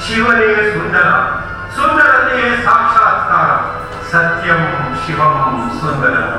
ಶಿವನೇ ಸುಂದರ, ಸುಂದರತೆಯೇ ಸಾಕ್ಷಾತ್ಕಾರ, ಸತ್ಯಂ ಶಿವಂ ಸುಂದರಂ.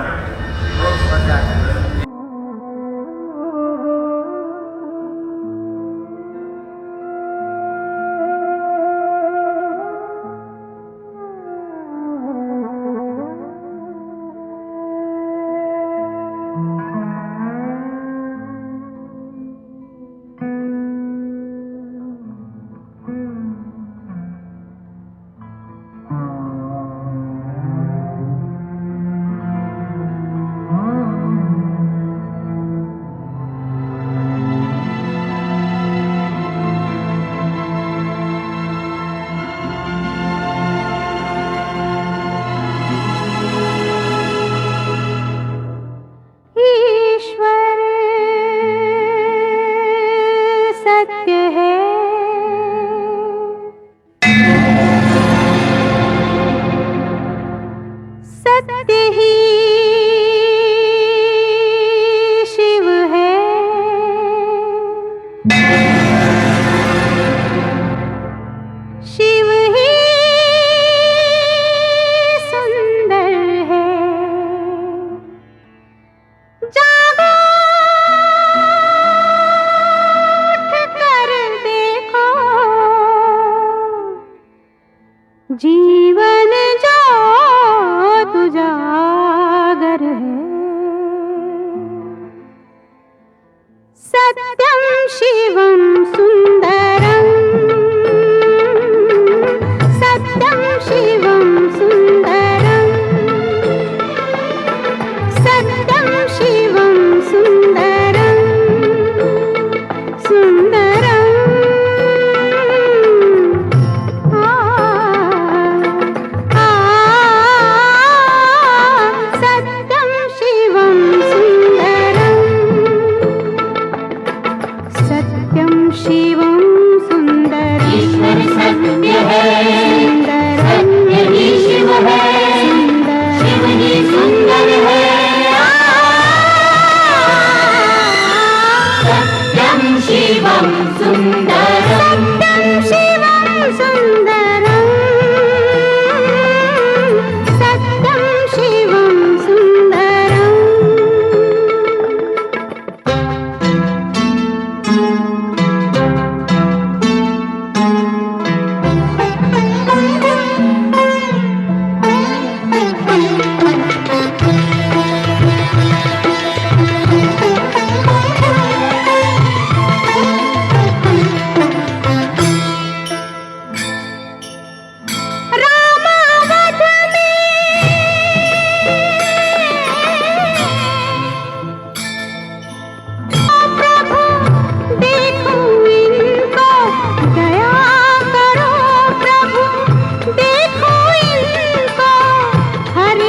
जीवन जो तुजागर है, सत्यम शिवम सुंदरम, सत्यम शिवम सुंदरम, सत्यम शिवम सुंदरम, सुंदरम. शिवम सुंदर, ईश्वर सत्य है, सत्य ही शिव है, शिव ही सुंदर है. सत्यम शिवम सुंदरम, सत्यम शिवम सुंदरम, सत्यम शिवम सुंदरम. हर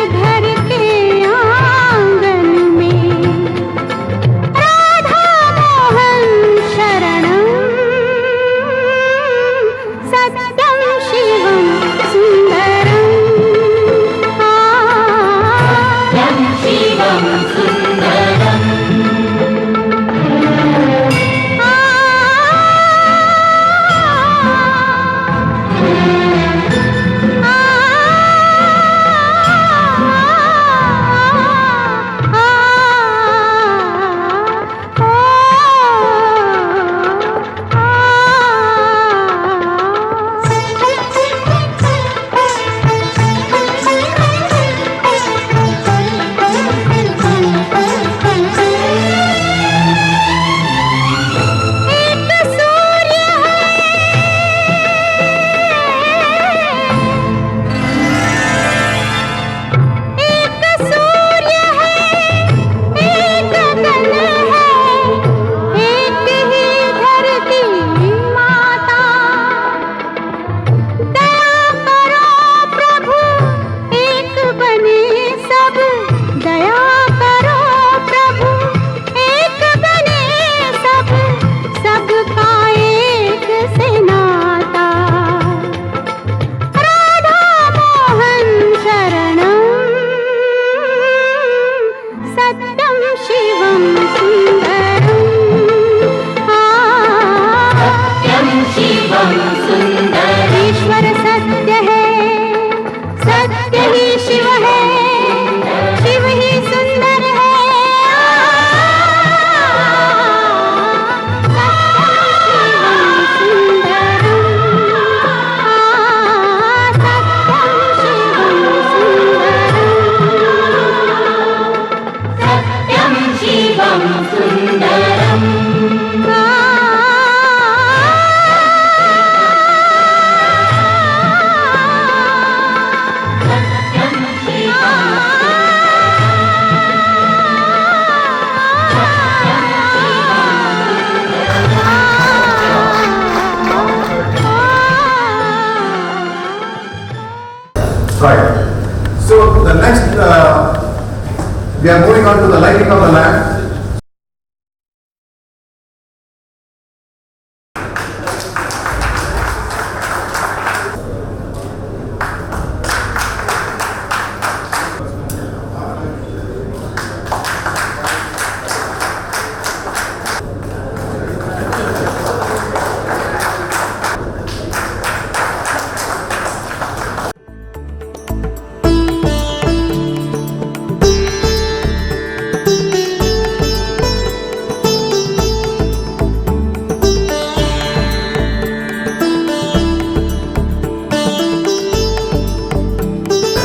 ही शिव है, शिव ही सुंदर है। सत्यं शिवं Sundaram. Right. So the next, we are moving on to the lighting of the lamp.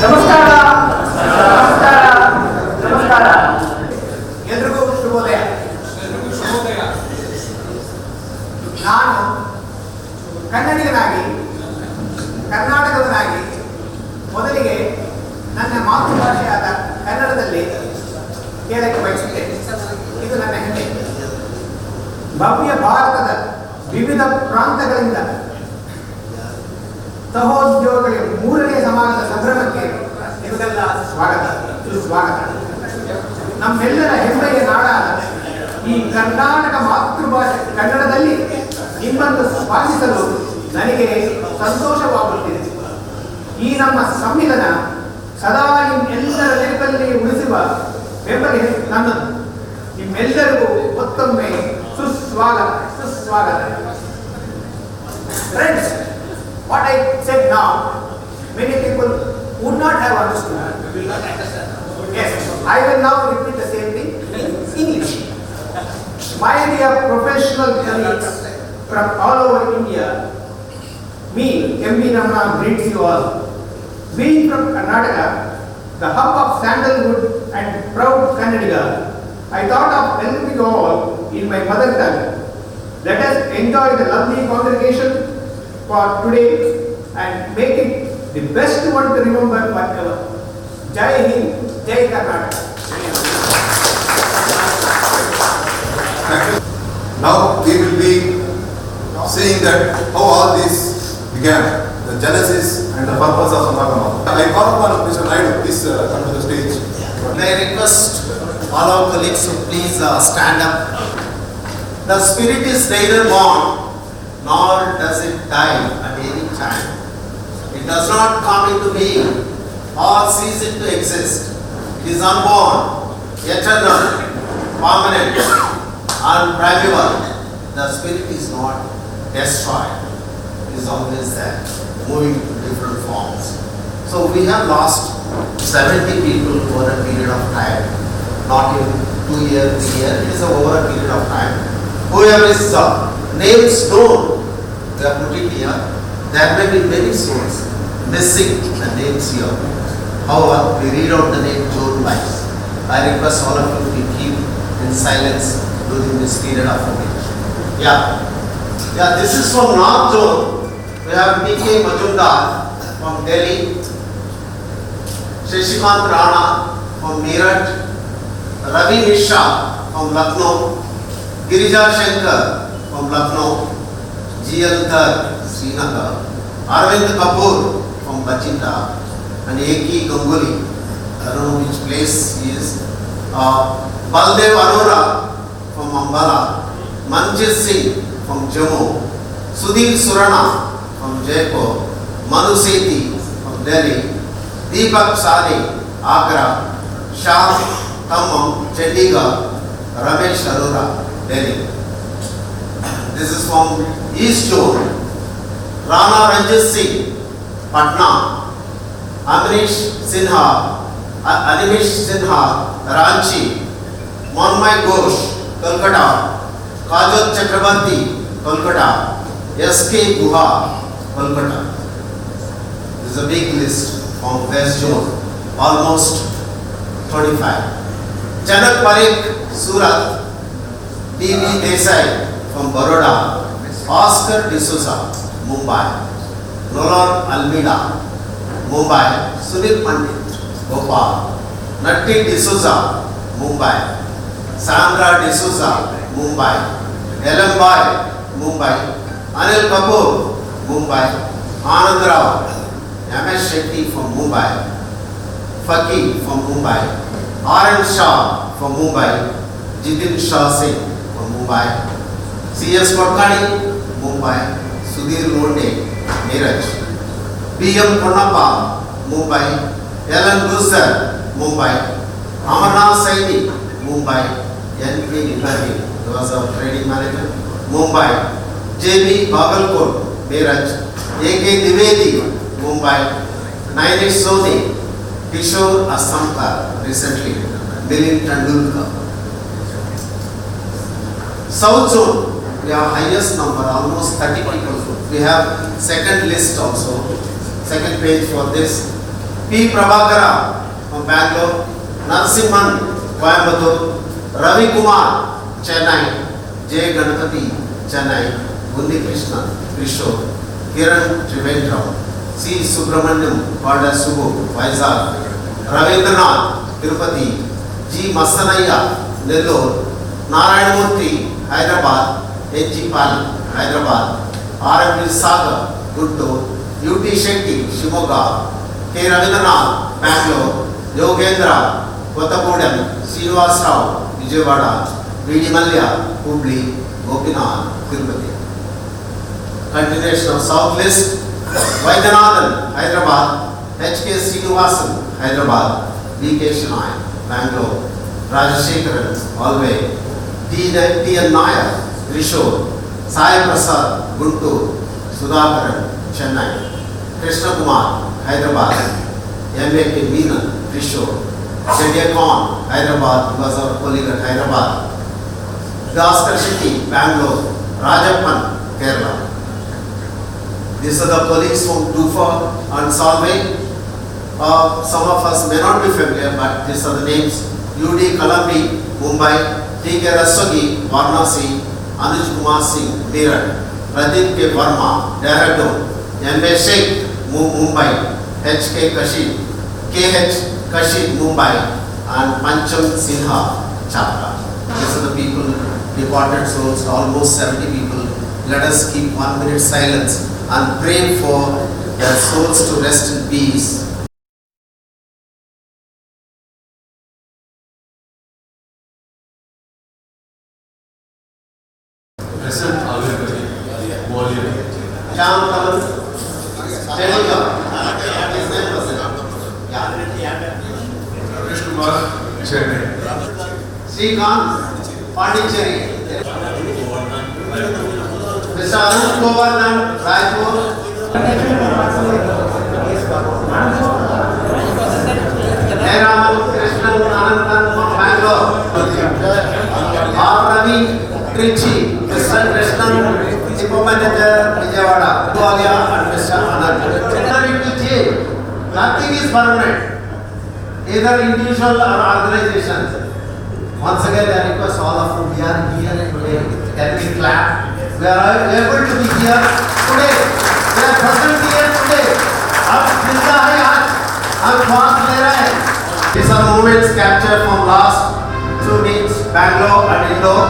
ನಮಸ್ಕಾರ ನಮಸ್ಕಾರ ನಮಸ್ಕಾರ ಎಲ್ರಿಗೂ ಶುಭೋದಯ. ನಾನು ಕನ್ನಡಿಗನಾಗಿ ಕರ್ನಾಟಕದನಾಗಿ ಮೊದಲಿಗೆ ನನ್ನ ಮಾತೃಭಾಷೆಯಾದ ಕನ್ನಡದಲ್ಲಿ ಹೇಳಕ್ಕೆ ಬಯಸುತ್ತೇನೆ. ಇದು ನನ್ನ ಹೆಮ್ಮೆ. ಭವ್ಯ ಭಾರತದ ವಿವಿಧ ಪ್ರಾಂತಗಳಿಂದ ಸಹೋದ್ಯೋಗಿಗಳ 3ನೇ ಸಮಾಜದ ಸಂಭ್ರಮಕ್ಕೆ ನಿಮಗೆಲ್ಲ ಸ್ವಾಗತ, ಸುಸ್ವಾಗತ. ನಮ್ಮೆಲ್ಲರ ಹೆಮ್ಮೆಯ ನಾಡಾದ ಈ ಕರ್ನಾಟಕ ಮಾತೃಭಾಷೆ ಕನ್ನಡದಲ್ಲಿ ನಿಮ್ಮನ್ನು ಸ್ವಾಗತಿಸಲು ನನಗೆ ಸಂತೋಷವಾಗುತ್ತಿದೆ. ಈ ನಮ್ಮ ಸಮ್ಮಿಲನ ಸದಾ ನಿಮ್ಮೆಲ್ಲರ ನೆನಪಲ್ಲಿ ಉಳಿಸುವ ಬೆಂಬಲ ನನ್ನದು. ನಿಮ್ಮೆಲ್ಲರಿಗೂ ಮತ್ತೊಮ್ಮೆ ಸುಸ್ವಾಗತ, ಸುಸ್ವಾಗತ. Friends, what I said now, many people would not have understood. Will not understand. Yes, I will now repeat the same thing in English. My dear professional colleagues from all over India, me, M.B. Ramana, greets you all. Being from Karnataka, the hub of sandalwood and proud Kannadiga, I thought of welcoming you all in my mother tongue. Let us enjoy the lovely congregation for today and make it the best one to remember forever. Jai Hind, Jai Karnataka. Now we will be seeing that how all this began, the genesis and the purpose of Samagama. I call upon Mr. Naidu, please come to the stage. May I request all our colleagues to please stand up. The spirit is neither born nor does it die at any time. It does not come into being or cease it to exist. It is unborn, eternal, permanent, and primeval. The spirit is not destroyed. It is always there, moving to different forms. So we have lost 70 people over a period of time, not in 2 years, 3 years. It is over a period of time. Whoever is names known, they are put it here. There may be many souls missing the names here. However, we read out the name John Weiss. I request all of you to keep in silence during this period of homage. Yeah, this is from North Zone. We have P.K. Majumdar from Delhi, Shashikant Rana from Meerut, Ravi Mishra from Lucknow, Girija Shankar from Lucknow, G.L. Dhar, Srinagar, Arvind Kapoor from Bachinda, and A.K. Ganguly, I don't know which place he is, Baldev Arora from Ambala, Manjit Singh from Jammu, Sudhir Surana from Jaipur, Manu Sethi from Delhi, Deepak Sari, Agra, Shah Tamam, Chandigarh, Ramesh Arora, Delhi. This is from East Zone. Rana Ranjit Singh, Patna. Animish Sinha, Ranchi, Monmai Ghosh, Kolkata, Kajal Chakrabarti, Kolkata, S.K. Guha, Kolkata. This is a big list from West Zone, almost 25. Janak Parekh, Surat, T.V. Desai from Baroda, Oscar D'Souza, Mumbai, Nolor Almeida, Mumbai, Sunil Pandit, Bhopal, Natti D'Souza, Mumbai, Sandra D'Souza, Mumbai, Ellen Bai, Mumbai, Anil Kapoor, Mumbai, Anand Rao, M.S. Shetty from Mumbai, Faki from Mumbai, R.N. Shah from Mumbai, Jitin Shah Singh from Mumbai, C.S. Kotkani, Mumbai, Sudhir Londe, Meerut, P.M. Ponnappa, Mumbai, Ellen Gusar, Mumbai, Amarnath Saini, Mumbai, N.P. Nibhani, he was our trading manager, Mumbai, J.B. Bagalkot, Meerut, A.K. Divedi, Mumbai, Nainish Soni, Kishore Asamkar, recently, Milind Tendulkar. South Zone, we have highest number, almost 30 people. We have second list also, second page for this. P. Prabhakara from Bangalore, Narasimhan, Coimbatore, Ravi Kumar, Chennai, J. Ganapati, Chennai, Bundi Krishna, Trishur, Kiran Trivandrum, C. Subramaniam, called as Subbu, Vizag, Ravindranath, Tirupati, G. Masanaya, Nellore, Narayanamurthy, Hyderabad, H.G. Pal, Hyderabad, R.M. Sagar, Guntur, U.T. Shetty, Shimoga, K. Ravindranath, Bangalore, Yogendra, Kothagudem, Srinivas Rao, Vijayawada, V.D. Malya, Hubli, Gopinath, Tirupati. Continuation of South List, Vaidyanathan, Hyderabad, H.K. Srinivasan, Hyderabad, V.K. Shenoy, Bangalore, Rajashekaran, Alway, T.N. Nair, Trishur, Sai Prasad, Guntur, Sudhakaran, Chennai, Krishna Kumar, Hyderabad, M.A.K. Meena, Trishur, Shadia Khan, Hyderabad, was our colleague at Hyderabad, Bhaskar Shetty, Bangalore, Rajappan, Kerala. These are the colleagues from Tufa and Solvay. Some of us may not be familiar, but these are the names. U.D. Kalambi, Mumbai, T.K. Rastogi, Varanasi, Anuj Kumar Singh, Meerut, Pradeep K. Verma, Dehradun, M.A. Sheikh, Mumbai, H.K. Kashid, K.H. Kashid, Mumbai, and Pancham Sinha, Chapra. These are the people, departed souls, almost 70 people. Let us keep 1 minute silence and pray for their souls to rest in peace. Present availability, volume. Jam Kalan, Telugu. His name was Ramesh Kumar, Chennai. Srikanth, Pondicherry. Mr. Anup Govardhan, Raipur. Jairam Krishnan Anandan from Bangalore. R. Ravi Trichy, Mr. Krishnan, Chief Manager, Vijayawada, Tualia, and Mr. Anand. Chennai to jail. Nothing is permanent, either individual or organizations. Once again, I request all of you, we are here today. Can we clap? We are able to be here today. We are present here today. अब जिंदा है आज, अब श्वास ले रहे हैं. These are moments captured from last 2 weeks, Bangalore and Indore.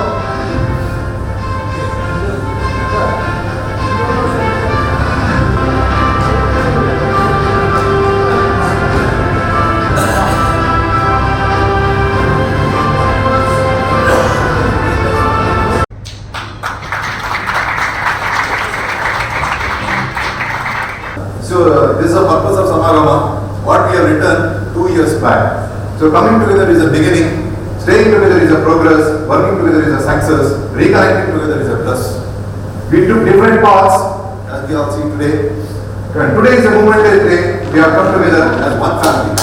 So this is the purpose of Samagama, what we have written 2 years back. So coming together is a beginning, staying together is a progress, working together is a success, reconnecting together is a plus. We took different paths, as we all see today. And today is a momentous day. we have come together as one family.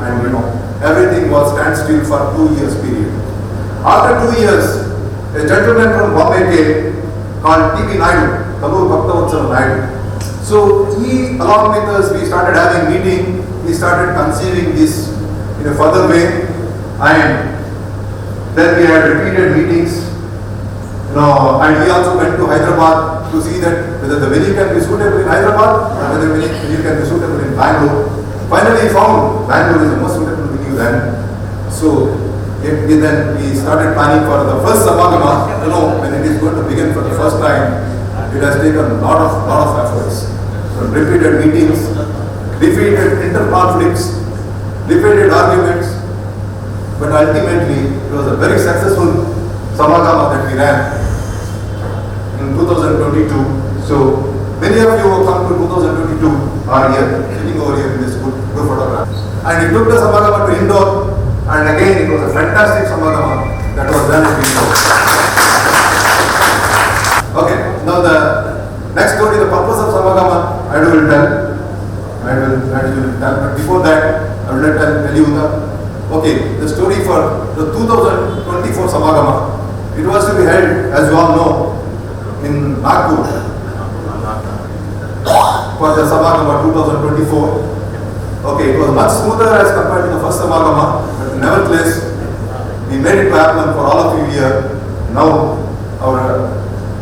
And everything was standstill for 2 years period. After 2 years, a gentleman from Bombay came called T.B. Naidu, Kalur Bhaktavatsala Naidu. So he, along with us, we started having meeting, we started conceiving this in a further way, and then we had repeated meetings. And we also went to Hyderabad to see that whether the venue can be suitable in Hyderabad or whether the venue can be suitable in Bangalore. Finally, we found Bangalore is the most suitable venue then. So then we started planning for the first Samagama. When it is going to begin for the first time, it has taken a lot of efforts. So repeated meetings, repeated inter-conflicts, repeated arguments, but ultimately it was a very successful Samagama that we ran in 2022. So many of you who come to 2022 are here, sitting over here in this good photograph. And we took the Samagama to Indore, and again it was a fantastic Samagama that was done in Indore. Okay, now the next story, the purpose of Samagama, I will tell. But before that, I will tell you the story for the 2024 Samagama. It was to be held, as you all know, in Nagpur for the Samagama 2024. Okay, it was much smoother as compared to the first Samagama, but nevertheless, we made it happen for all of you here. Now, our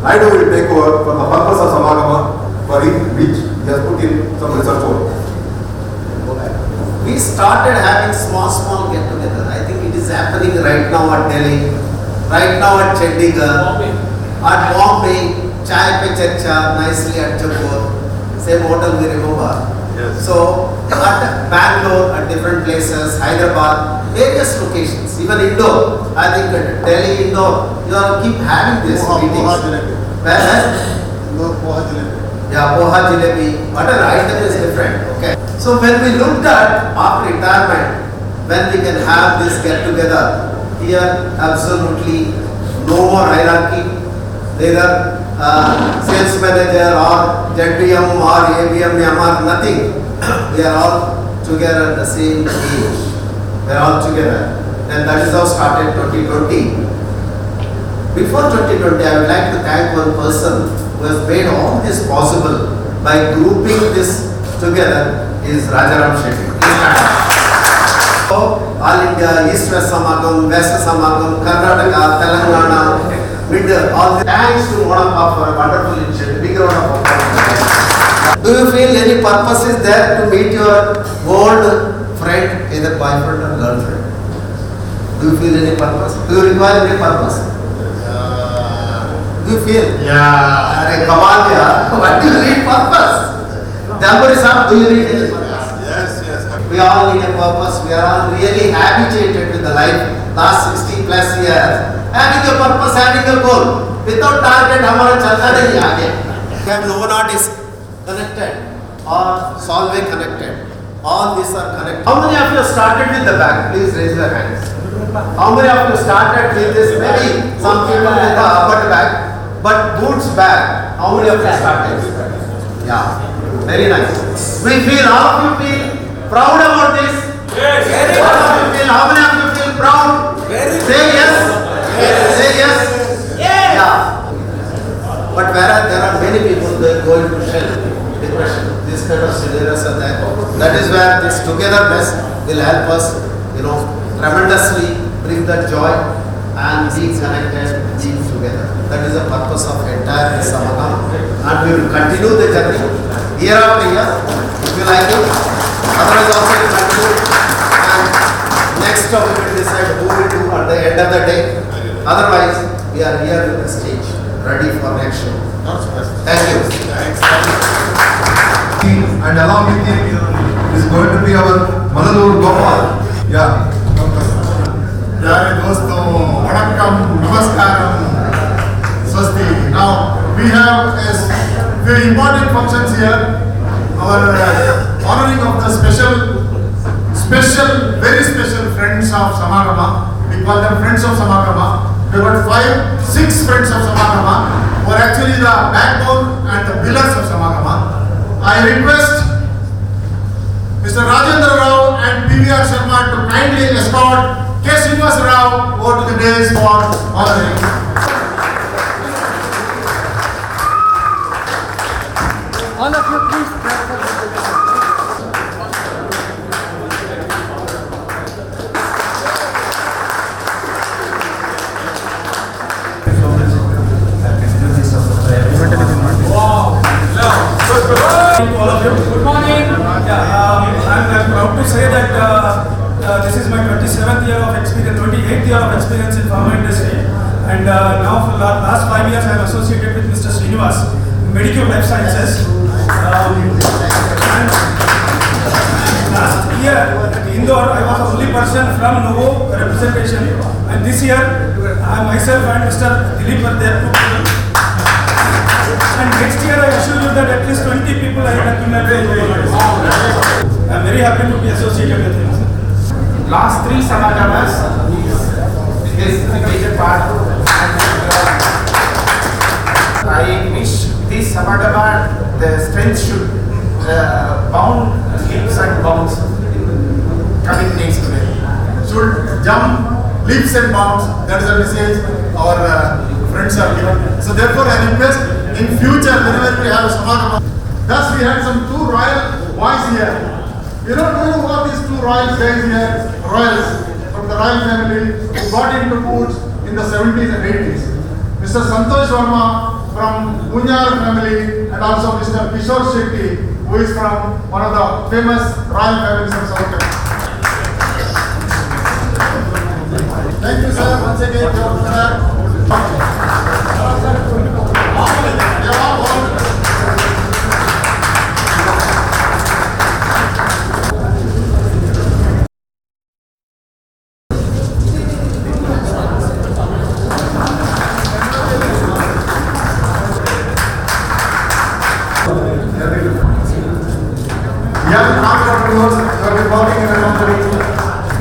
Naidu will take over for the purpose of Samagama, for which he has put in some research work. We started having small get-together. I think it is happening right now at Delhi, right now at Chandigarh, at Bombay, Chai Pe Charcha, nicely at Jaipur, same hotel we remember. Yes. So at Bangalore, at different places, Hyderabad, various locations, even Indore. I think at Delhi, Indore, you all keep having this meetings. Yeah, Poha Jalebi, whatever item is different. Okay. So when we looked at after retirement, when we can have this get together, here absolutely no more hierarchy, neither sales manager or ZBM or ABM or nothing. We are all together at the same age. We are all together. And that is how started 2020. Before 2020, I would like to thank one person who has made all this possible by grouping this together is Rajaram Shetty. So, All India, East West Samagam, West Samagam, Karnataka, Telangana, Mid, all the thanks to Modapa for a wonderful initiative. Big round of applause. Do you feel any purpose is there to meet your old friend, either boyfriend or girlfriend? Do you feel any purpose? Do you require any purpose? Do you feel? Yeah. Arey kamal yaar, what do you need purpose? Jambari sahab, do you need any purpose? Yes. We all need a purpose. We are all really habituated with the life last 60 plus years. Having a purpose, having a goal. Without target, हमारा चलता नहीं आगे. We have no one is connected or Solvay connected. All these are connected. How many of you started with the bag? Please raise your hands. How many of you started with this? Maybe some people with the upper bag, but boots bag. How many of you started? Yeah, very nice. We feel, all of you feel proud about this? Yes. All of you feel, how many of you feel proud? Say yes. Say yes. Yeah. But whereas there are many people they go into shell, depression, this kind of scenarios are there. That is where this togetherness will help us, tremendously bring that joy and being connected, being together. That is the purpose of entire Samagama. And we will continue the journey year after year, if you like it. Otherwise also we will continue. And next we will decide who we do at the end of the day. Otherwise, we are here with the stage, ready for next show. Thank you. And along with him is going to be our Manalur Gopal. Yeah. प्यारे दोस्तों, वणक्कम, नमस्कारम, स्वस्ति. Now we have a very important functions here. Our honoring of the very special friends of Samagama. We call them friends of Samagama. We got 5, 6 friends of Samagama who are actually the backbone and the pillars of Samagama. I request Mr. Rajendra Rao and PVR Sharma to kindly escort K. Srinivas Rao over to the dais for honoring. All of you please clap for the All of you. Good morning. I'm proud to say that this is my 27th year of experience, 28th year of experience in pharma industry, and now for the last 5 years I am associated with Mr. Srinivas, Medical Life Sciences. And last year at Indore I was the only person from Novo representation, and this year I myself and Mr. Dilip were there too. And next year I assure you that at least 20 people I will accumulate. I am very happy to be associated with him. Last 3 Samagamas is a major part. I wish this Samagama, the strength should bound leaps and bounds coming days today. Should jump leaps and bounds. That is the message our friends are given. So therefore I request in future whenever we have a Samagama. Thus we had some 2 royal boys here. You don't know what these 2 royal guys here, royals from the royal family who got into foods in the 70s and 80s. Mr. Santosh Verma from Punyar family and also Mr. Kishore Shetty who is from one of the famous royal families of South Africa. Thank you sir, once again, sir. Young entrepreneurs who have been working in the company,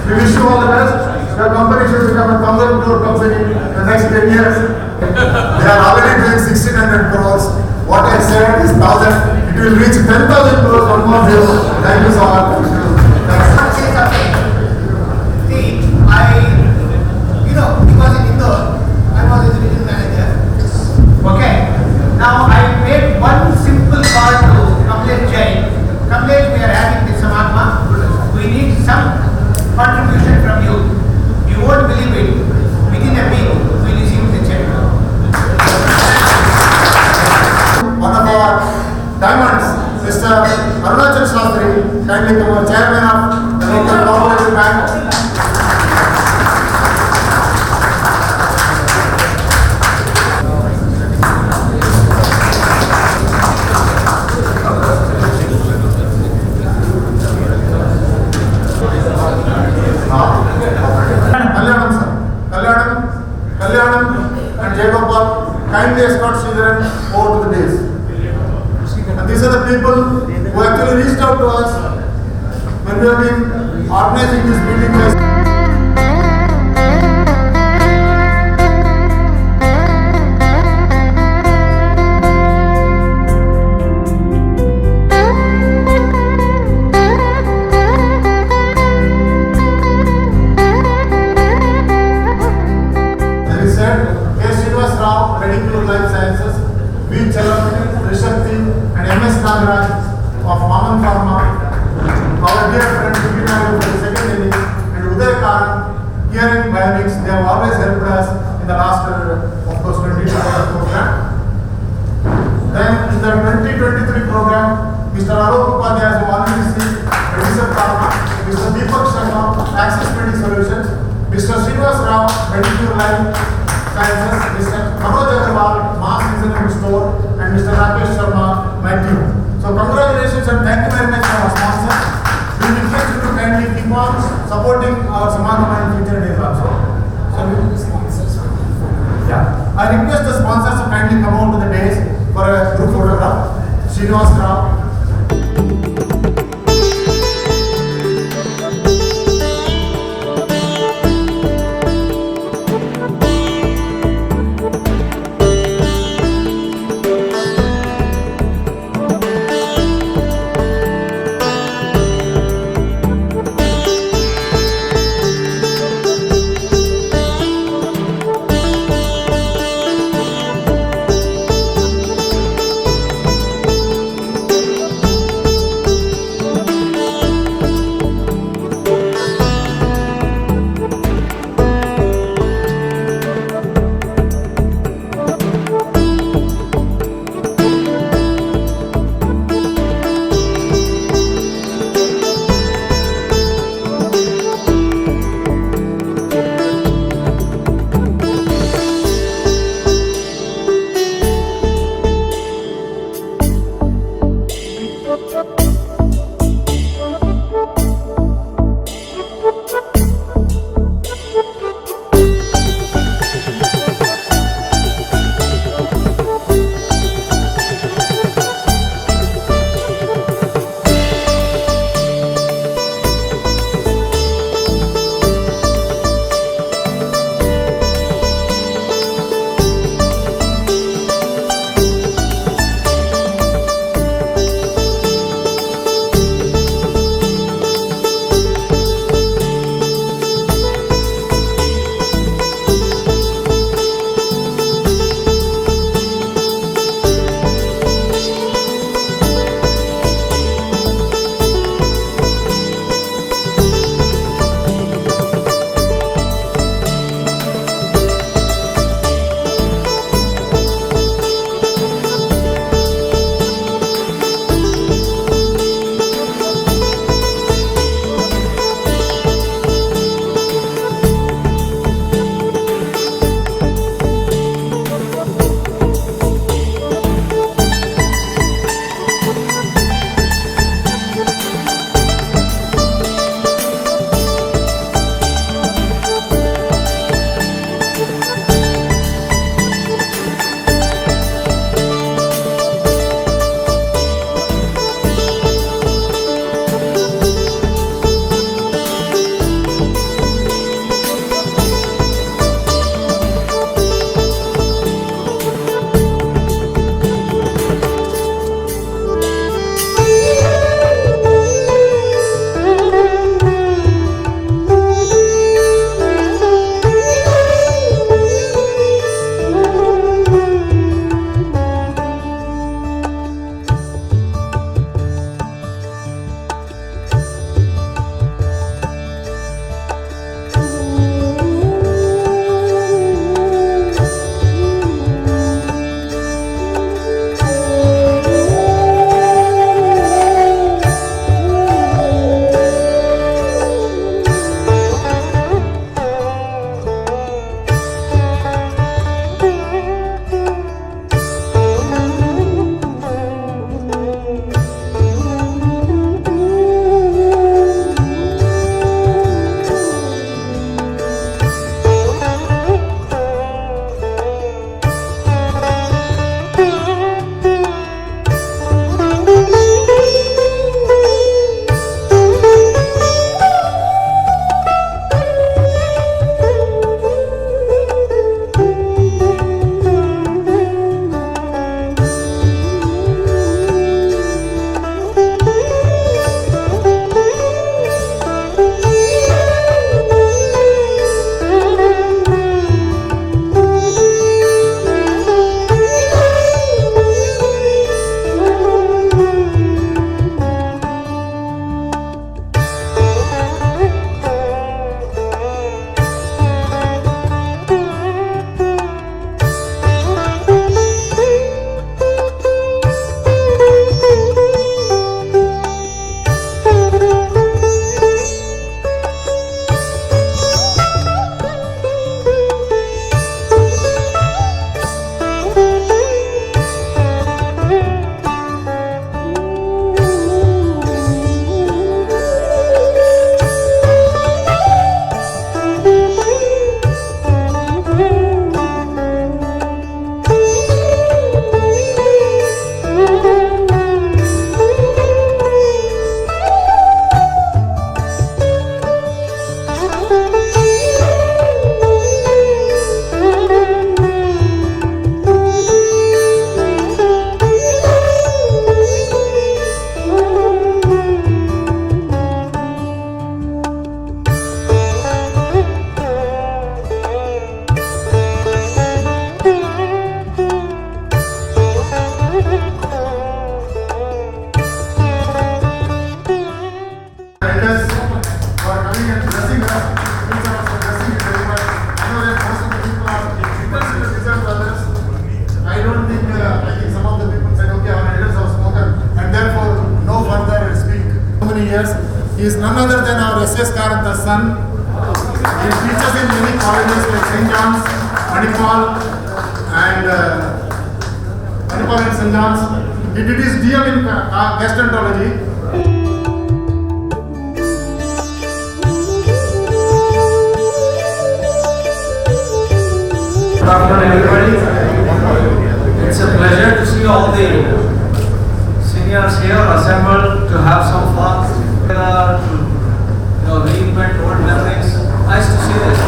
we wish you all the best. Your company should become a 1,000 crore company in the next 10 years. They are already doing 1,600 crores. What I said is 1,000. It will reach 10,000 crores one more day. Thank you so much. Thanks. See, because in Indore, I was a division manager. Okay. Now I made one simple call to Kamlesh Jain. Kamlesh, we are having this Samagama. We need some contribution from you. You won't believe it. Within a week, we received the check. One of our diamonds, Mr. Arunachal Shastri, kindly come, chairman of the local cooperative bank. Kalyanam and Jayagopal kindly escort Sridharan over to the dais. And these are the people who actually reached out to us when we have been organizing this meeting. Life Sciences, V. Chalam, Rishakti, and MS Nagaraj of Maman Pharma, our dear friend Vikinaru for the second inning, and Uday Khan here in Bionics. They have always helped us in the last, of course, 22 program. Then in the 2023 program, Mr. Alok Upadhyay, as you already see, Medicine Pharma, Mr. Deepak Sharma, Access Medical Solutions, Mr. Srinivas Rao, Medical Life Sciences, Mr. Manoj Agarwal, Mass Reasonable Store, and Mr. Rakesh Sharma, my team. So congratulations and thank you very much for our sponsors. We request you to kindly keep on supporting our Samagama in future days also. I request the sponsors to kindly come out to the dais for a group photograph. Srinivas Rao. He is none other than our S.S. Karantha's son. He teaches in many colleges like St. John's, Manipal and St. John's. He did his DM in gastroenterology. Good afternoon, everybody. It's a pleasure to see all the seniors here assembled to have some fun together, to reinvent old memories. Nice to see this.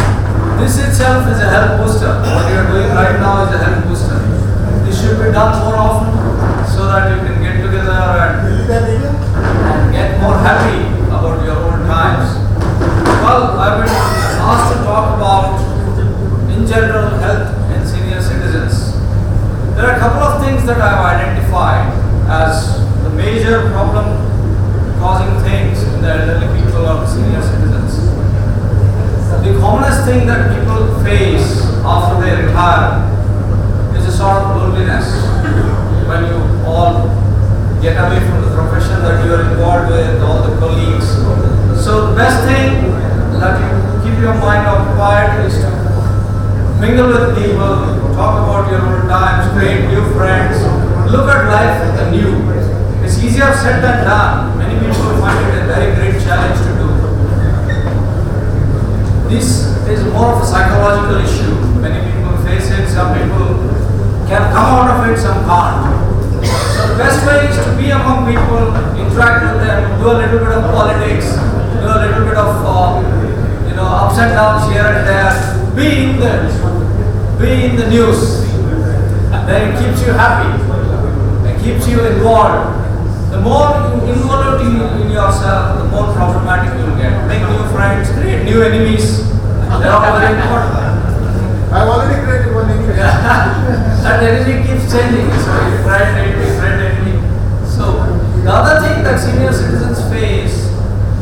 This itself is a health booster. What you are doing right now is a health booster. This should be done more often so that you can get together and get more happy about your old times. Well, I've been asked to talk about in general health and senior citizens. There are a couple of things that I have identified as the major problem causing things in the elderly people or the senior citizens. The commonest thing that people face after they retire is a sort of loneliness when you all get away from the profession that you are involved with, all the colleagues. So the best thing that you keep your mind occupied is to mingle with people, talk about your old times, create new friends, look at life anew. It's easier said than done. Many people find it a very great challenge to do. This is more of a psychological issue. Many people face it, some people can come out of it, some can't. So the best way is to be among people, interact with them, do a little bit of politics, do a little bit of ups and downs here and there, be in the news. Then it keeps you happy, it keeps you involved. The more you involve in yourself, the more problematic you will get. Make new friends, create new enemies. They're all very important. I've already created one enemy. That enemy keeps changing. So friend enemy. So the other thing that senior citizens face,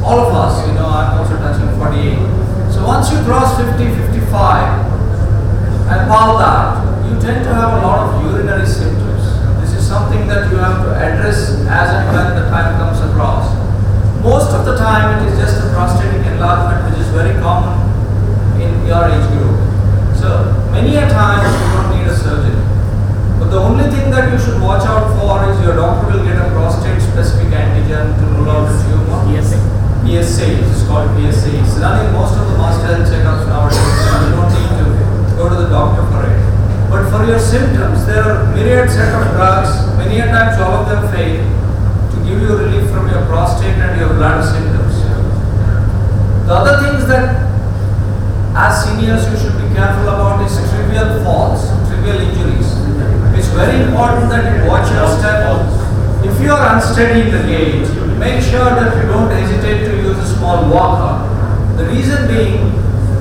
all of us, I'm also touching 48. So once you cross 50, 55, and above that, you tend to have a lot of urinary symptoms. This is something that you have to address as and when the time comes across. Most of the time it is just a prostatic enlargement, which is very common in your age group. So many a time you don't need a surgery. But the only thing that you should watch out for is your doctor will get a prostate specific antigen to rule out the tumor. PSA, it is called PSA. It's running most of the master health checkups nowadays, so you don't need to go to the doctor for it. But for your symptoms, there are myriad set of drugs, many a times all of them fail to give you relief from your prostate and your bladder symptoms. The other things that as seniors you should be careful about is trivial falls, trivial injuries. It's very important that you watch your step. If you are unsteady in the gait, make sure that you don't hesitate to use a small walker. The reason being,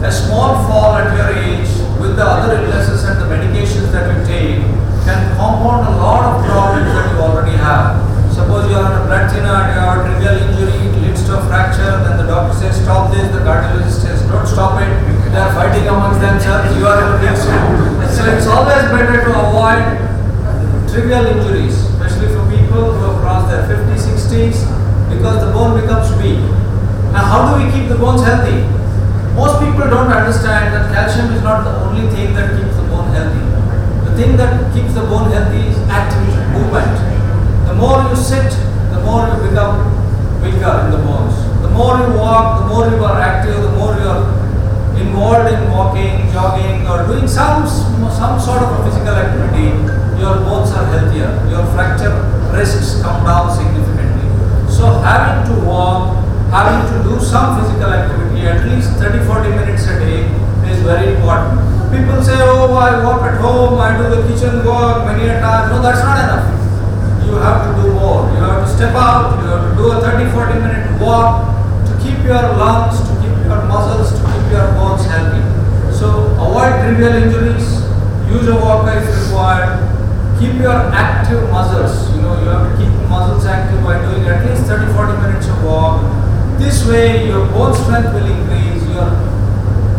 a small fall at your age with the other illnesses and the medications that you take can compound a lot of problems that you already have. Suppose you are on a blood thinner, you have a trivial injury, it leads to a fracture, then the doctor says stop this, the cardiologist says don't stop it, they are fighting amongst themselves, you are in a big soup. So it's always better to avoid trivial injuries, especially for people who have crossed their 50s, 60s, because the bone becomes weak. Now how do we keep the bones healthy? Most people don't understand that calcium is not the only thing that keeps the bone healthy. The thing that keeps the bone healthy is activity, movement. The more you sit, the more you become weaker in the bones. The more you walk, the more you are active, the more you are involved in walking, jogging, or doing some sort of a physical activity, your bones are healthier. Your fracture risks come down significantly. So having to walk, having to do some physical activity, at least 30-40 minutes a day is very important. People say, oh, I work at home, I do the kitchen work many a time. No, that's not enough. You have to do more. You have to step out, you have to do a 30-40 minute walk to keep your lungs, to keep your muscles, to keep your bones healthy. So avoid trivial injuries, use a walker if required, keep your active muscles. You have to keep the muscles active by doing at least 30-40 minutes of walk. This way your bone strength will increase, your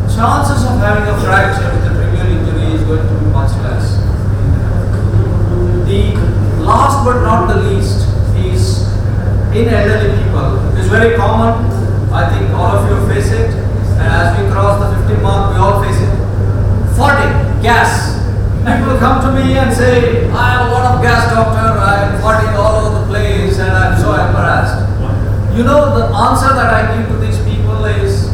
chances of having a fracture with a trivial injury is going to be much less. The last but not the least is in elderly people is very common. I think all of you face it. And as we cross the 50 mark, we all face it. 40, gas. People come to me and say, I have a lot of gas, doctor. I'm farting all over the place and I'm so embarrassed. You know, the answer that I give to these people is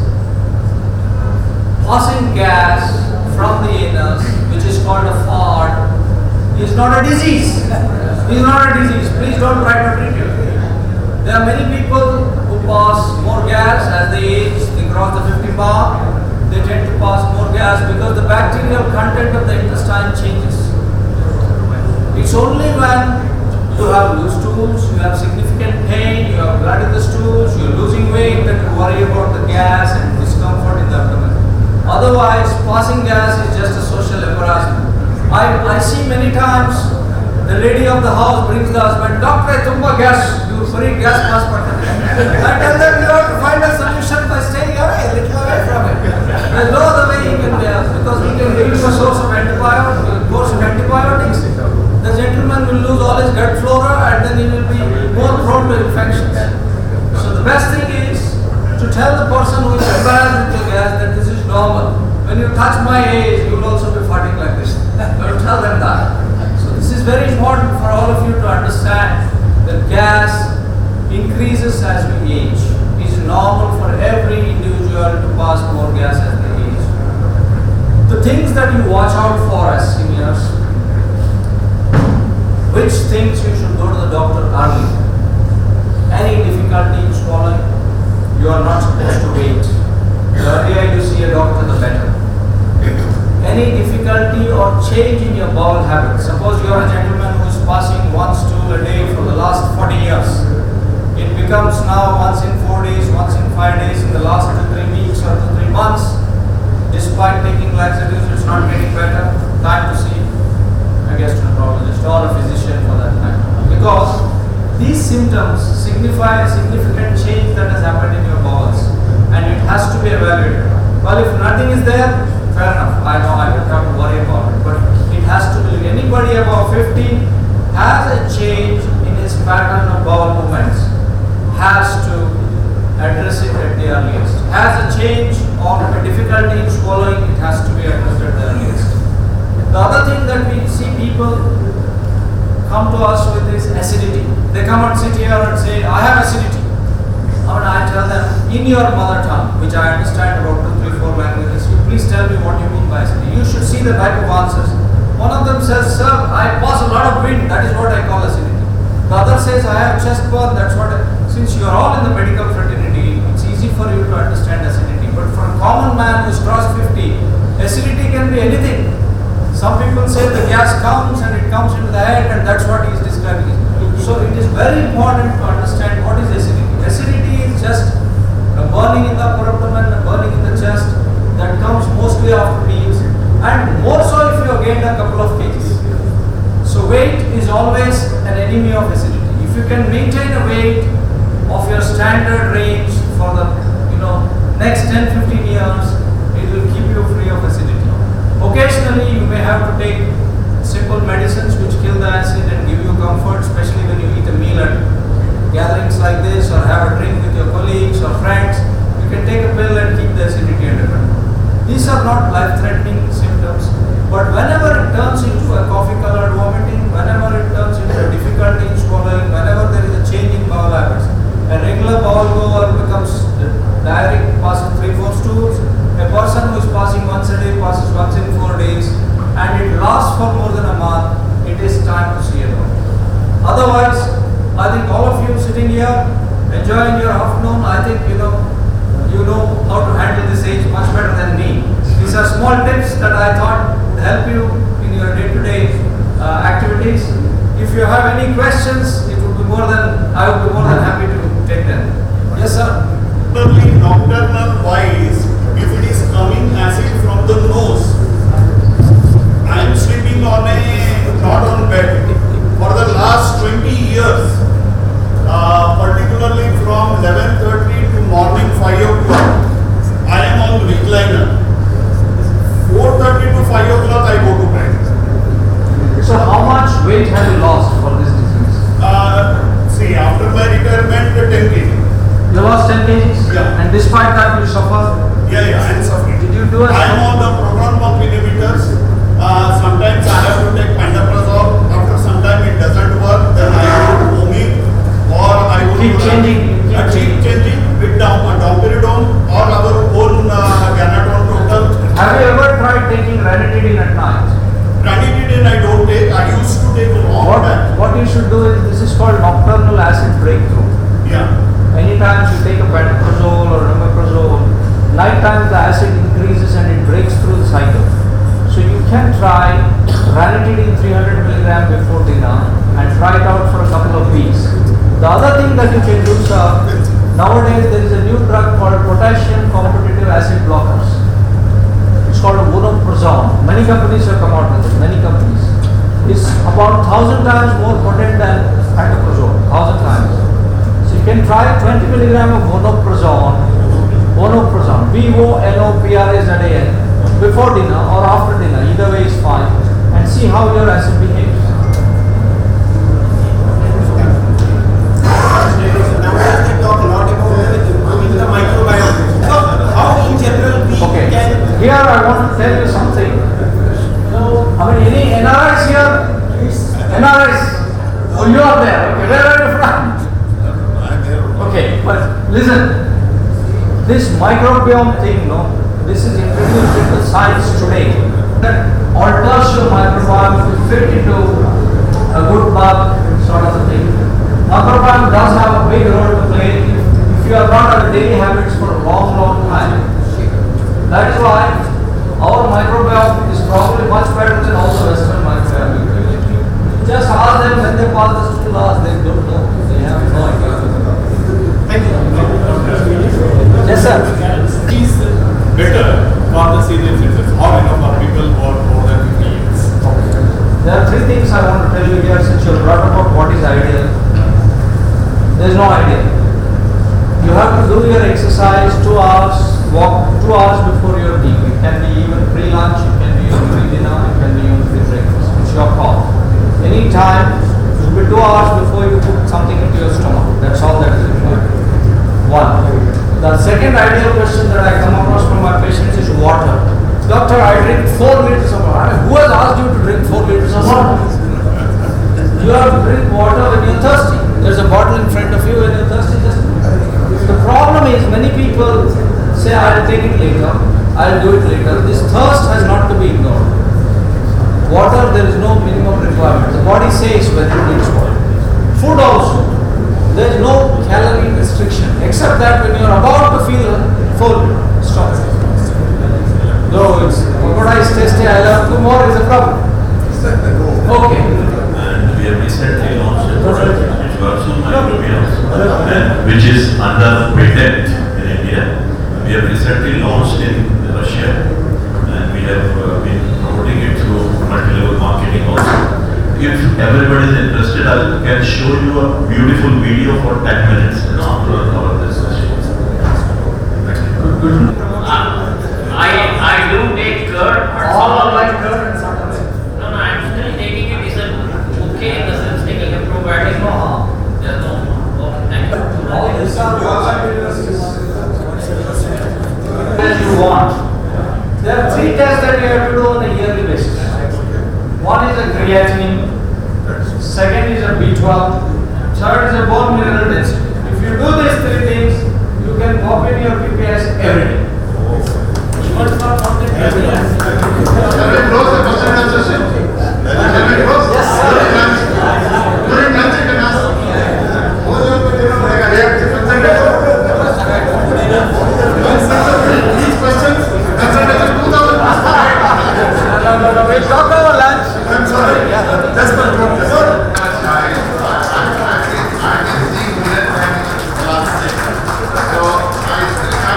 passing gas from the anus, which is called a fart, is not a disease. It's not a disease. Please don't try to treat it. There are many people who pass more gas as they age, they cross the 50 mark, they tend to pass more gas because the bacterial content of the intestine changes. It's only when you have loose stools, you have significant pain, you have blood in the stools, you're losing weight that you worry about the gas and discomfort in the abdomen. Otherwise, passing gas is just a social embarrassment. I see many times the lady of the house brings the husband, Doctor, tumba gas, you free gas pass button. I tell them you have to find a solution by staying away, a little away from it. There's no other way you can bear because we can give you a course of antibiotics. The gentleman will lose all his gut flora and then he will be more prone to infections. So the best thing is to tell the person who is embarrassed with your gas that this is normal. When you touch my age, you will also be farting like this. You tell them that. So this is very important for all of you to understand that gas increases as we age. It is normal for every individual to pass more gas as they age. The things that you watch out for as seniors, which things you should go to the doctor early. Any difficulty in swallowing, you are not supposed to wait. The earlier you see a doctor, the better. Any difficulty or change in your bowel habit. Suppose you are a gentleman who is passing one stool a day for the last 40 years. It becomes now once in 4 days, once in 5 days, in the last 2-3 weeks or 2-3 months. Despite taking laxatives, it's not getting better. Time to see a gastroenterologist or a physician for that matter. Because these symptoms signify a significant change that has happened in your bowels and it has to be evaluated. Well, if nothing is there, fair enough. I know I don't have to worry about it. But it has to be, anybody above 50 has a change in his pattern of bowel movements, has to address it at the earliest. Has a change or a difficulty in swallowing, it has to be addressed at the earliest. The other thing that we see people come to us with is acidity. They come and sit here and say, I have acidity. I tell them, in your mother tongue, which I understand about 2, 3, 4 languages, you please tell me what you mean by acidity. You should see the type of answers. One of them says, sir, I pass a lot of wind, that is what I call acidity. The other says, I have chest burn, that's what since you are all in the medical fraternity, it's easy for you to understand acidity. But for a common man who's crossed 50, acidity can be anything. Some people say the gas comes and it comes into the head and that's what he is describing. So it is very important to understand what is acidity. Acidity is just a burning in the upper abdomen, a burning in the chest that comes mostly after meals and more so if you have gained a couple of kgs. So weight is always an enemy of acidity. If you can maintain a weight of your standard range for the next 10-15 years, it will keep you free of acidity. Occasionally you may have to take simple medicines which kill the acid and give you comfort, especially when you eat a meal at gatherings like this or have a drink with your colleagues or friends. You can take a pill and keep the acidity under control. These are not life-threatening symptoms, but whenever it turns into a coffee-colored vomiting, whenever it turns into a difficulty in swallowing, whenever there is a change in bowel habits, a regular bowel goer becomes diarrhea, passes 3-4 stools. A person who is passing once a day passes once in 4 days, and it lasts for more than a month. It is time to see a doctor. Otherwise, I think all of you sitting here enjoying your afternoon, I think you know how to handle this age much better than me. These are small tips that I thought would help you in your day-to-day activities. If you have any questions, I would be more than happy to take them. Yes, sir. Nocturnal wise, if it is coming acid from the nose, I am sleeping not on bed for the last 20 years, particularly from 11:30 to morning 5 o'clock. I am on recliner. 4:30 to 5 o'clock I go to bed. So how much weight have you lost for this disease? See, after my retirement, 10 kg. You lost things, and despite that you suffer. Yeah, I'm suffering. Did you do a I'm on the program of inhibitors. Sometimes I have to take pantoprazole. After some time it doesn't work. Then I have to omit or I will keep changing? keep changing with domperidone or our own ganatone total. Have you ever tried taking ranitidine at night? Ranitidine I don't take. I used to take long back. What you should do is, this is called nocturnal acid breakthrough. Yeah. Anytime you take a pantoprazole or omeprazole, nighttime the acid increases and it breaks through the cycle. So you can try ranitidine 300 milligram before dinner and try it out for a couple of weeks. The other thing that you can do, sir, nowadays there is a new drug called potassium competitive acid blockers. It's called vonoprazole. Many companies have come out with it, many companies. It's about 1,000 times more potent than pantoprazole, 1,000 times. So you can try 20 milligram of vonoprazole, V-O-N-O-P-R-A-Z-A-N, before dinner or after dinner, either way is fine, and see how your acid behaves. Now we talk a lot about improving the microbiome. So how in general we can... Here I want to tell you something. I mean, any NRIs here? NRIs? Oh, you are there. Okay, where are you from? Okay, but listen. This microbiome thing, this is introduced into science today. That alters your microbiome to fit into a good bug sort of a thing. Microbiome does have a big role to play if you are not on daily habits for a long time. That is why our microbiome is probably much better than all the Western microbiome. Just ask them when they pass the school hours, they don't know. They have no idea. Thank you. Yes, sir. Is better for the senior citizens or for people who are more than 50 years. There are three things I want to tell you here since you brought about what is ideal. There is no ideal. You have to do your exercise 2 hours, walk 2 hours before your meal. It can be even pre-lunch, it can be even pre-dinner, it can be even pre-breakfast. It's your call. Any time, it should be 2 hours before you put something into your stomach. That's all that is required. One. The second ideal question that I come across from my patients is water. Doctor, I drink 4 liters of water. Who has asked you to drink 4 liters of water? You have to drink water when you're thirsty. There's a bottle in front of you when you're thirsty. The problem is many people say, I'll take it later, I'll do it later. This thirst has not to be ignored. Water, there is no minimum requirement. The body says whether it needs water. Food also. There is no calorie restriction, except that when you are about to feel full, stop. Though it's pakoda is tasty, I'll have 2 more is a problem. Okay. And we have recently launched a product which works on microbiomes, and which is under patent in India. We have recently launched in Russia, and we have been promoting it through multi-level marketing also. If everybody is interested, I can show you a beautiful video for 10 minutes after our discussion. I do take curd, but All like curd and some no, I'm still taking it. Is it okay in the sense taking a probiotic? no harm. There's no. Oh, thank you. All these are as you want. There are 3 tests that you have to do on a yearly basis. One is a creatinine, second is a B12, third is a bone mineral density. If you do these 3 things, you can copy your PPS every day. Shall we close the question and answer session? Shall we close? Yes, sir. During lunch you can ask. These questions, consultation 2,000. No, we'll talk over lunch. I'm sorry. Just for joke.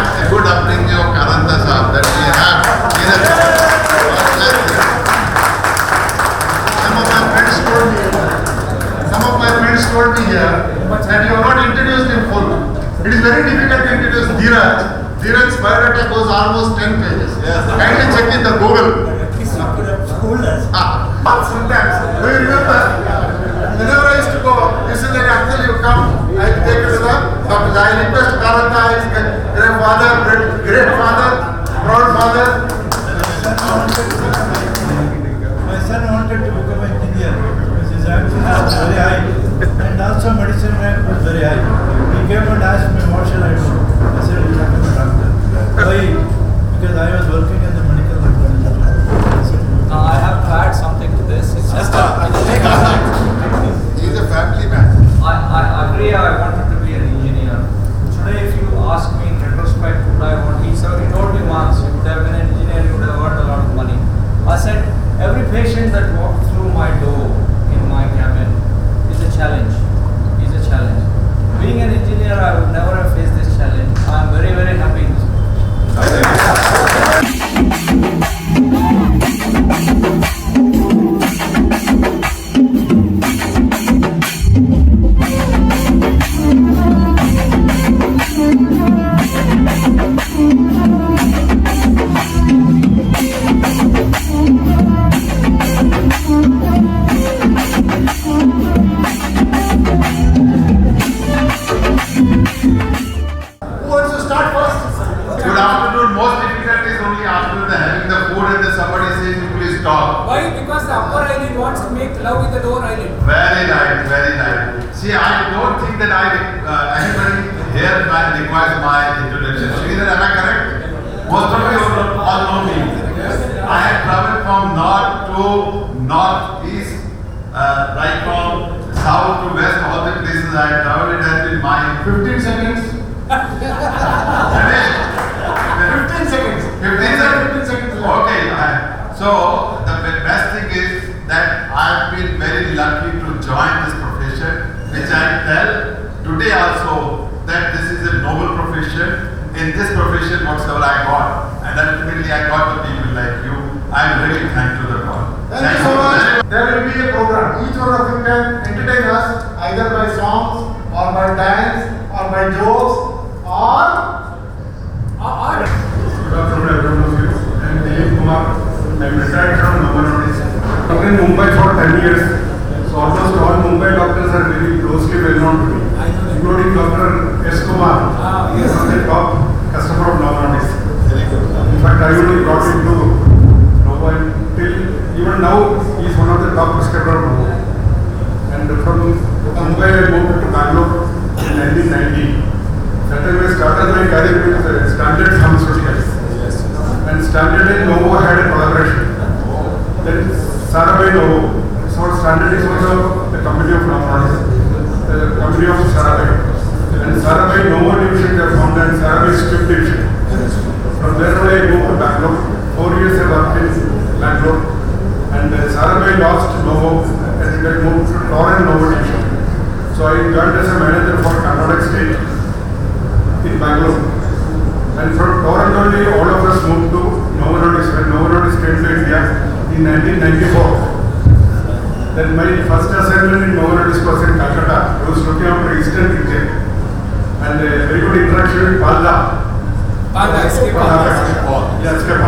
A good upbringing of Karanta Sahab that we have in a some of my friends told me here that you have not introduced him full. It is very difficult to introduce Dheeraj. Dheeraj's biodata goes almost 10 pages. Kindly check in the Google. Sometimes, do you remember? Whenever I used to go, you said that actually you come, I take you to the I request Karanta, his great father, proud father. My son wanted to become an engineer because his ambition was very high and also medicine rank was very high. He came and asked me, what shall I do? I said, you become a doctor. Why? Because I was working in the medical department. I have to add something to this. It's just He is a family man. I agree I wanted to be an engineer. Today if you ask me in retrospect would I want, he told me once, you would have been an engineer, you would have earned a lot of money. I said, every patient that walked through my door in my cabin is a challenge. Is a challenge. Being an engineer, I would never have faced this challenge. I am very, very happy in this Who wants to start first? Good afternoon. Most difficult is only after having the food and then somebody says you please stop. Why? Because the upper eyelid wants to make love with the lower eyelid. Very right, very right. See, I don't think that anybody here requires my introduction. Sridhar, am I correct? Most of you all know me. I have traveled from north to northeast, right from south to west, all the places I have traveled. It has been my 15 seconds. 15 seconds. 15 seconds. 15 seconds. Okay. So the best thing is that I have been very lucky to join this profession, which I tell today also that this is a noble profession. In this profession, whatsoever I got, and ultimately I got the people like you. I am really thankful to the God. Thank you so much. There will be a program. Each one of you can entertain us either by songs or by dance or by jokes or Good afternoon, everyone of you. I am Dilip Kumar. I am retired from Namanodis. I worked in Mumbai for 10 years. So almost all Mumbai doctors are very closely well known to me, including Dr. S. Kumar. He is the top customer of Namanodis. In fact, I only brought him to Novo until even now he is one of the top prescribers of Novo. And from Mumbai I moved to Bangalore in 1990. That time I started my career with Standard Pharmaceuticals. And Standard and Novo had a collaboration. Then Sarabai Novo. So Standard is also the company of Namanodis, the company of Sarabai. And Sarabai Novo division they formed and Sarabai Strip division. From there on I moved to Bangalore. 4 years I worked in Bangalore. And Sarabai lost Novo and I moved to Torrent Novo division. So I joined as a manager for Karnataka State in Bangalore. And from Torrent only all of us moved to Novo Nordisk. When Novo Nordisk came to India in 1994. Then my first assignment in Novo Nordisk was in Calcutta. I was looking after Eastern region. And a very good interaction with Palda. escape. Yeah, escape.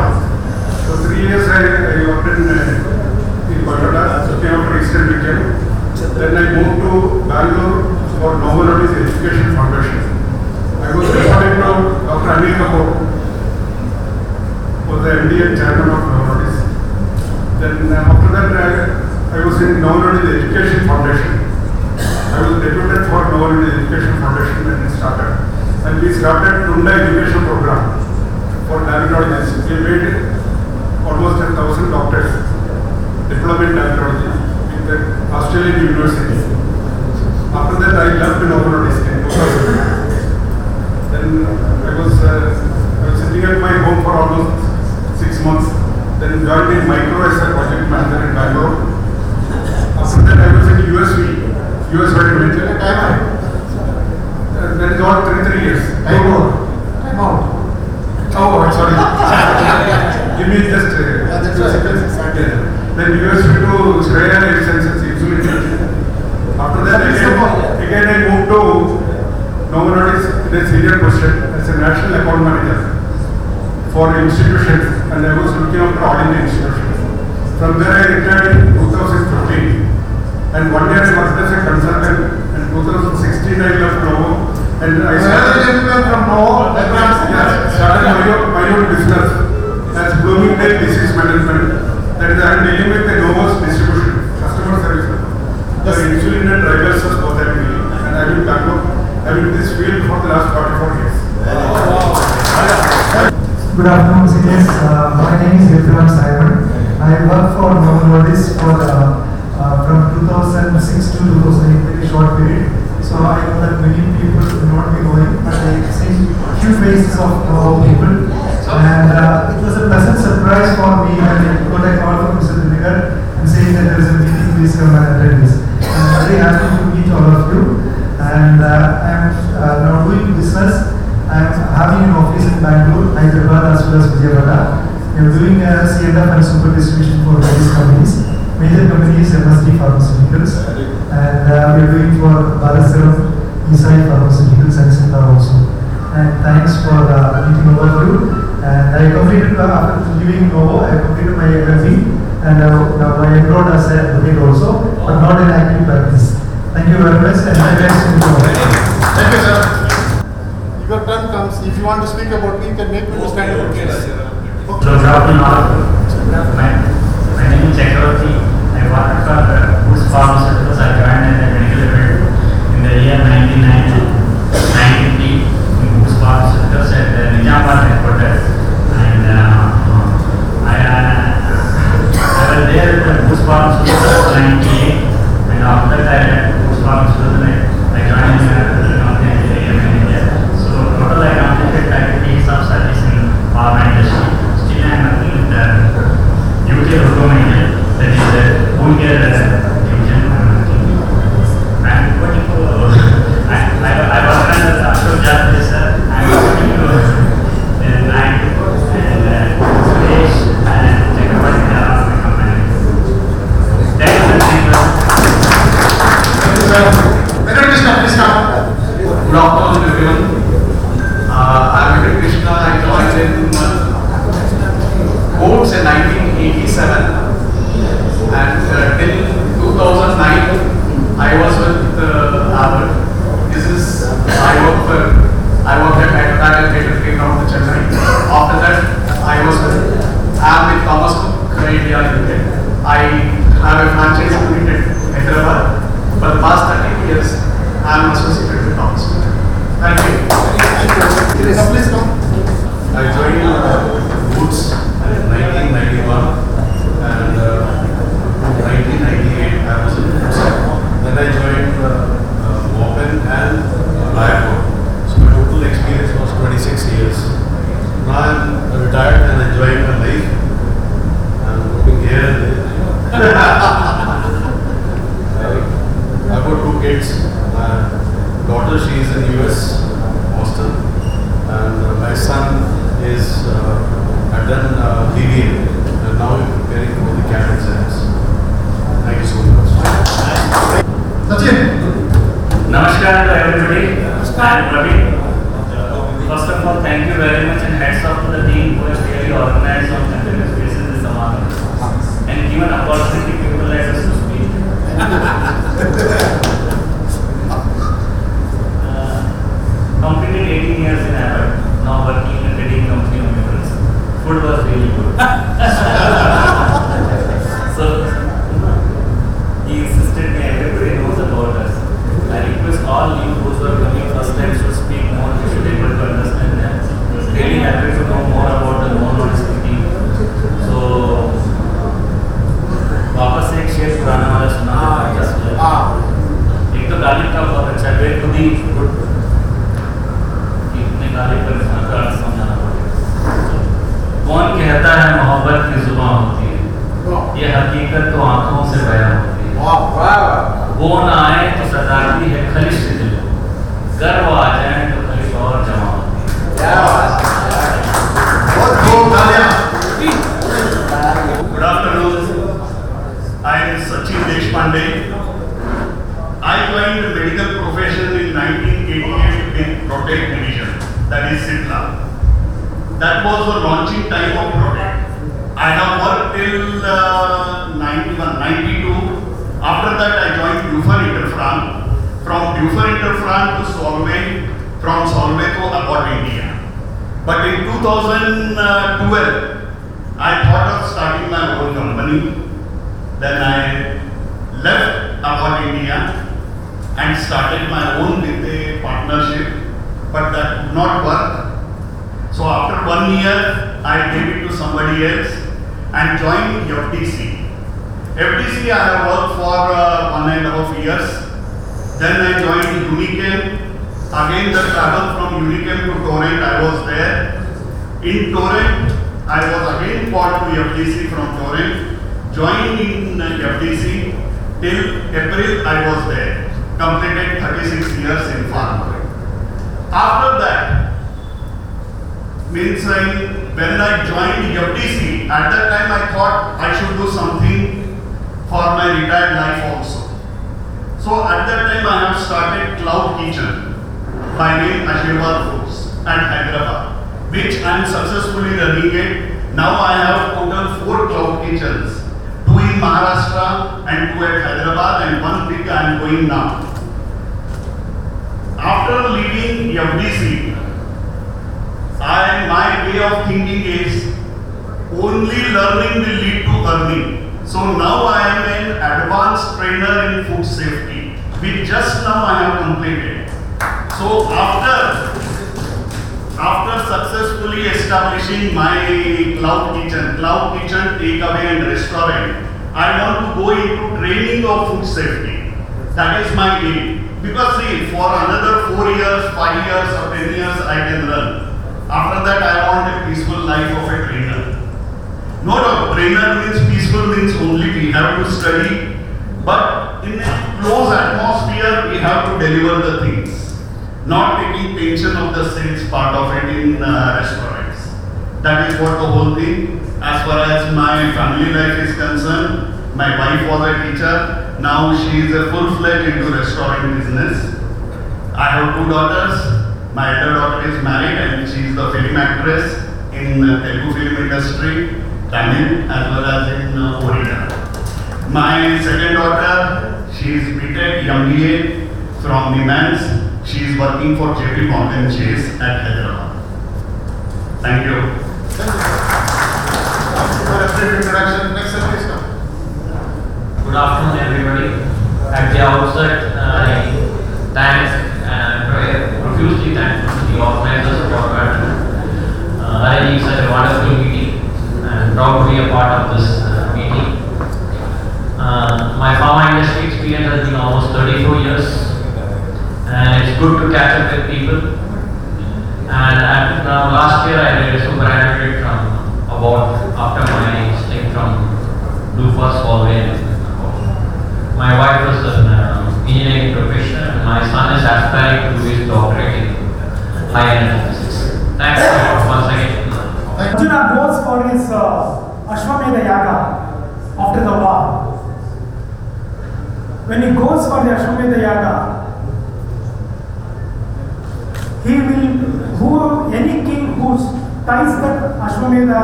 So 3 years I worked in Calcutta, looking after Eastern region. Then I moved to Bangalore for Novo Nordisk Education Foundation. I was reporting to Dr. Anil Kapoor, who was the MD and chairman of Novo Nordisk. Then after that I was in Novo Nordisk Education Foundation. I was deputed for Novo Nordisk Education Foundation when it started. And we started Tunda Education Program for diabetologists. We made almost 1,000 doctors diploma in diabetology in the Australian University. After that I left Novo Nordisk in 2000. Then I was sitting at my home for almost 6 months. Then joined in Micro as a project manager in Bangalore. After that I was in US Vitamin. That is all 3 years. Time out. Oh, I'm sorry. Give me just that's right. Then US to Australia licenses, insulin. After that again I moved to Novo Nordisk in a senior position as a national account manager for institutions, and I was looking after all Indian institutions. From there I retired in 2015, and 1 year I worked as a consultant. In 2016 I left Novo And I Another gentleman from Novo, started my own business as blooming tech disease management. That is, I am dealing with the Novo's distribution, customer service. The insulin and drivers are both at me, and I will Bangalore. I will in this field for the last 44 years. Good afternoon, seniors. My name is Vikram Simon. I work for Novo Nordisk for from 2006 to 2008, very short period. So I know that many people will not be knowing, but I have seen few faces of Novo people. And it was a pleasant surprise for me when I got a call from Mr. Dinegar and saying that there is a meeting, please come and attend this. I'm very happy to meet all of you. And I am now doing business. I am having an office in Bangalore, Hyderabad as well as Vijayawada. We are doing a C&F and super distribution for various companies. Major companies MSD Pharmaceuticals, and we are doing for Balasaram, Isai Pharmaceuticals and Sita also. And thanks for meeting all of you. And I completed, after leaving Novo, I completed my LLB and now I enrolled as an advocate also, but not in active practice. Thank you very much and I thanks to you all. Thank you, sir. If your turn comes, if you want to speak about me, you can make me to stand up. So, good afternoon all. My name is Chakravarti. I work for Boost Pharmaceuticals. I joined as a medical rep in the year 1993 in Boost Pharmaceuticals at the Nizamabad headquarters. And I was there at Boost Pharmaceuticals in 1998. And after that, at Boost Pharmaceuticals, I joined as an area manager. So, total I completed 30 years of service in pharma industry. Still, I am working with the UK Automated, that is the wound care division. I'm working for, I work under the Ashok Jadis, I'm working for Nine and Suresh and Chakravarti, my company. Thank you, sir. Thank you, sir. Please come. Good afternoon, everyone. I'm Venkata Krishna. I joined in Courts in 1987. And till 2009, I was with Abbott. I worked at Hyderabad and Playground in Chennai. After that, I was with Thomas Cook, India Limited. I have a franchise unit in Hyderabad. For the past 13 years, I am associated with Thomas Cook. Thank you. Please come. I joined Boots in 1991. And 1998 I was in Boots. Then I joined Wapen and Blackboard. So my total experience was 26 years. Now I'm retired and enjoying my life. I'm working here and there. I've got 2 kids. My daughter, she is in US, Boston. And my son is, I've done BBA. And now we're preparing for the CAT exams. Thank you so much. Namaskar to everybody. I'm Ravi. First of all, thank you very much and hats off to the team who has really organized on continuous basis this Samagama and given opportunity to people like us to speak. Completed 18 years in Abbott, now working in a trading company of minerals. Food was really good. So, he insisted me, everybody knows about us. I request all you who are coming first time should speak more, you should be able to understand them. Really happy to know more about the Novo Nordisk team. So, वापस से एक शेर पुराना वाला सुना एक तो गालिब का बहुत अच्छा है खुद ही इतने गालिब पर का अर्थ समझाना पड़ेगा कौन कहता है मोहब्बत की जुबान होती है ये हकीकत तो आंखों से बयां होती है वो ना आए तो सताती है खलिश से दिल गर्व आ जाए तो खलिश और जमा होती है Good afternoon. I am Sachin Deshpande. I joined the medical profession in 1988 in Protect Division, that is Sitla. That was the launching time of Protect. I have worked till 91, 92. After that I joined Duffer Interfran. From Duffer Interfran to Solvay from Solvay to Abroad India. But in 2012, I thought of starting my own company. Then I left Abroad India and started my own with a partnership, but that did not work. So after 1 year, I gave it to somebody else and joined FTC. FTC I have worked for 1.5 years. Then I joined Unichem. Again the travel from Unichem to Torrent, I was there. In Torrent, I was again called to FTC from Torrent. Joined in FTC till April I was there. Completed 36 years in pharma. After that, means when I joined FTC, at that time I thought I should do something for my retired life also. So at that time I have started Cloud Kitchen by name Ashirwad Foods at Hyderabad, which I am successfully running it. Now I have total 4 cloud kitchens, 2 in Maharashtra and 2 at Hyderabad, and 1 big I am going now. After leaving FDC, my way of thinking is only learning will lead to earning. So now I am an advanced trainer in food safety, which just now I have completed. So after successfully establishing my cloud kitchen takeaway and restaurant, I want to go into training of food safety. That is my aim. Because see, for another 4 years, 5 years or 10 years I can run. After that I want a peaceful life of a trainer. No doubt, trainer means peaceful means only we have to study, but in a close atmosphere we have to deliver the things. Not taking tension of the sales part of it in restaurants. That is what the whole thing. As far as my family life is concerned, my wife was a teacher. Now she is a full-fledged into restaurant business. I have 2 daughters. My elder daughter is married and she is the film actress in Telugu film industry, Tamil as well as in Orissa. My second daughter, she is BTech MBA from Nimans. She is working for JP Morgan Chase at Hyderabad. Thank you. For a brief introduction, next please come. Good afternoon, everybody. At the outset, I profusely thank the organizers for arranging such a wonderful meeting, and proud to be a part of this meeting. My pharma industry experience has been almost 34 years, and it's good to catch up with people. And last year I graduated from about after my stint from Dufus Solvay. My wife was an engineering professional, and my son is aspiring to do his doctorate in high energy physics. Thanks once again. Arjuna goes for his Ashwamedha Yaga after the war. When he goes for the Ashwamedha Yaga, any king who ties that Ashwamedha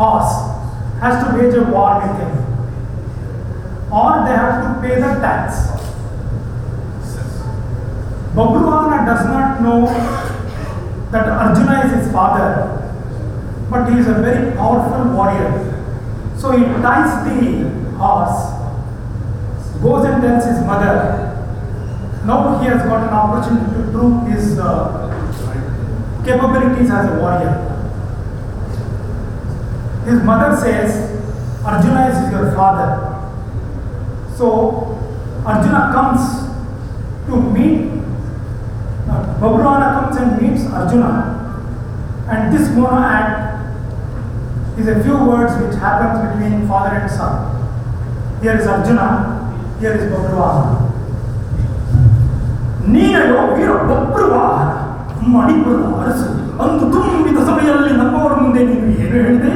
horse has to wage a war with him, or they have to pay the tax. Babruana does not know that Arjuna is his father, but he is a very powerful warrior. So he ties the horse, goes and tells his mother. Now he has got an opportunity to prove his capabilities as a warrior. His mother says, Arjuna is your father. So Arjuna comes to meet, Babruana comes and meets Arjuna, and this mono act is a few words which happens between father and son. Here is Arjuna, here is Babruana. ನೀನಯೋ ವೀರ ಬಬ್ರುವಾಹನ ಮಣಿಪುರದ ಅರಸು ಅಂದು ತುಂಬಿದ ಸಭೆಯಲ್ಲಿ ನಮ್ಮವರ ಮುಂದೆ ನೀನು ಏನು ಹೇಳಿದೆ?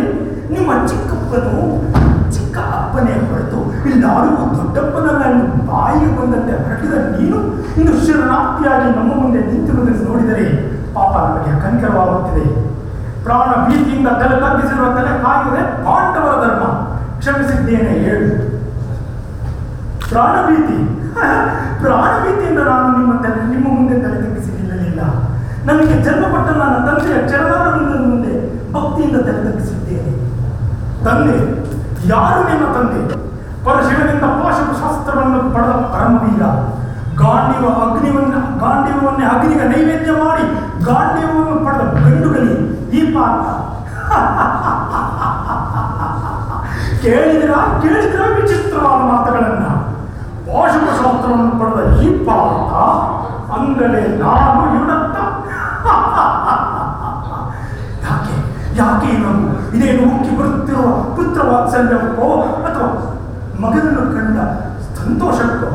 ನಿಮ್ಮ ಚಿಕ್ಕ ಅಪ್ಪನೇ ಹೊರತು ಇಲ್ಲಾಡುವ ದೊಡ್ಡಪ್ಪನಲ್ಲ ಬಾಯಿಗೆ ಬಂದಂತೆ ಹೊರಟಿದ ನೀನು ಇಂದು ಶರಣಾರ್ಥಿಯಾಗಿ ನಮ್ಮ ಮುಂದೆ ನಿಂತಿರುವುದನ್ನು ನೋಡಿದರೆ ಪಾಪ ನಮಗೆ ಕನಿಕರವಾಗುತ್ತಿದೆ. ಪ್ರಾಣ ಭೀತಿಯಿಂದ ತಲೆ ತಗ್ಗಿಸಿರುವ ತಲೆ ಕಾಯುವುದೇ ಪಾಂಡವರ ಧರ್ಮ. ಕ್ಷಮಿಸಿದ್ದೇನೆ ಹೇಳು. ಪ್ರಾಣಭೀತಿಯಿಂದ ನಾನು ನಿಮ್ಮ ಮುಂದೆ ತಲೆ ತಗ್ಗಿಸಿ ನಿಲ್ಲಲಿಲ್ಲ. ನನಗೆ ಜನ್ಮ ಕೊಟ್ಟ ನನ್ನ ತಂದೆಯ ಚರಣಾರವಿಂದದ ಮುಂದೆ ಭಕ್ತಿಯಿಂದ ತಲೆತಗ್ಗಿಸಿದ್ದೇನೆ. ತಂದೆ, ಯಾರು ನಿನ್ನ ತಂದೆ? ಪರಶಿವನಿಂದ ಪಾಶುಪಶಾಸ್ತ್ರವನ್ನು ಪಡೆದ ಪರಮವೀರ. ಗಾಂಡೀವವನ್ನೇ ಅಗ್ನಿಗೆ ನೈವೇದ್ಯ ಮಾಡಿ ಗಾಂಡೀವವನ್ನು ಪಡೆದ ಗಂಡುಗಲಿ ಈ ಪಾಠ. ಕೇಳಿದಿರಾ ವಿಚಿತ್ರವಾದ ಮಾತುಗಳನ್ನ. ಪಾಶುಪಶಾಸ್ತ್ರವನ್ನು ಪಡೆದ ಈ ಪಾಠ ಅಂದರೆ ನಾನು ಇವನತ್ತ. ಯಾಕೆ ನಾವು ಇದೇನು ಉಕ್ಕಿ ಬರುತ್ತಿರುವ ಪುತ್ರ ವಾತ್ಸಲ್ಯವೋ ಅಥವಾ ಮಗನನ್ನು ಕಂಡ ಸಂತೋಷಕ್ಕೋ?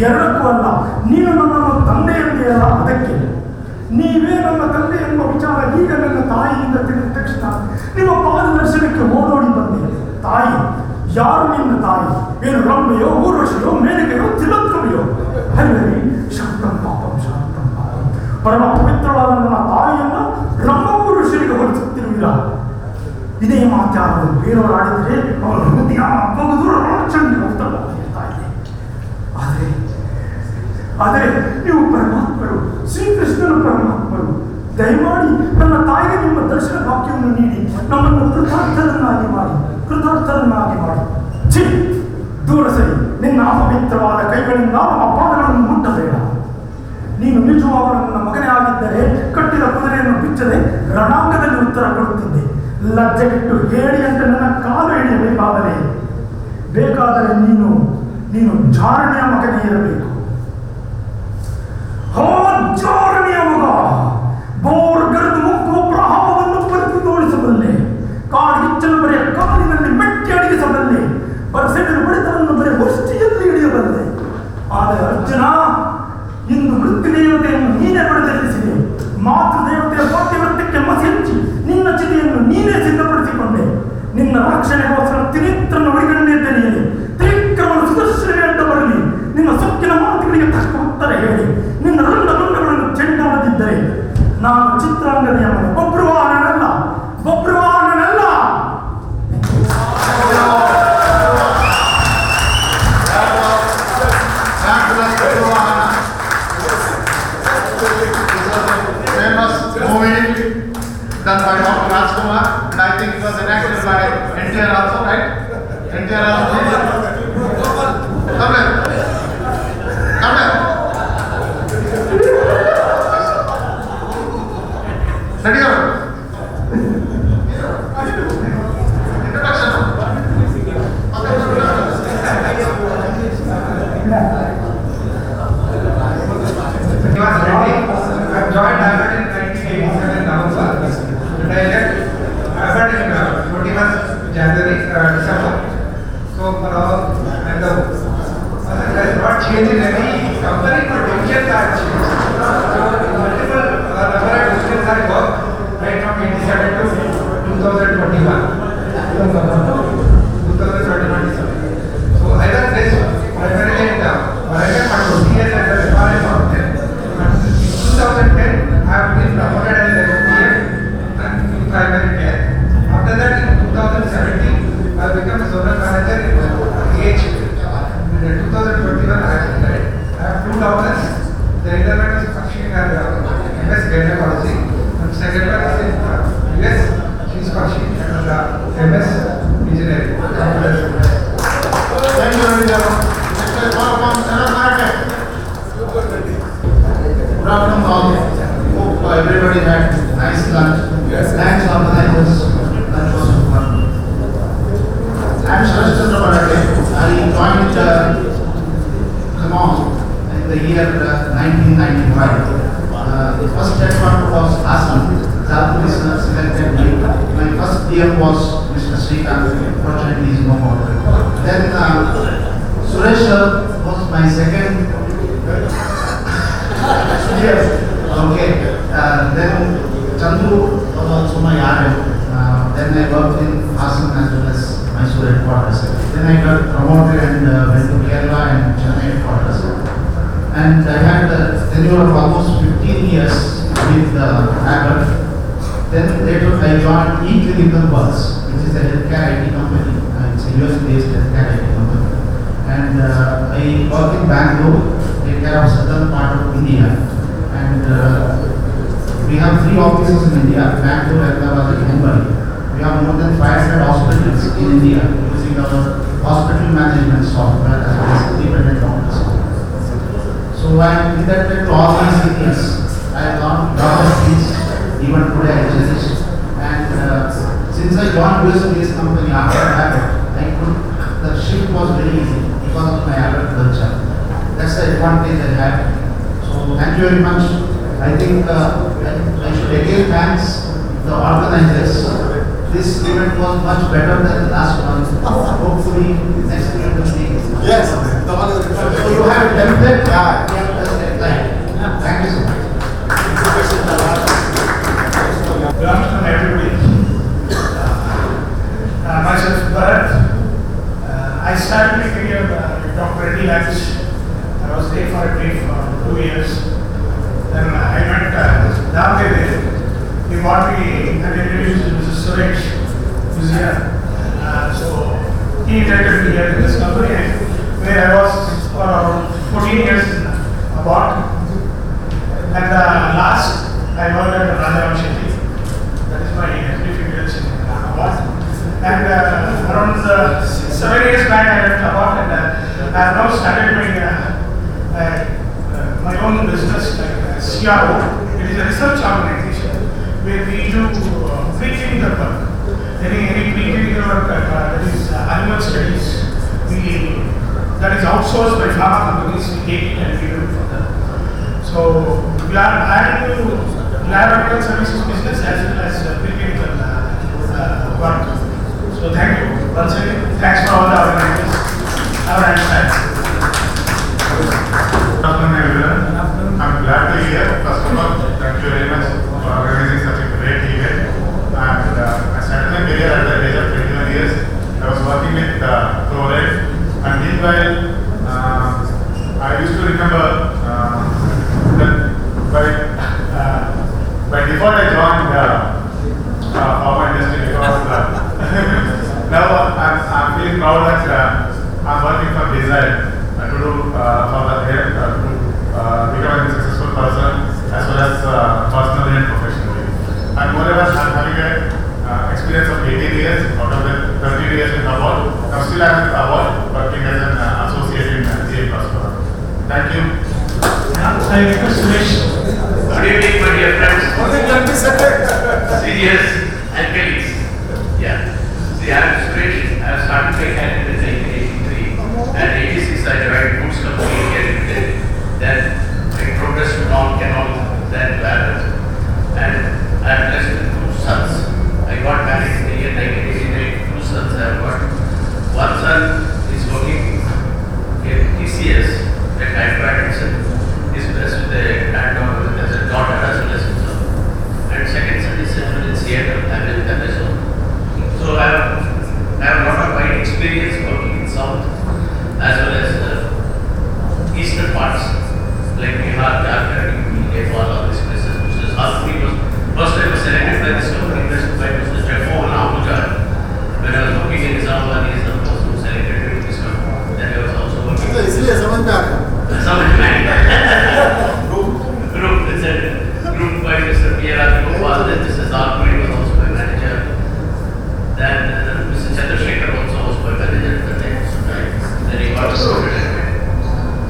ಎರಡಕ್ಕೂ ಅಲ್ಲ. ನೀನು ನನ್ನನ್ನು ತಂದೆ ಎಂದೆಯಲ್ಲ, ಅದಕ್ಕೆ. ನೀವೇ ನನ್ನ ತಂದೆ ಎಂಬ ವಿಚಾರ ಈಗ ನನ್ನ ತಾಯಿಯಿಂದ ತಿಳಿದ ತಕ್ಷಣ ನಿಮ್ಮ ಪಾದದರ್ಶನಕ್ಕೆ ಓಡೋಡಿ ಬಂದೆ. ತಾಯಿ, ಯಾರು ನಿನ್ನ ತಾಯಿ? ಏನು ರಂಭೆಯೋ, ಊರ್ವಶಿಯೋ, ಮೇನಕೆಯೋ, ತಿಲೋತ್ತಮೆಯೋ? ಹರಿಹರಿ, ಶಾಂತಂ ಪಾಪಂ ಶಾಂತಂ ಪಾಪಂ. ಪರಮ ಪವಿತ್ರವಾದ ನನ್ನ ತಾಯಿಯನ್ನು ರಂಭ ಊರ್ವಶಿಗೆ ಹೋಲಿಸುತ್ತಿರುವಿರ. ಇದೇ ಮಾತ್ಯಾರನ್ನು ಬೇರೆಯವರು ಆಡಿದರೆ ಅವರ ಹೃದಯ ಬಹುದೂರ ಚಂಡಿ ಹೋಗ್ತಾ ಇದೆ. ಆದರೆ ನೀವು ಪರಮಾತ್ಮರು, ಶ್ರೀಕೃಷ್ಣನು ಪರಮಾತ್ಮರು. ದಯಮಾಡಿ ನನ್ನ ತಾಯಿಗೆ ನಿಮ್ಮ ದರ್ಶನ ವಾಕ್ಯವನ್ನು ನೀಡಿ ನಮ್ಮನ್ನು ಕೃತಾರ್ಥರನ್ನಾಗಿ ಮಾಡಿ. ಛೀ, ದೂರ ಸರಿ. ನಿನ್ನ ಅಪವಿತ್ರವಾದ ಕೈಗಳಿಂದ ನಮ್ಮ ಪಾದಗಳನ್ನು ಮುಟ್ಟಬೇಡ. ನೀನು ನಿಜವಾಗಲೂ ನನ್ನ ಮಗನೇ ಆಗಿದ್ದರೆ ಕಟ್ಟಿದ ಕುದುರೆಯನ್ನು ಬಿಚ್ಚದೆ ರಣಾಂಗದಲ್ಲಿ ಉತ್ತರ ಕೊಡುತ್ತಿದ್ದೆ. ಲಜ್ಜೆಗಿಟ್ಟು ಹೇಳಿ ಅಂತ ನನ್ನ ಕಾಲು ಬೇಕಾದರೆ ನೀನು ಜಾರಣಿಯ ಮಗನೇ ಇರಬೇಕು. ಜಾರಣಿಯ ಮಗ ಬೋರ್ಗರದು ಮುಕ್ಕುವ ಪ್ರಭಾವವನ್ನು ಪಂಚು ತೋರಿಸಬಲ್ಲೆ. ಕಾಡಿಚ್ಚಲು ಬರೆಯ ಕಾಲಿನಲ್ಲಿ ಮೆಟ್ಟಿ ಅಡಿಗಿಸಬಲ್ಲೆ. ಬರಸೆಡಲು ಬಡಿತವನ್ನು ಬರೆಯ ಮುಷ್ಟಿಯಲ್ಲಿ ಹಿಡಿಯಬಲ್ಲೆ. ಆದರೆ ಅರ್ಜುನ, ಇಂದು ಮೃತ್ಯು ದೇವತೆಯನ್ನು ನೀನೇ ಪಡೆದೆಲ್ಲಿಸಿದೆ. ಮಾತೃದೇವತೆಯ ಪಾಠ್ಯವೃತ್ತಕ್ಕೆ ಮಸಿ ಹಚ್ಚಿ ನಿನ್ನ ಚಿತೆಯನ್ನು ನೀನೇ ಸಿದ್ಧಪಡಿಸಿಕೊಂಡೆ. ನಿನ್ನ ರಕ್ಷಣೆಗೋಸ್ಕರ ತ್ರಿನೇತ್ರನ್ನು ಒಳಗಣ್ಣೆ ತೆರೆಯಲಿ. ತ್ರಿಕ್ರಮಣ ಸುದರ್ಶನವೇ ಅಂತ ಬರಲಿ. ನಿನ್ನ ಸೊಕ್ಕಿನ ಮಾತುಗಳಿಗೆ ತಕ್ಕ ಉತ್ತರ ಹೇಳಿ. ನಿನ್ನ ರಂಡಗಳನ್ನು ಚೆಂಡಾಡದಿದ್ದರೆ ನಾನು ಚಿತ್ರಾಂಗನೆಯ ಬಬ್ರುವಾಹನನಲ್ಲ. Done by Dr. Rajkumar, and I think it was enacted by NTR also, right? NTR also. Come here. Ready or? Introduction. I joined Harvard in 1987 November. And I left Harvard in 21st January, December. So for all, and the person has not changed in any company, but divisions are changed. So multiple number of divisions I worked right from 87 to 2021. 2021. So I done this primarily in Oregon for 20 years as a reference officer. In 2010, I have been promoted as a PM in primary care. After that, in 2017, I became a zonal manager in AH. In 2021, I have two daughters. The elder one is pursuing her MS gynecology, and second one is in US. She is pursuing MS engineering. Thank you, Good afternoon all. Hope everybody had nice lunch. Yes. Thanks organizers. Lunch was fun. I am Sahodhara. I joined in the year 1995. The first headquarter was Assam. That is selected me. My first DM was Mr. Srikanth. Fortunately, he is no more. Then Suresh was my second. Yes. Okay. Then Chandru was also my RM. Then I worked in Assam as well as Mysore headquarters. Then I got promoted and went to Kerala and Chennai headquarters. And I had a tenure of almost 15 years with Abbott. Then later I joined eClinical Bus, which is a healthcare IT company. It's a US-based healthcare IT company. And I work in Bangalore, take care of southern part of India. And we have 3 offices in India, Bangalore, Ahmedabad and Mumbai. We have more than 500 hospitals in India using our hospital management software as well as independent doctors. So I am indebted to all these cities. I have learned a lot of things even today I cherish. And since I joined US-based company after that, the shift was very easy because of my Arab culture. That's the advantage I have. So thank you very much. I think I should again thanks the organizers. This event was much better than the last one. Hopefully next event will be. Yes. So you have a template? Yeah. Thank you so much. Good afternoon, everybody. Myself, Bharat. I started my career with Dr. Reddy Labs. I was there for a brief 2 years. Then I met Damdev. He brought me and introduced Mrs. Suresh, who's here. So he invited me here in this company, where I was for around 14 years in Abbots. And last, I worked at Rajaram Shetty. That is my experience in Abbots. And around 7 years back, I left Abbots, and I have now started my own business, like CRO. It is a research organization where we do preclinical work. Any preclinical work that is animal studies, that is outsourced by pharma companies. We take it and we do it for them. So we are adding to laboratory services business as well as preclinical work. So thank you once again. Thanks for all the organizers. Have a nice time. Good afternoon, everyone. I'm glad to be here. First of all, thank you very much for organizing such a great event. And I started my career at the age of 21 years. I was working with Chloride. And meanwhile, I used to remember that by default I joined pharma industry because now I'm feeling proud that I'm working for Desire to do for the hair to become a successful person as well as personally and professionally. And moreover, I'm having a experience of 18 years out of the 13 years in Abbots. I'm still at Abbots working as an associate in GA Prosper. Thank you. I request Suresh. Good evening, my dear friends. Seniors and colleagues. Yeah. See, I am Suresh. I have started my career in 1983. And 86 I joined Goods Company here in Delhi. Then I progressed to non-canal, then Barrett. And I am blessed with 2 sons. I got married in the year 1989. 2 sons I have got. One son is working in TCS at Hyderabad. Is blessed with a granddaughter, as a daughter as well as a son. And second son is settled in Seattle, America. So I have a lot of wide experience working in South as well as eastern parts like Bihar, Jharkhand, Nepal, all these places. Mr. Sahodhara was first I was selected by this company by Mr. Jeffo and Abuja. When I was working in Islamabad, he is the person who selected me to this company. Then I was also working. Group, it's a group by Mr. P.R. Gopal, then Mr. Zalpuri was also my manager. Then Mr. Chandrasekhar also was my manager at the time. Then he got promoted.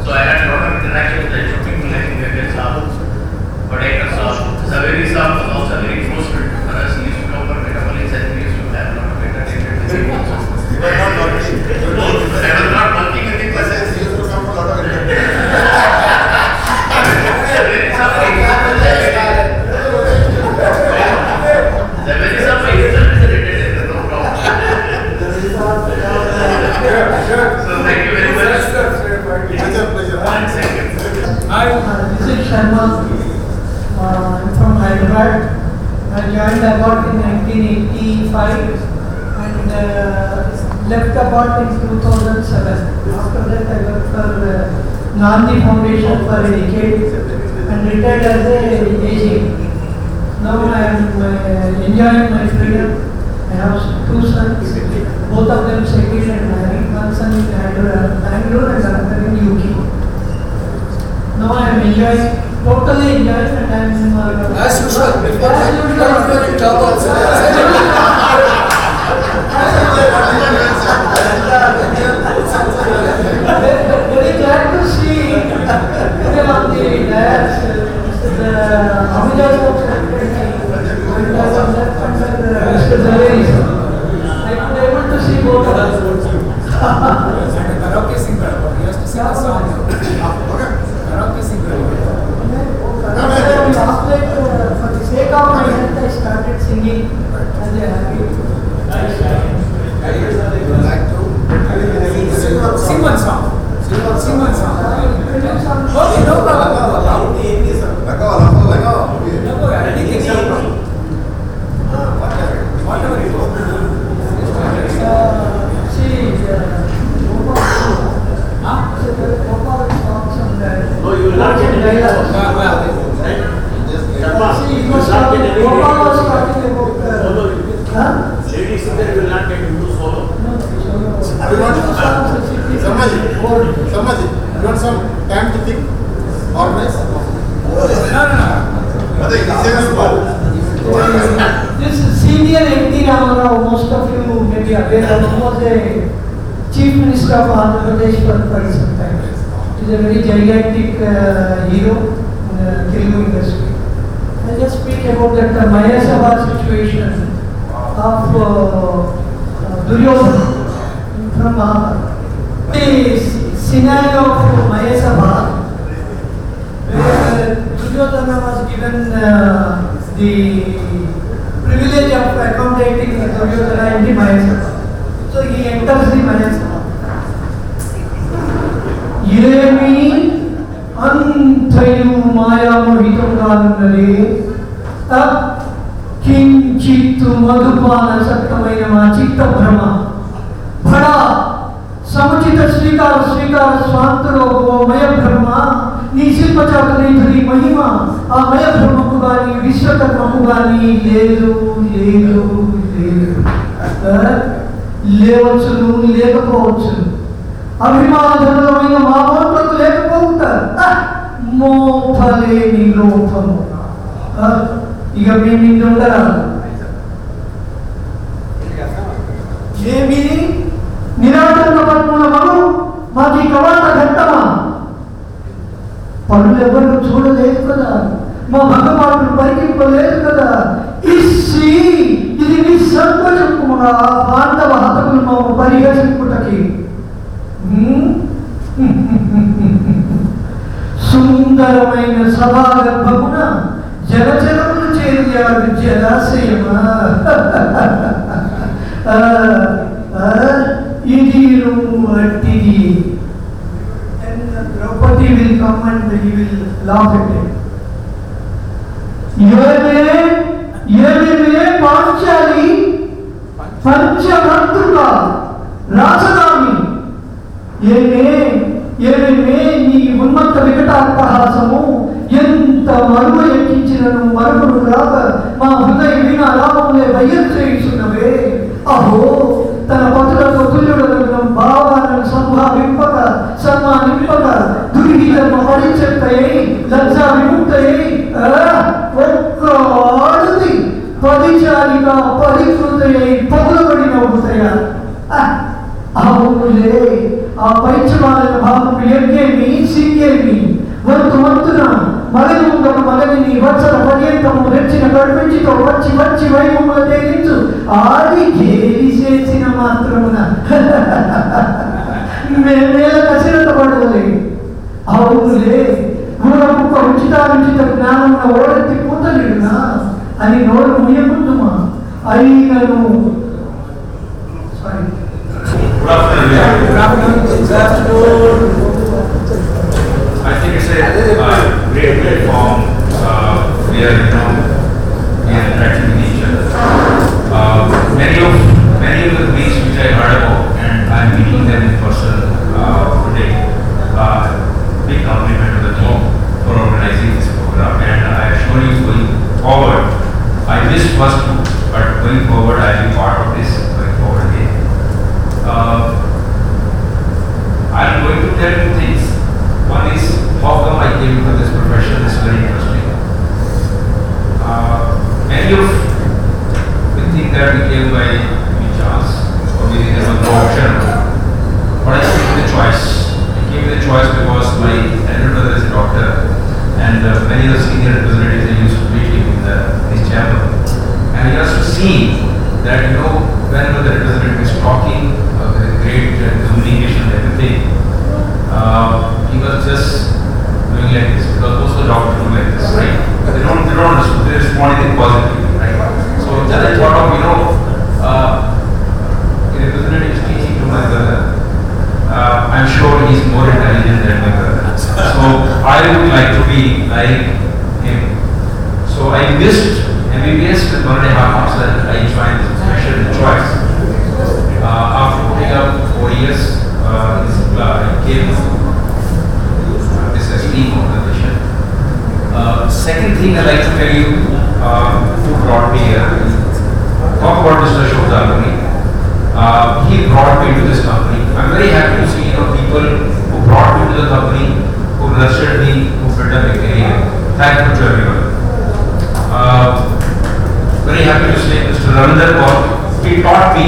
So I had a lot of interaction with the people like Vivek Sahu, Padekar Sahu. Zaveri Sahu was also a very close friend for us. He used to come for metabolics and we used to have a lot of entertainment with him also. I was not working in the process. He used to come for a lot of entertainment. This is Sharma. I'm from Hyderabad. I joined Abbots in 1985 and left Abbots in 2007. After that, I worked for Nandi Foundation for a decade and retired as a AG. Now I am enjoying my freedom. I have 2 sons, both of them settled and married. One son in Bangalore and another in UK. Now I am enjoying totally enjoyed and I'm As usual, before as usual, job also. very glad to see even on the dais, the Amida I could able to see both of us. Karaoke singer. He has to sing a song. Karaoke singer. Last night, for the sake of my health, I started singing as a habit. Sing one song. Sing one song. Okay, no problem. Anything. Whatever it is. No, you will not get any dialogue. Right? See, you was talking about Lady singer will not get into solo. Samaji, you want some time to think? Organize? This is senior NT Ramarao, most of you may be aware of, he was a chief minister of Andhra Pradesh for quite some time. He is a very gigantic hero in the Telugu industry. I'll just speak about that Maya Sabha situation of Duryodhana from Mahabharata. The scenario of Maya Sabha, where Duryodhana was given the privilege of accommodating Duryodhana in the Maya Sabha. So he enters the Maya Sabha. Yemi Antayu Maya Mohitanganare Tab Kinchitu Madhupana Saktamayama Chitta Brahma Bhada Samachita Srikara Srikara Swantaro Maya Brahma Nisilpachakani Dhari Mahima Maya Brahma Pugani Vishwakarma Pugani Ledu Ledu Ledu Leochunu Legapochunu అభిమానమైన మామూలుకు లేకపోతారు మోఫలే నిలోపము ఇక మేము ఇంటి ఉండరా ఏమి నిరాటంక పట్టుకున్నాము మాది కవాట ఘట్టమా పనులు ఎవరు చూడలేదు కదా మా భగవానుడు పరికింపలేదు కదా ఇస్సి ఇది నిస్సంకోచముగా పాండవ హతకులు మా పరిహసింపుటకి సుందరమైన సభాగర్భమున జలచరములు చేరియాడు జలాశయమా ఇది అట్టిది Draupadi will come and he will laugh at it. ఏమే పాంచాలి పంచభద్రుల రాజధాని ఏమే నీ ఉన్మత్త వికటాట్టహాసము ఎంత మరువ ఎక్కించినను మరుగుడు రాక మా హృదయ వీణ రామములే బయ్యచేయుచున్నవే అహో తన పతులతో తుల్యుడను భావాలను సంభావింపక సన్మానింపక దుర్హిధర్మ పరిచక్తయై లజ్జా విముక్తయై ఒక్క ఆడుది పరిచారిగా పరికృతయై పగులబడి నవ్వుతాయా అవునులే ఆ పైచమాలైన భావము ఎగ్గేమి సిగ్గేమి వంతు వంతున మగని ముందొక మగని వత్సల పర్యంతము రెచ్చిన కడుపించితో వచ్చి వచ్చి వైముల తేలించు ఆడి గేలి చేసిన మాత్రమున మేమేల కసిరత పడవలే అవునులే ఊరముక్క ఉచిత జ్ఞానమున ఓడెత్తి పూతలిడునా అని నోరు ముయ్యకుందుమా అయినను sorry Good afternoon. I think it's a great platform. We are interacting with each other. Many of the things which I heard about, and I'm meeting them in person today. Big compliment to the team for organizing this program, and I assure you, going forward, I missed first two, but going forward, I'll be part of this going forward again. I'm going to tell you things One is how come I came into this profession is very interesting. Many of we think that we came by chance or maybe there was no option. But I came with a choice. I came with a choice because my elder brother is a doctor and many of the senior representatives I used to meet him in his chamber. And he has to see that, you know, whenever the representative is talking with a great communication and everything, he was just doing like this because most of the doctors do like this, right? They don't understand, they respond in positively, right? So then I thought of, you know, a representative is teaching to my brother. I'm sure he's more intelligent than my brother. So I would like to be like him. So I missed MBBS with 1.5 months and I joined this profession choice. After putting up 4 years, I came this esteemed organization. Second thing I'd like to tell you, who brought me here, talk about Mr. Sahodhara. He brought me to this company. I'm very happy to see, you know, people who brought me to the company, who nurtured me, who built up a career. Thank you to everyone. Very happy to say Mr. Ravindra, he taught me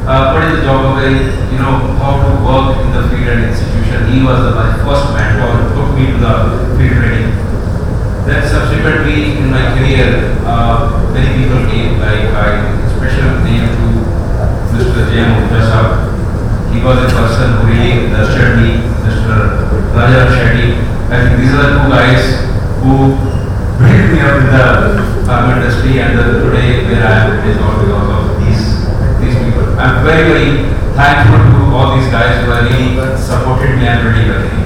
what is the job of you know, how to work in the field and institution. He was my first mentor who took me to the field training. Then subsequently in my career, many people came, like I special name to Mr. Sahodhara. He was a person who really nurtured me, Mr. Raja Shetty. I think these are the two guys who built me up in the pharma industry, and today where I am is all because of these people. I'm very, very thankful to all these guys who have really supported me and really helped me.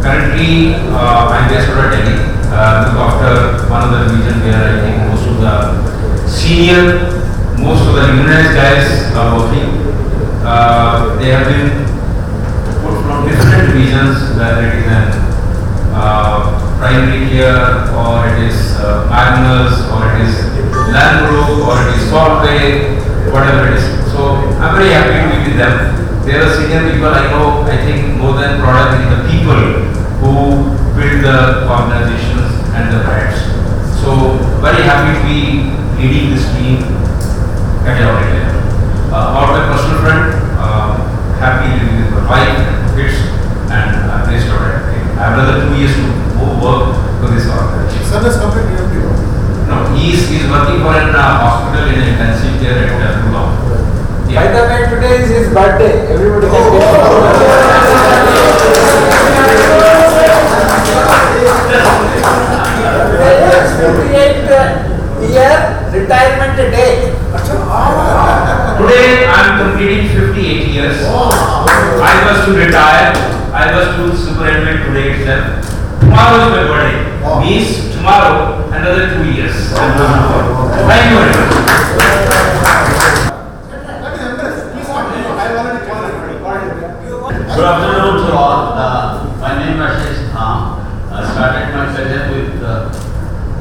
Currently, I'm based out of Delhi. Look after one of the region where I think most of the unionized guys are working. They have been put from different regions, whether it is an primary care, or it is Magnus, or it is Landbrook, or it is Solvay, whatever it is. So I'm very happy to be with them. They are senior people I know. I think more than product, the people who build the organizations and the brands. So very happy to be leading this team at our area. About my personal friend, happy living with my wife and kids, and I'm based out at I have another 2 years to work for this organization. Sir, let's complete EMT. No, he's working for an hospital in intensive care at Gurgaon. By the way, today is his birthday. Everybody can get Today is 58th year retirement day. Today I am completing 58 years. I was to retire. I was to superannuate today itself. Tomorrow is my birthday. Means tomorrow another 2 years. Thank you very much. Good afternoon to all. My name is Tham. I started my career with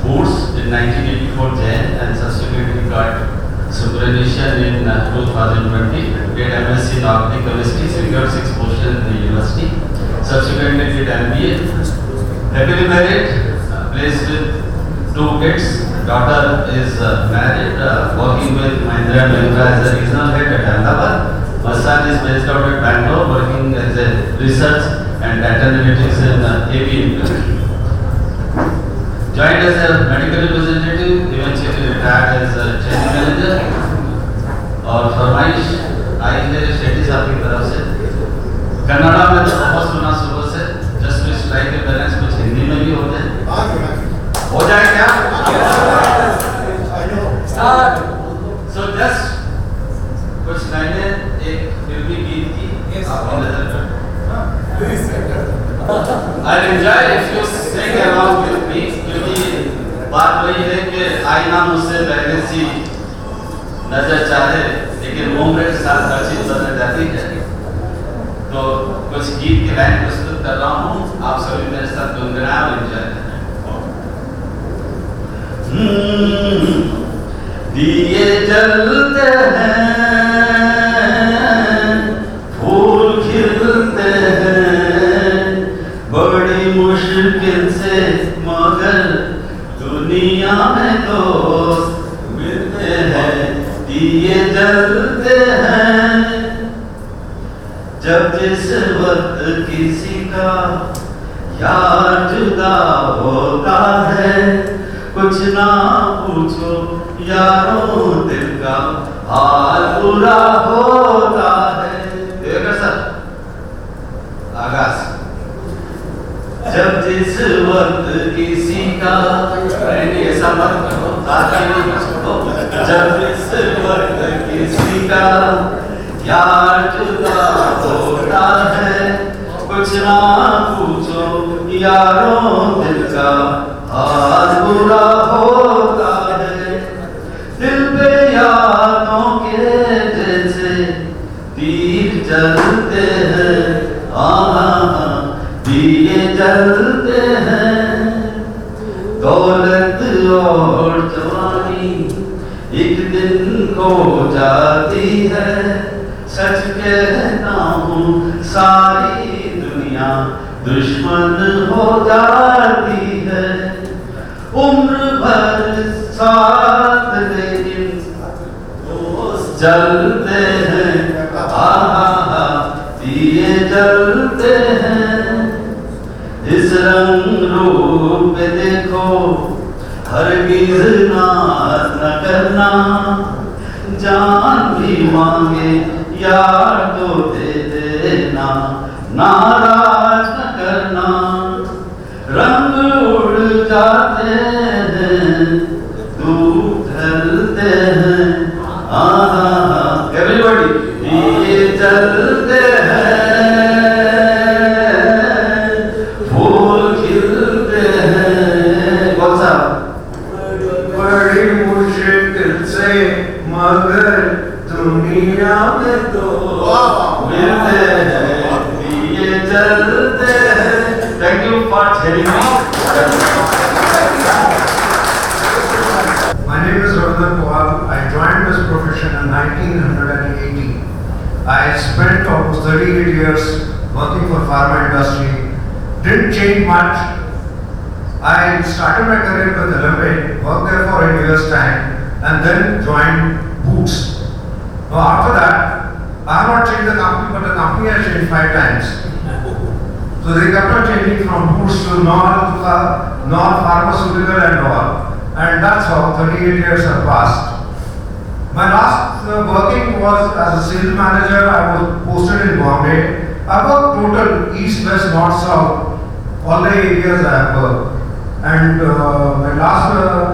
Boots in 1984 Jan and subsequently got superannuation in 2020. Did MSc in Organic Chemistry, secured 6 positions in the university. Subsequently did MBA. Happily married, placed with 2 kids. Daughter is married, working with Mahindra as a regional head at Ahmedabad. My son is based out at Bangalore, working as a research and data analytics in AV. Joined as a medical representative, eventually retired as a training manager. और फरमाइश आई है शेट्टी साहब की तरफ से कन्नड़ा में तो बहुत सुना सुबह से, just to strike a balance, कुछ हिंदी में भी हो जाए, हो जाए क्या? So just कुछ लाइनें एक फिल्मी गीत की आपकी नजर पर। I'll enjoy if you sing along with me, क्योंकि बात वही है कि आईना मुझसे पहले सी नजर चाहे, लेकिन उम्र के साथ हर चीज बदल जाती है। तो कुछ गीत की लाइन प्रस्तुत कर रहा हूँ, आप सभी मेरे साथ गुनगुनाएं और एंजॉय करें। दिए जलते हैं, फूल खिलते हैं, दुनिया में दोस्त मिलते हैं दिए जलते हैं जब जिस वक्त किसी का यार जुदा होता है कुछ ना पूछो यारों दिल का हाल बुरा होता है देखा सर आगाज जब जिस वक्त किसी का ऐसा मत करो जब जिस वक्त किसी का यार जुदा होता है कुछ ना पूछो यारों दिल का हाल बुरा होता है दिल पे यादों के जैसे तीर जलते हैं दिए जलते हैं दौलत और जवानी एक दिन खो जाती है सच कहता हूँ सारी दुनिया दुश्मन हो जाती है उम्र भर साथ लेकिन दोस्त जलते हैं दिए जलते हैं इस रंग रूप पे देखो हरगिज नाज न करना जान भी मांगे यार तो दे देना नाराज न करना रंग उड़ जाते हैं धूप ढलते हैं एवरीबॉडी ये जलते हैं फूल खिलते हैं कौन सा बड़ी मुश्किल से मगर दुनिया में तो मिलते हैं दिए जलते हैं thank you for sharing My name is Ravindra Pawal. I joined this profession in 1980. I spent almost 38 years working for pharma industry. Didn't change much. I started my career with Alembic, worked there for 8 years time, and then joined Boots. Now after that, I have not changed the company, but the company has changed 5 times. So they kept on changing from Boots to non-pharmaceutical and all. And that's how 38 years have passed. My last working was as a sales manager. I was posted in Bombay. I worked total east, west, north, south, all the areas I have worked. And my last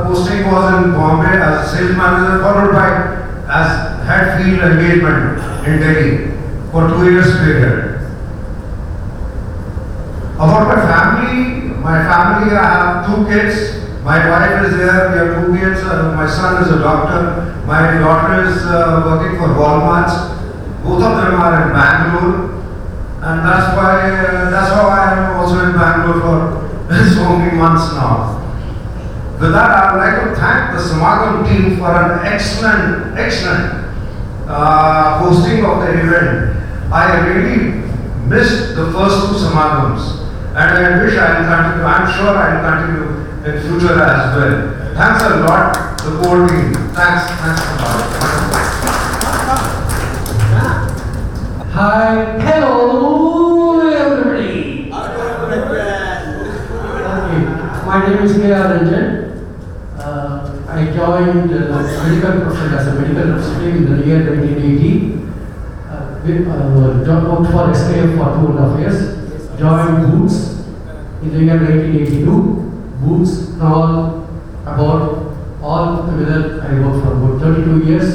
posting was in Bombay as a sales manager, followed by as head field engagement in Delhi for 2 years period. About my family, I have 2 kids. My wife is there, we have 2 kids, my son is a doctor, my daughter is working for Walmart. Both of them are in Bangalore, and that's how I am also in Bangalore for so many months now. With that, I would like to thank the Samagam team for an excellent hosting of the event. I really missed the first 2 Samagams, and I wish I will continue. I am sure I will continue in future as well. Thanks a lot, the core team. Thanks a lot. Hi, hello everybody. My name is K.R. Ranjan. I joined medical profession as a medical representative in the year 1980. Worked for SKF for 2.5 years. Joined Boots in the year 1982. Boots all together I worked for about 32 years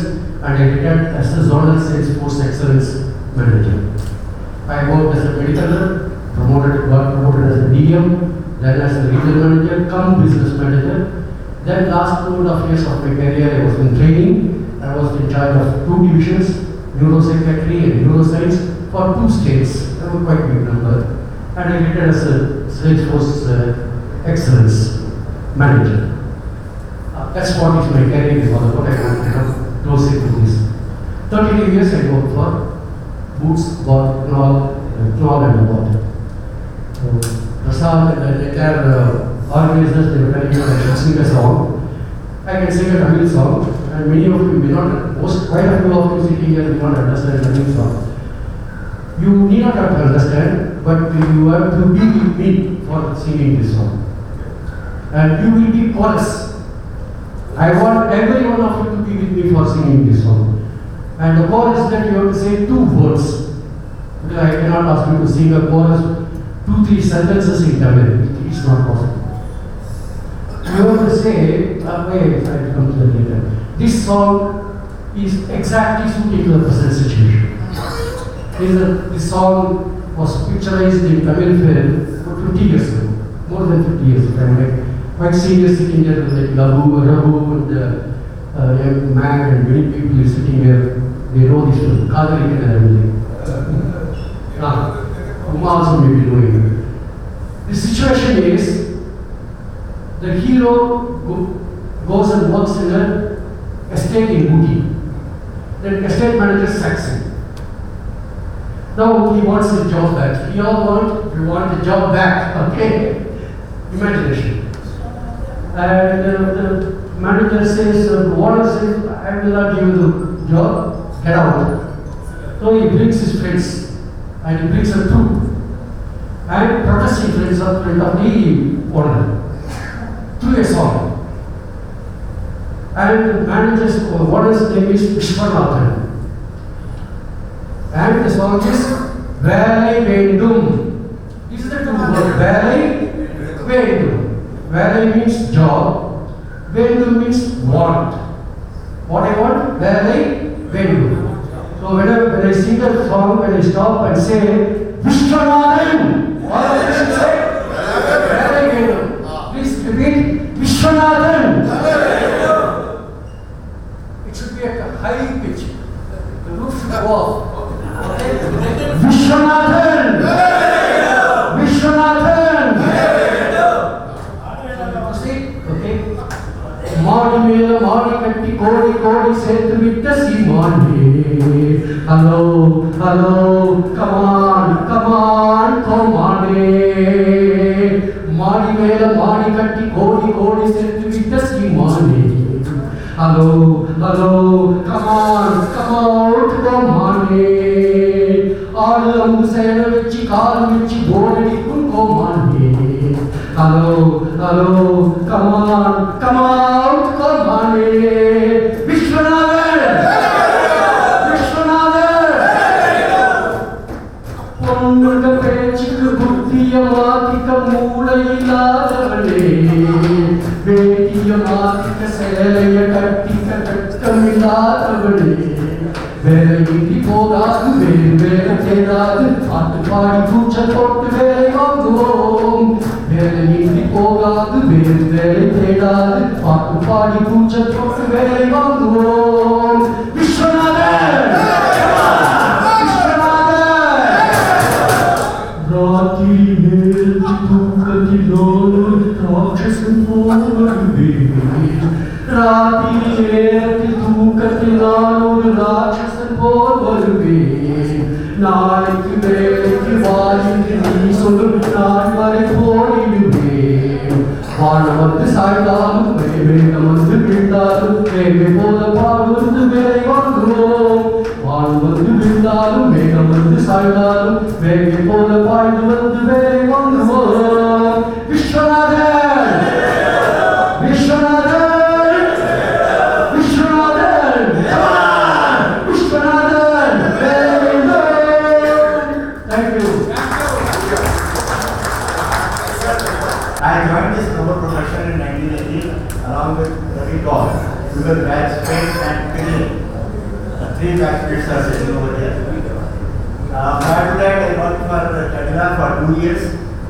and I retired as a zonal sales force excellence manager. I worked as a medical rep, got promoted as a DM, then as a regional manager, come business manager. Then last 2.5 years of my career I was in training. I was in charge of 2 divisions, neuropsychiatry and neuroscience for 2 states. That was quite big number. And I retired as a Salesforce excellence manager. That's what is my career is all about. I want to come closer to this. 32 years I worked for Boots, Knoll and Water. Prasad and the entire organizers, they were telling me that I should sing a song. I can sing a Tamil song, and many of you may not, quite a few of you sitting here will not understand Tamil song. You need not have to understand, but you have to be with me for singing this song. And you will be chorus. I want every one of you to be with me for singing this song. And the chorus that you have to say 2 words. Because I cannot ask you to sing a chorus 2-3 sentences in Tamil. It is not possible. You have to say, wait, I come to that later. This song is exactly suited to the present situation. This song was picturized in Tamil film for 50 years ago, more than 50 years ago. Like, quite senior sitting there, like Raghu and young man and many people is sitting there. They know this film, Kadari and everything. Uma also may be knowing it. The situation is, the hero goes and works in an estate in Ooty. Then estate manager sacks him. Now he wants his job back. We want the job back, okay? Imagination. And the manager says, the owner says, I will not give you the job, get out. So he brings his friends and he brings a troop and protesting friends up front of the owner through a song. And the manager's owner's name is Vishwanathan. And the song is Velai Vendum. This is the 2 words. Velai Vendum. Velai means job. Vendum means want. What I want? Velai Vendum. So when I sing that song, when I stop and say Vishwanathan, all of you should say Velai Vendum. Please repeat Vishwanathan. It should be at a high pitch. The roof should go off. Vishwanathan! Vishwanathan! Okay? Mani mela mani katti kodi sethu vitta simane. Hello, come on, come on. Mani mela mani katti kodi sethu vitta simane. Hello, come on, come on. All Sena Vichi Kal Vichi Bodi Kunko Mani. Hello, come on, come on. Vishwanathan! Ponnuga Pechik Buddhiya Matika Moola Iladavane. Vediya Matika Selaya Kattika Kattamilladavane. Vele indi podadu, vele tedadu, paadi pucha pottu vele vanguvom. Vele indi podadu, vele tedadu, paadi pucha pottu vele vanguvom. Vishwanathan! Rati mel tukati lonu, rakshasan povaruve. Rati mel tukati lonu, rakshasan povaruve. Nalikku velekku vaayindru nee sollum naan vare podiduve. Vaana vandu saidalum vega vandu vindalum vege pola paaduvundu vele vanguvom. Vaana vandu vindalum vega vandu saidalum vege pola paaduvundu vele vanguvom. Vishwanathan! Vishwanathan! I joined this noble profession in 1980 along with Ravi Kaur. We were batchmates and training. 3 batchmates are sitting over there. Prior to that, I worked for Tadila for 2 years,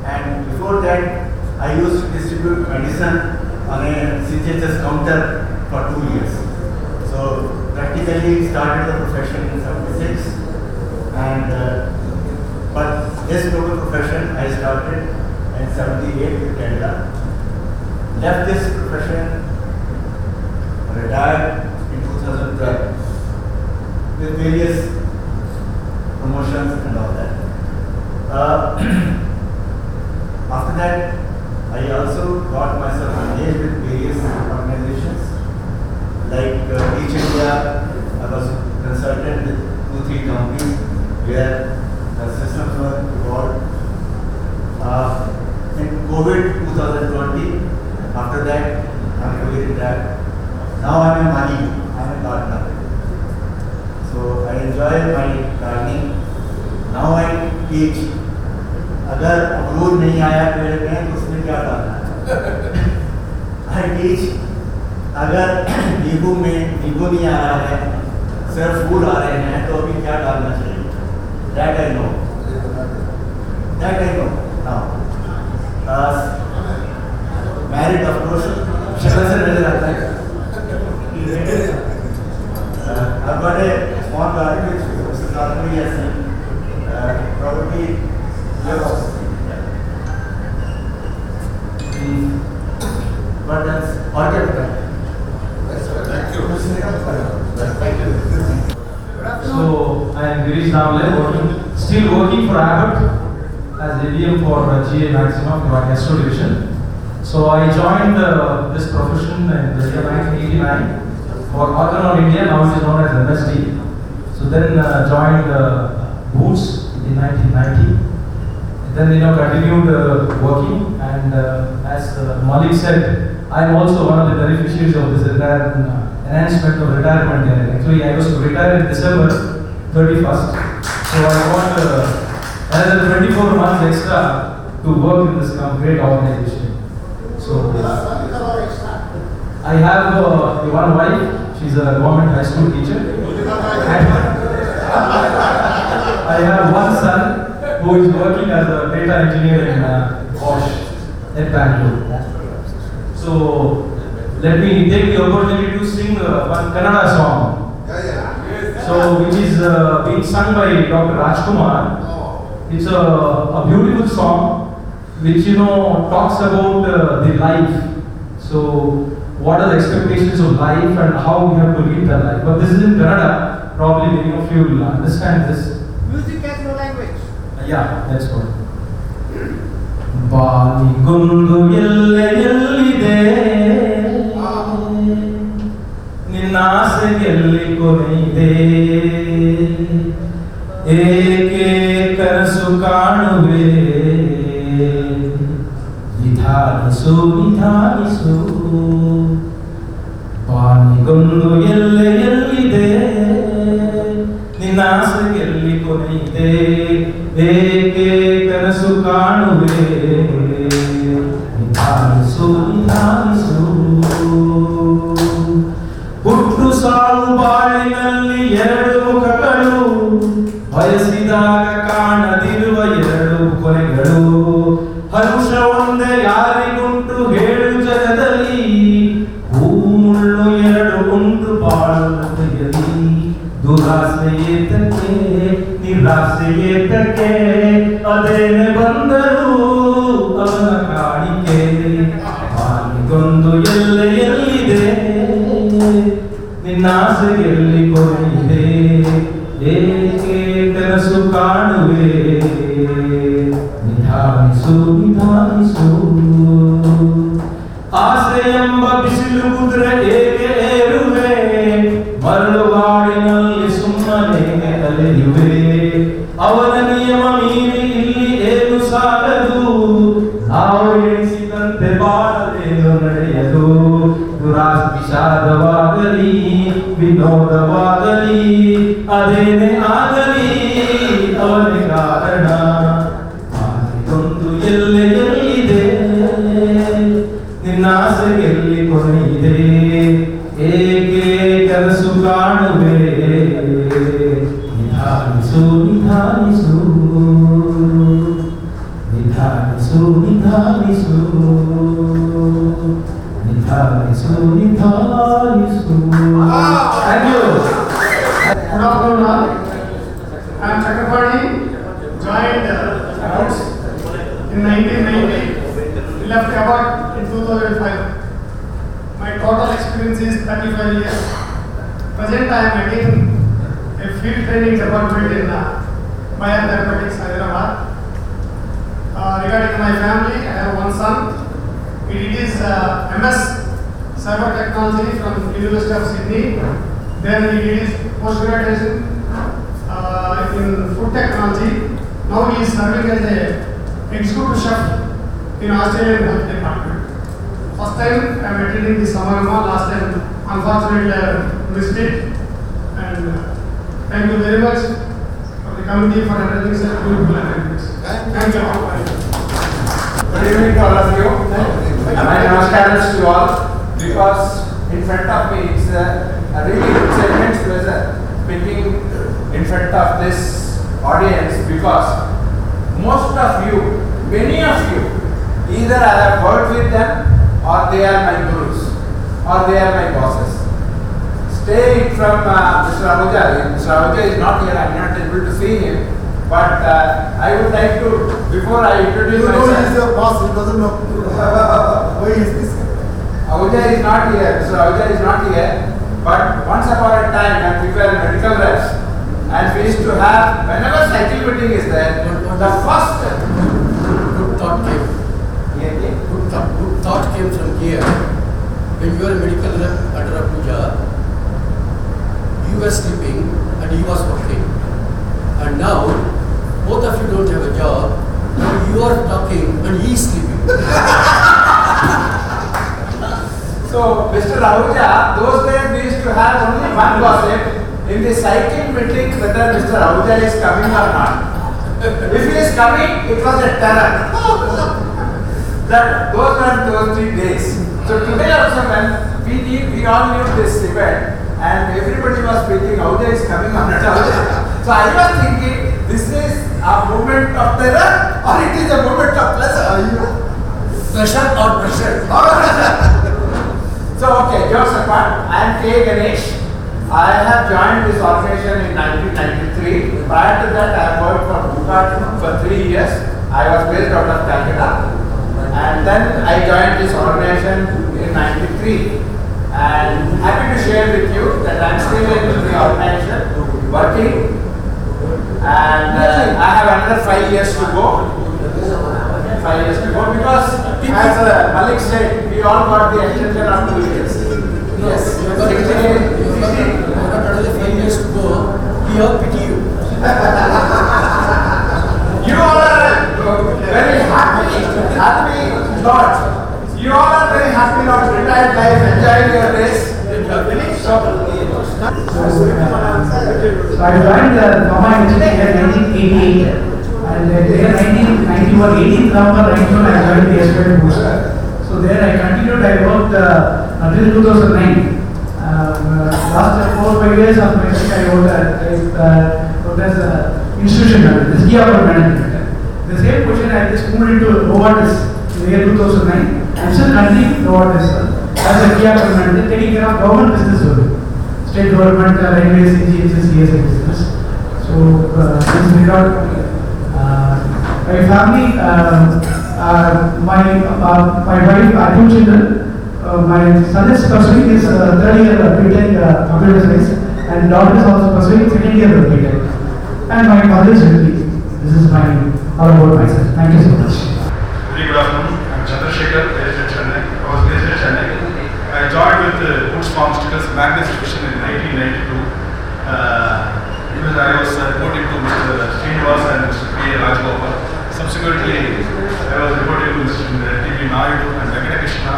and before that, I used to distribute medicine on a CGHS counter for 2 years. So practically started the profession in 76, and but this noble profession I started in 78 with Kerala. Left this profession, retired in 2012 with various promotions and all that. After that, I also got myself engaged with various organizations enjoy my learning. Now I teach. अगर अमरूद नहीं आया पेड़ में तो उसमें क्या डालना है? I teach. अगर नींबू नहीं आ रहा है, सिर्फ फूल आ रहे हैं तो अभी क्या डालना चाहिए? That I know. That I know. Now, married of course, शक्ल से नजर आता है. I've got a small garden which is not very probably but that's orchid. Thank you. So I am Girish Damle, still working for Abbott as ADM for GA Maximum for Gastro Division. So I joined this profession in the year 1989 for Organon India, now it is known as MSD. So then joined Boots in 1990. Then continued working, and as Malik said, I am also one of the beneficiaries of this entire enhancement of retirement. Actually, I was to retire in December 31st, so I got another 24 months extra to work in this great organization. So I have one wife, she's a government high school teacher, and I have one son who is working as a data engineer in Bosch at Bangalore. So let me take the opportunity to sing one Kannada song. So which is being sung by Dr. Rajkumar. It's a beautiful song which talks about the life. So what are the expectations of life and how we have to live the life. But this is in Kannada. Probably many of you will understand this. Music has no language. Yeah, that's good. ಬಾನಿಗೊಂದು ಎಲ್ಲೆಲ್ಲಿದೆ ನಿನ್ನಾಸೆಯಲ್ಲಿ ಕೊನೆಯಿದೆ ಏಕೆ ಕನಸು ಕಾಣುವೆ ನಿಧಾನಿಸು ನಿಧಾನಿಸು ಬಾನಿಗೊಂದು ಎಲ್ಲೆಲ್ಲಿದೆ ನಿನ್ನಾಸೆಯಲ್ಲಿ ಕೊನೆಯಿದೆ ಏಕೆ ಕನಸು ಕಾಣುವೆ ನಿಧಾನಿಸು ನಿಧಾನಿಸು ಹುಟ್ಟು ಸಾವು ಬಾಳಿನಲ್ಲಿ ಎರಡು ಮುಖಗಳು ಬಯಸಿದಾಗ ಕಾಣದಿರುವ ಎರಡು ಕೊನೆಗಳು ಹರುಷ ಒಂದೇ ಯಾರಿಗುಂಟು ಹೇಳು ಜಗದಲ್ಲಿ ಹೂ ಮುಳ್ಳು ಎರಡು ಉಂಟು ಬಾಳುವುದೆಯಲಿ ದುರಾಸೆ ಏತಕ್ಕೆ ನಿರಾಸೆ ಏತಕ್ಕೆ ಅದೇನೆ ಬಂದರೂ ಅವನ ಕಾಣಿಕೆ ಬಾನಿಗೊಂದು ಎಲ್ಲೆಲ್ಲಿದೆ ನಿನ್ನಾಸೆಯಲ್ಲಿ ಕೊನೆಯಿದೆ ಏಕೆ ಕನಸು ಕಾಣುವೆ ನಿಧಾನಿಸು ನಿಧಾನಿಸು ಆಸೆ ಎಂಬ ಬಿಸಿಲು ಕುದುರೆ ಏಕೆ ಏರುವೆ ಮರಳುಗಾಡಿನಲ್ಲಿ ಸುಮ್ಮನೆ ಅಲೆಯುವೆ ಅವನ ನಿಯಮ ಮೀರಿ ಇಲ್ಲಿ ಏನು ಸಾಗದು ನಾವು ಎಣಿಸಿದಂತೆ ಬಾಳದೇನು ನಡೆಯದು ವಿಷಾದವಾಗಲಿ ವಿನೋದವಾಗಲಿ ಅದೇನೇ ಆಗಲಿ ಅವನೇ ಕಾರಣ ಬಾನಿಗೊಂದು ಎಲ್ಲೆಲ್ಲಿದೆ ನಿನ್ನಾಸೆಯಲ್ಲಿ ಕೊನೆಯಿದೆ ಏಕೆ ಕನಸು ಕಾಣುವೆ ನಿಧಾನಿಸು ನಿಧಾನಿಸು ನಿಧಾನಿಸು ನಿಧಾನಿಸು ನಿಧಾನಿಸು ನಿಧಾನಿಸು. Thank you. Good afternoon all. I am Chakraparty, joined Boots in 1990, left Abbott in 2005. My total experience is 35 years. Present I am heading a field training department in Biotherapeutics, Hyderabad. Regarding my family, I have one son. It is MS Cyber Technology from University of Sydney. Then he did his post-graduation in food technology. Now he is serving as a executive chef in Australian health department. First time I am attending the Samagama, last time unfortunately I missed it. And Thank you very much for the committee for arranging such beautiful arrangements. Thank you. Good evening to all of you. My namaskaras to all, because in front of me it's a immense pleasure speaking in front of this audience, because most of you, many of you, either I have worked with them or they are my gurus or they are my bosses. Stay from Mr. Ahuja. Mr. Ahuja is not here, I am not able to see him. But I would like to, before I introduce myself. He is your boss, he doesn't know. Why is this? Ahuja is not here, Mr. Ahuja is not here. But once upon a time, when we were medical reps, and we used to have, whenever cycle meeting is there, the first Good thought came. Good thought came from here. When you were a medical rep under Abuja, you were sleeping and he was working. And now, both of you don't have a job, you are talking and he is sleeping. So, Mr. Ahuja, those days we used to have only one gossip in the cycling meeting whether Mr. Ahuja is coming or not. If he is coming, it was a terror. Those were those 3 days. So today also when we all knew this event and everybody was speaking, Ahuja is coming or not Ahuja. So I was thinking, this is a moment of terror or it is a moment of pleasure? Pressure or pressure? So okay, jokes apart, I am K. Ganesh. I have joined this organization in 1993. Prior to that, I have worked for Bhukat for 3 years. I was based out of Calcutta. And then I joined this organization in 93. And happy to share with you that I am still in the organization, working. And I have another 5 years to go. 5 years to go, because as Malik said, we all got the extension of 2 years. Yes. You got another 5 years to go. We all pity you. You all are very happy lot. You all are very happy lot, retired life, enjoying your days. So I joined the Pharma industry in 1988, and there 1991, 18th November 91, I joined the Aspirant Booster. So there I continued, I worked until 2009. Last 4 or 5 years of my life I worked as institution manager, this key account management. The same position I just moved into Novartis in the year 2009. I'm still continuing Novartis as a key account manager, taking care of government business only. State government, railways, CGHS, CSA business. So this regard, my family, my wife, I have 2 children. My son is pursuing his 3rd year BTech computer science, and daughter is also pursuing 2nd year of BTech. And my mother is healthy. This is all about myself. Thank you so much. Very good afternoon. I'm Chandrasekhar, based in Chennai. I was based in Chennai. I joined with Foods Pharmaceuticals Magnus Division in 1992. Because I was reporting to Mr. Srinivas and Mr. P. Rajgopal. Subsequently, I was reporting to Mr. T.V. Naidu and Venkatakrishna.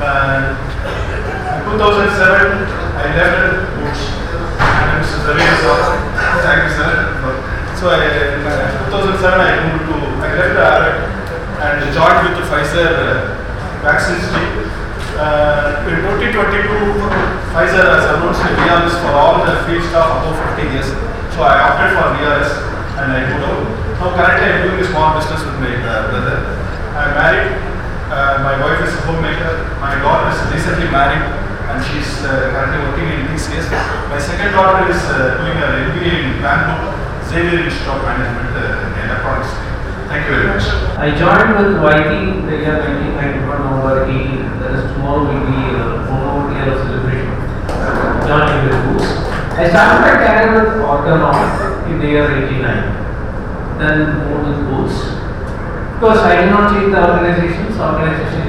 In 2007, I left Foods and Mr. Zavir sir. Thank you, sir. So in 2007, I left Abbott and joined with the Pfizer vaccines team. In 2022, Pfizer has announced a VRS for all the field staff above 50 years. So I opted for VRS and I moved out. Now currently I am doing a small business with my brother. I am married. My wife is a homemaker. My daughter is recently married and she is currently working in TCS. My second daughter is doing her MBA in Bangalore, Xavier Institute of Management in Electronics. Thank you very much. I joined with YT in the year 1991, November 18. That is, tomorrow will be 1 more year of celebration. Joining with Boots. I started my career with Organon in the year 89. Then moved with Boots. Because I did not change the organization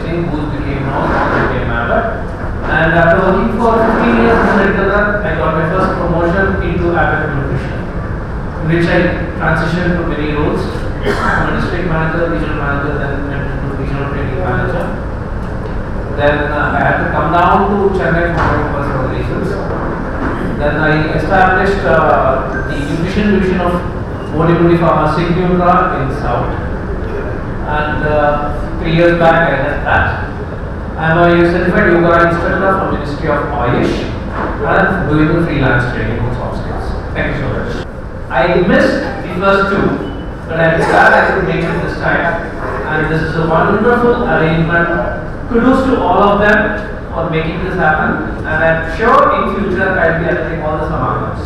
changed, Boots became North, became Abbott. And after working for 15 years as a medical rep, I got my first promotion into Abbott Nutrition, in which I transitioned to many roles. I'm a district manager, regional manager, then went to regional training manager. Then I had to come down to Chennai for my personal reasons. Then I established the nutrition division of Bodhimudi Pharma Signutra in South. And 3 years back I left that. I am a certified yoga instructor from Ministry of Ayush and I am doing the freelance training on soft skills. Thank you so much. I missed the first 2, but I am glad I could make it this time. And this is a wonderful arrangement. Kudos to all of them for making this happen. And I am sure in future I will be attending all the Samagamas.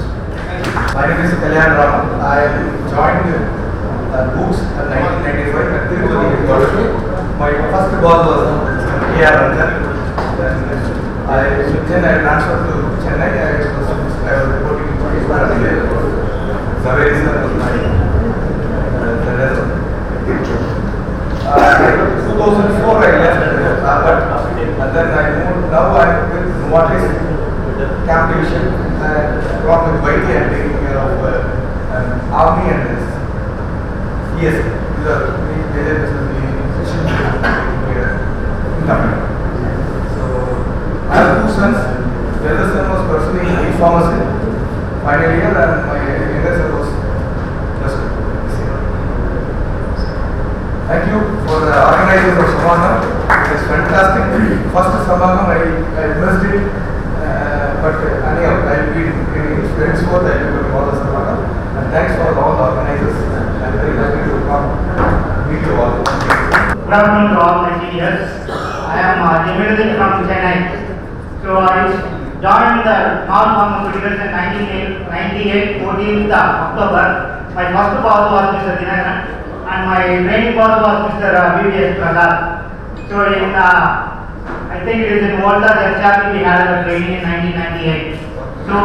My name is Kalyan Ram. I joined Books in 1995 at Tirupati University. My first boss was A.R. Ranjan. Then I transferred to Chennai. I was reporting to Zaveri sir was my director. 2004 I left Harvard, and then I moved. Now I'm with Novartis Camp Division, along with Vaiti and taking care of Army and yes, these are major business in Tamil. So I have 2 sons. The elder son was pursuing e-pharmacy final year, and my younger son was just this year. Thank you for the organizers of Samagam. It is fantastic. First Samagam I missed it, but anyhow I will be henceforth I will go to all the Samagam. And thanks for all the organizers. I am very happy to come meet you all. Good afternoon to all my seniors. I am Jamiluddin from Chennai. So I joined the North Pharmaceuticals in 1998, 14th October. My first boss was Mr. Dinakaran and my training boss was Mr. B.V.S. Prasad. So in I think it is in Volta, the we had a training in 1998. So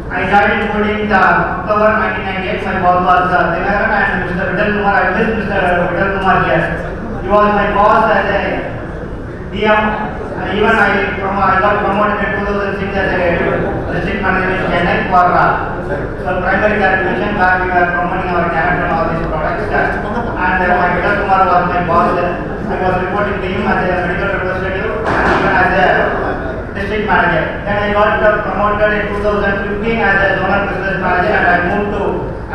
I joined in 14th October 1998. My boss was Dinakaran and Mr. Vidal Kumar. I missed Mr. Vidal Kumar here. He was my boss as a DM. Even I got promoted in 2006 as a district manager in Chennai for primary care division, where we were promoting our character and all these products. And my Vidal Kumar was my boss. I was reporting to him as a medical representative and even as a district manager. Then I got promoted in 2015 as a zonal business manager and I moved to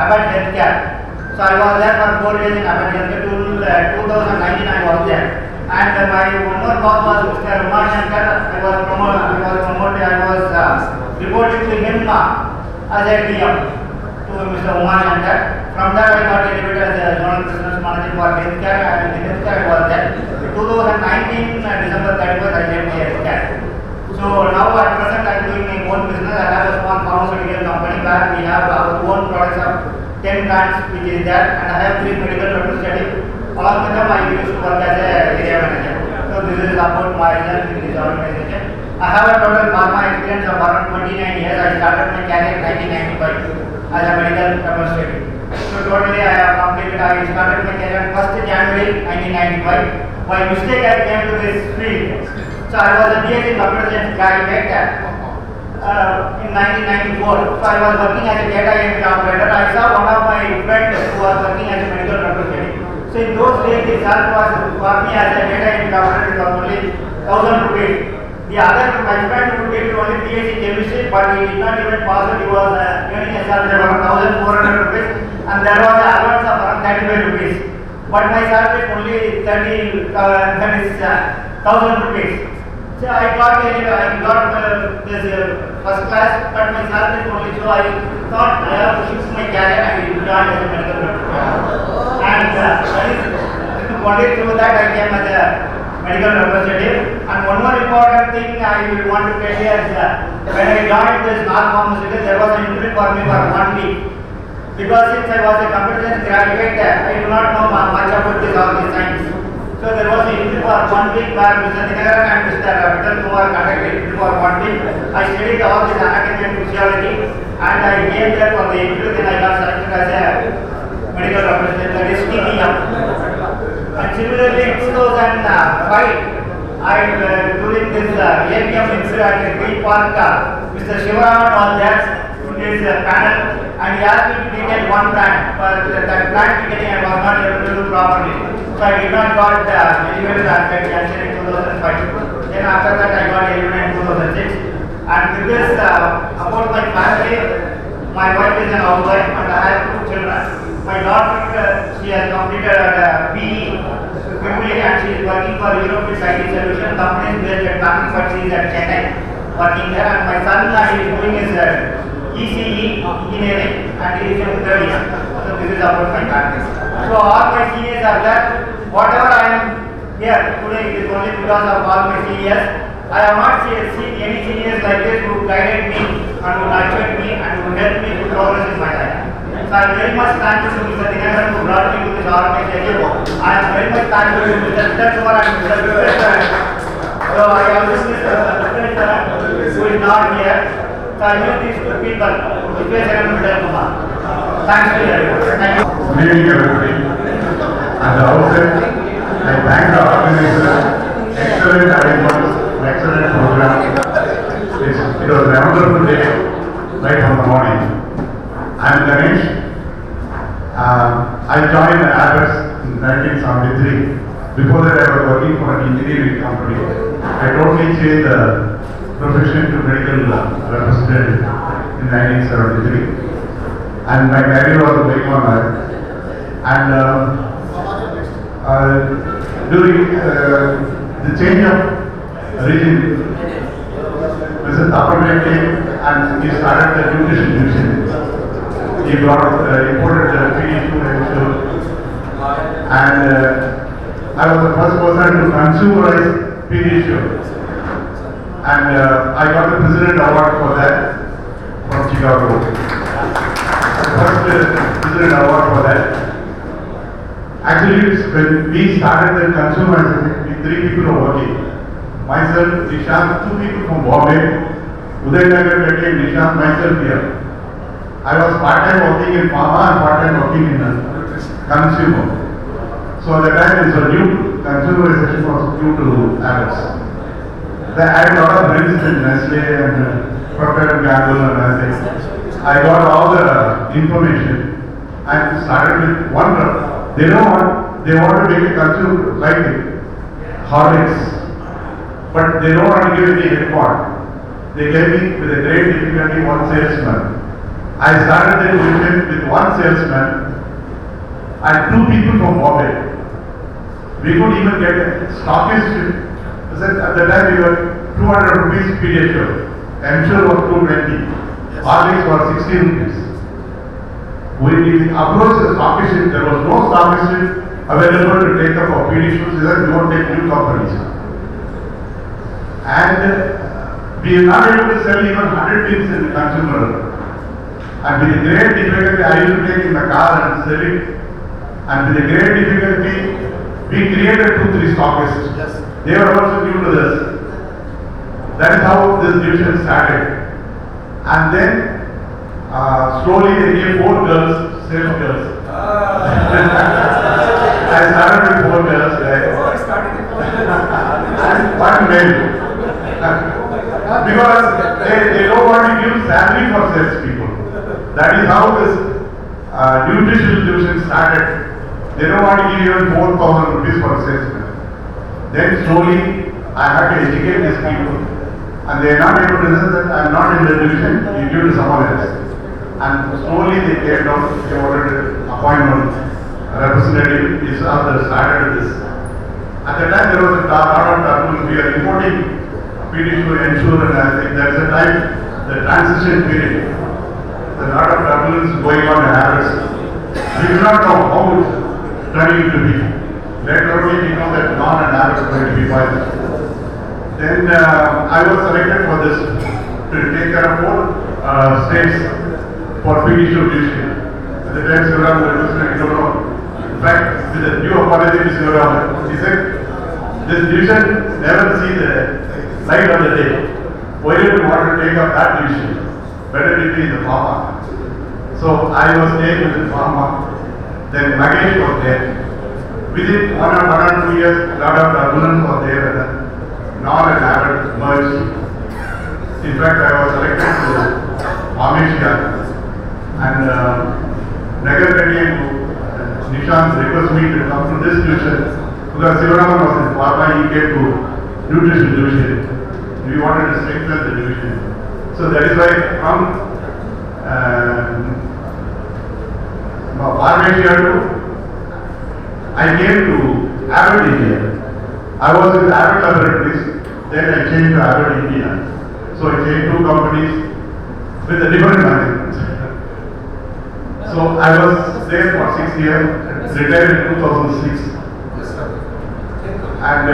Abbott Healthcare. So I was there for 4 years in Abbott Healthcare. Till 2019 I was there. And my one more boss was Mr. Umar Shankar. I was promoted. I was reporting to him as a DM to Mr. Umar Shankar. From that I got elevated as a zonal business manager for healthcare, and in healthcare I was there. In 2019 December 31st I left the healthcare. So now at present I am doing my own business. I have a small pharmaceutical company where we have our own products of 10 brands which is there, and I have 3 medical representatives. Along with them, I used to work as a area manager. So this is about myself in this organization. I have a total pharma experience of around 29 years. I started my career in 1995 as a medical representative. So totally I have completed. I started my career 1st January 1995. By mistake I came to this field. So I was a BSc Computer Science graduate in 1994. So I was working as a data entry operator. I saw one of my friends who was working as a medical representative. So in those days, the salary was for me as a data entry operator was only 1,000 rupees. The other, my friend would get only BSc chemistry, but he did not even pass it. He was earning a salary of around 1,400 rupees, and there was an allowance of around 35 rupees. But my salary is only 30,000 rupees. So I got this first class, but my salary is only, so I thought I have to shift my career and join as a medical representative. And only through that I came as a medical representative. And one more important thing I will want to tell you is when I joined this North Pharmaceutical, there was an interview for me for 1 week. Because since I was a computer science graduate, I do not know much about all these science. So there was an interview for 1 week where Mr. Dinakaran and Mr. Vidal Kumar conducted interview for 1 week. I studied all this anatomy and physiology, and I came there for the interview. Then I got selected as a medical representative, that is TPM. And similarly in 2005, during this APM interview at the Green Park, Mr. Shivaraman was there in this panel, and he asked me to detail one brand, but that brand detailing I was not able to do properly. So I did not got elevated as a cancer in 2005. Then after that I got elevated in 2006. And with this, about my family, my wife is an housewife and I have 2 children. My daughter, she has completed BE and she is working for European IT Solution company based at Tamil, but she is at Chennai working there. And my son is doing his ECE engineering and he is in 3rd year. So this is about my family. So all my seniors are there. Whatever I am here today, it is only because of all my seniors. I have not seen any seniors like this who guided me and who nurtured me and who helped me to progress in my life. So I am very much thankful to Mr. Dinanath who brought me to this organization. I am very much thankful to Mr. Kumar and Mr. Vivek. So I also miss Mr. who is not here. So I miss these 2 people, Vivek and Mr. Kumar. Thanks to everyone. Thank you. Good evening, everybody. At the outset, I thank the organizer. Excellent arrangement, excellent program. It was a wonderful day, right from the morning. I am Ganesh. I joined Abbas in 1973. Before that, I was working for an engineering company. I totally changed the profession to medical representative in 1973. And my career was going on there. And during the change of regime, Mr. Tapar came and he started the nutrition division. He imported the feed to ensure. And I was the first person to consumerize Pediasure. And I got the President Award for that from Chicago. First President Award for that. Actually, when we started the consumerization, 3 people were working. Myself, Nishant, 2 people from Bombay, Udaynagar, Betty, Nishant, myself here. I was part-time working in pharma and part-time working in consumer. So at the time, it was a new consumerization was due to Abbas. I had a lot of friends in Nestle and Procter & Gamble and everything. I got all the information and started with one drug. They want to make a consumer like it, Horlicks, but they don't want to give any report. They gave me with a great difficulty 1 salesman. I started the division with 1 salesman and 2 people from Bombay. We could even get a stockist. At the time we were 200 rupees Pediasure. Ensure was 220. Horlicks was 60 rupees. We approached the stockist. There was no stockist available to take up our Pediasure. So that we won't take new companies. And we are not able to sell even 100 things in the consumer. And with a great difficulty, I used to take in the car and sell it. And with a great difficulty, we created 2-3 stockists. Yes. They were also new to this. That is how this division started. And then slowly they gave 4 girls, sales girls. I started with 4 girls. And 1 male. Because they don't want to give salary for sales people. That is how this nutrition division started. They don't want to give even 4,000 rupees for a salesman. Then slowly I had to educate these people. And they are not able to listen that I am not in the division, you give to someone else. And slowly they came down, they wanted an appointment. A representative is started this. At the time there was a lot of turbulence. We are importing Pediasure, Ensure, and I think that's the time, the transition period. There are a lot of turbulence going on in Abbas. We do not know how it's turning to be. Later on we know that non and Abbas are going to be violent. Then I was selected for this to take care of 4 states for Pediasure division. At the time Sivaram was like, no. In fact, with the new apology to Sivaram, he said, this division never see the light of the day. Why do you want to take up that division? Better to be in the pharma. So I was staying with the pharma. Then Magesh was there. Within 1 or 2 years, a lot of turbulence was there. Non and Abbott merged. In fact, I was selected to Amesia. And Nagar Reddy and Nishant requested me to come to this division. Because Sivaraman was in pharma, he came to nutrition division. We wanted to strengthen the division. So that is why from Pharmacia to I came to Abbott India. I was with Abbott Laboratories, then I changed to Abbott India. So I changed 2 companies with a different management. So I was there for 6 years, retired in 2006. And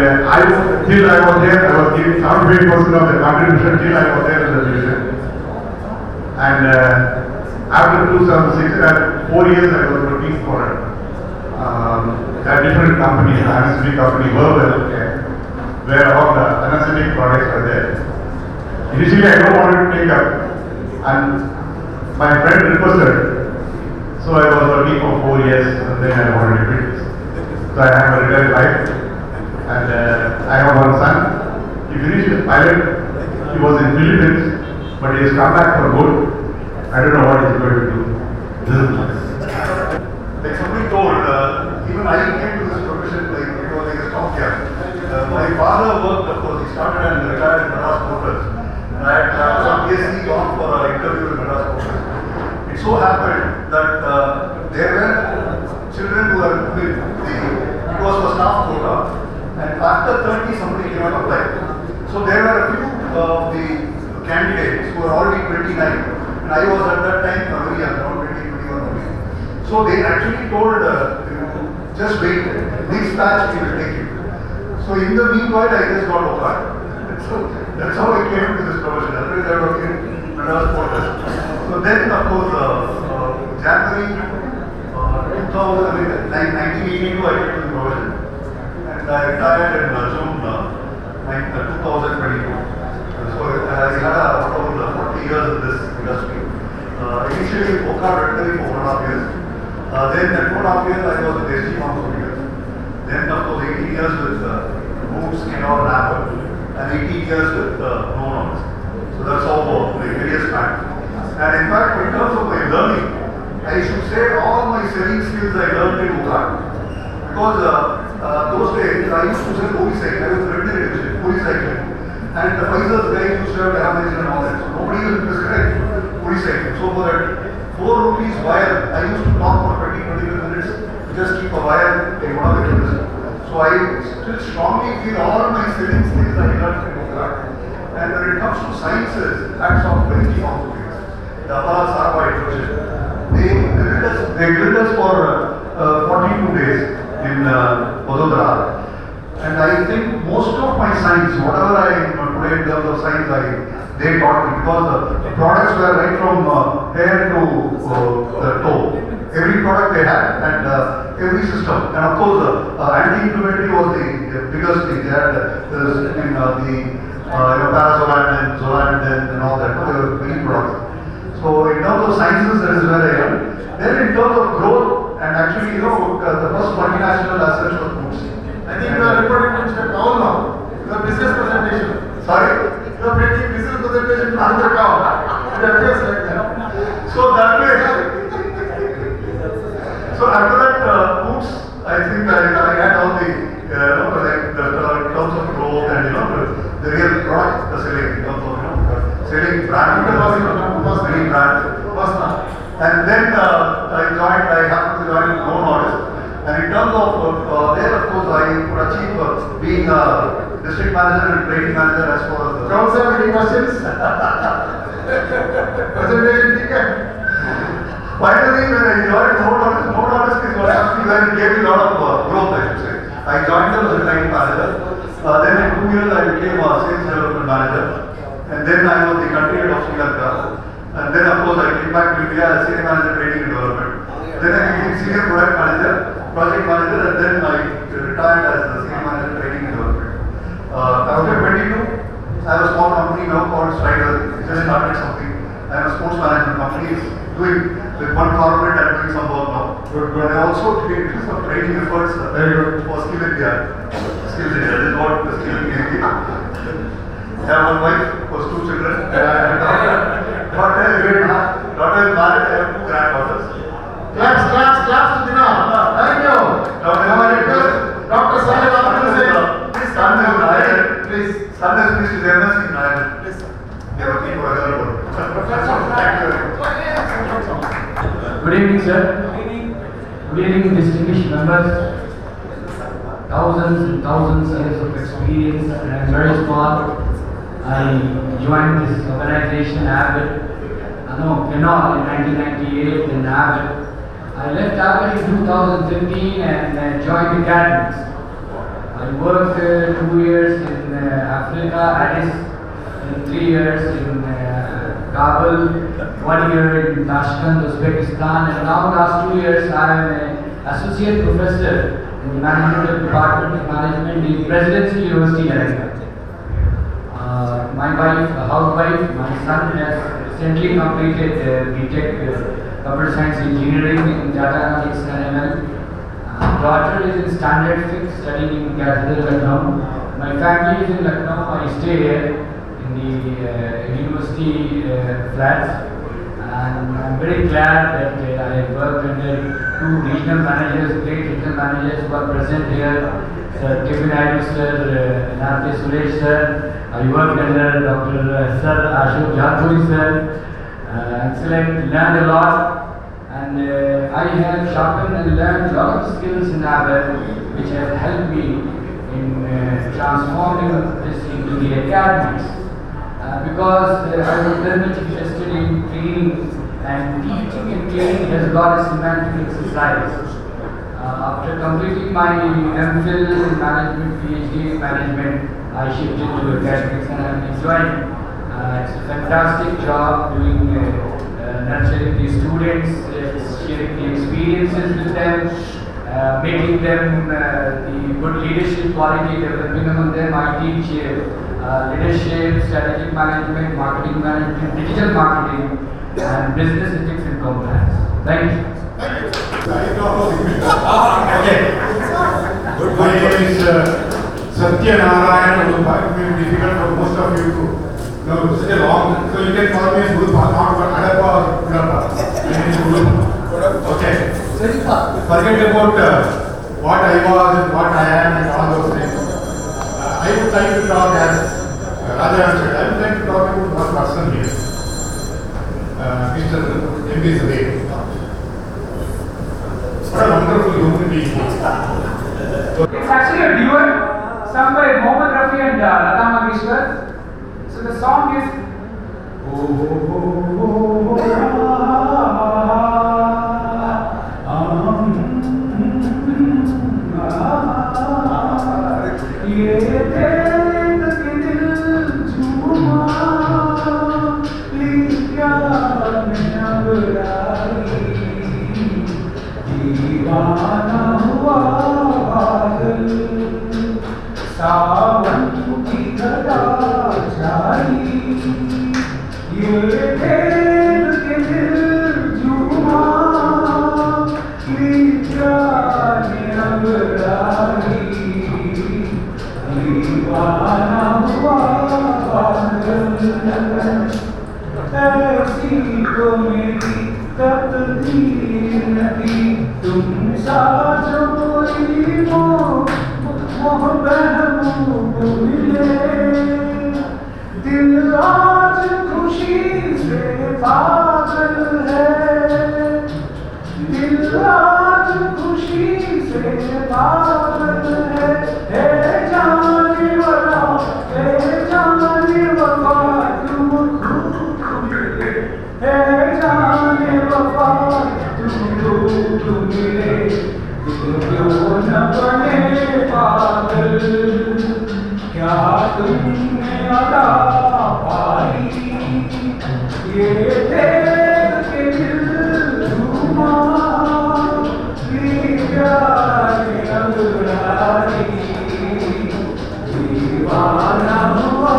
till I was there, I was giving 78% of the contribution till I was there in the division. And after 2006, 4 years I was working for a different company, anesthetic company, where all the anesthetic products are there. Initially I don't want to take up, and my friend requested, so I was working for 4 years, and then I wanted to quit. So I have a retired life, and I have one son. He finished his pilot. He was in Philippines, but he has come back for good. I don't know what he's going to do. Like somebody told, even I came to this profession like it was like a stopgap. My father worked, of course, he started and retired in Madras Porters. And I had some PSC gone for an interview in Madras Porters. It so happened that there were children who were, it was for staff quota. And after 30, somebody came and applied. So there were a few of the candidates who were already 29. And I was at that time very young, around 20, 21 only. So they actually told, just wait, next batch we will take you. So in the meanwhile, I just got offered. So that's how I came to this profession. Otherwise, I was in Madras Porters. So then, of course, January 1982, I came to the profession. And I retired in June 2022. So I had about 40 years in this industry. Initially, Oka veterinary for 1.5 years. Then at 1.5 years, I was with SG Pharmaceuticals. Then, of course, 18 years with Boots, Kenor, and Apple. And 18 years with Nonos. So that's all the various times. And in fact, in terms of my learning, I should say all my selling skills I learned in Oka. Because those days, I used to sell Ovicycle. I was the veterinary division, Ovicycle. And the Pfizer's guy used to have diabetes and all that. So nobody will prescribe Ovicycle. So for that 4 rupees wire, I used to talk for 20-25 minutes to just keep a wire in one of the cameras. So I still strongly feel all my selling skills I learned in Oka. And when it comes to sciences, hats off to SG Pharmaceuticals. The Apala Sarva introduction. They grilled us for 42 days in Sahodhara. And I think most of my science, whatever I today in terms of science, they taught me because the products were right from hair to toe. Every product they had and every system. And of course, anti-inflammatory was the biggest thing. They had parazolamide, zolamide, and all that. They were many products. So in terms of sciences, that is where I am. Then in terms of growth, and actually, the first multinational as such was Boots. I think you are reporting to Mr. Kaul now. Your business presentation. Sorry? You are making business presentation to Mr. Kaul. It appears like that. So that way. So after that, Boots, I think I had all the, in terms of growth and the real product selling, in terms of selling brand, many brands. And then I happened to join Novo Nordisk. And in terms of there, of course, I could achieve being a district manager and training manager as far as the. Council, any questions? Presentation ticket. Finally, when I joined Novo Nordisk is what actually when it gave me a lot of growth, I should say. I joined them as a training manager. Then in 2 years, I became a sales development manager. And then I was the country head of Sri Lanka. And then, of course, I came back to India as senior manager training and development. Then I became senior product manager, project manager, and then I retired as the senior manager training and development. After 22, I have a small company now called Strider. We just started something. I have a sports management company. Doing with one corporate, I'm doing some work now. But I also did some training efforts for Skill India. Skills India. This is what the Skill India is. I have one wife, of course, 2 children. Daughter is married, I have 2 granddaughters. Claps to Dina. Thank you. Dr. Sahodhara, please. Son is please. Son is MSc in Ireland. Please. They are working for a Good evening, sir. Good evening, distinguished members. Thousands and thousands years of experience, and I'm very small. I joined this organization, Abbott, Canal in 1998 in Abbott. I left Abbott in 2015 and joined the Academics. I worked 2 years in Africa, Addis, and 3 years in Kabul, 1 year in Tashkent, Uzbekistan, and now last 2 years I am an associate professor in the Management Department of Management in Presidency University, America. My wife, a housewife, my son has recently completed BTech Computer Science Engineering in Data Analytics and ML. Daughter is in Standard 6 studying in Cathedral, Lucknow. My family is in Lucknow. I stay here in the university flats, and I'm very glad that I have worked under 2 regional managers, great regional managers who are present here. Sir Tiffin Naidu sir, Narthi Suresh sir. I worked under Dr. Sir Ashok Jadpuri sir. Excellent, learned a lot, and I have sharpened and learned a lot of skills in Abbott which have helped me in transforming this into the academics. Because I was very much interested in training, and teaching and training has got a semantic exercise. After completing my MPhil in management, PhD in management, I shifted to academics and I'm enjoying. It's a fantastic job doing nurturing the students, sharing the experiences with them, making them the good leadership quality, developing among them. I teach leadership, strategic management, marketing management, digital marketing, and business ethics and compliance. Thank you. Okay. My name is Satya Narayan. It will be difficult for most of you to know. Such a long, so you can call me Gulpa, not Adapa or Gulapa. My name is Gulpa. Okay. Forget about what I was and what I am and all those things. I would like to talk as Raja said. I would like to talk about one person here. Mr. M.B. Zadev. What a wonderful human being. It's actually a duet sung by Mohammed Rafi and Lata Mangeshkar. So the song is सावन की घटा छाई ये दिल के दिल झूमा जाने अंगड़ाई दीवाना हुआ ऐसी तो मेरी तकदीर नहीं तुम सा जो कोई महबूब मिले दिल आज खुशी से पागल है दिल आज खुशी से पागल है जाने वाला तुम खूब मिले है जाने वफा तुम खूब मिले क्यों न बने पागल क्या तुमने अदा पाई ये देख के दिल झूमा जाने अंगड़ाई दीवाना हुआ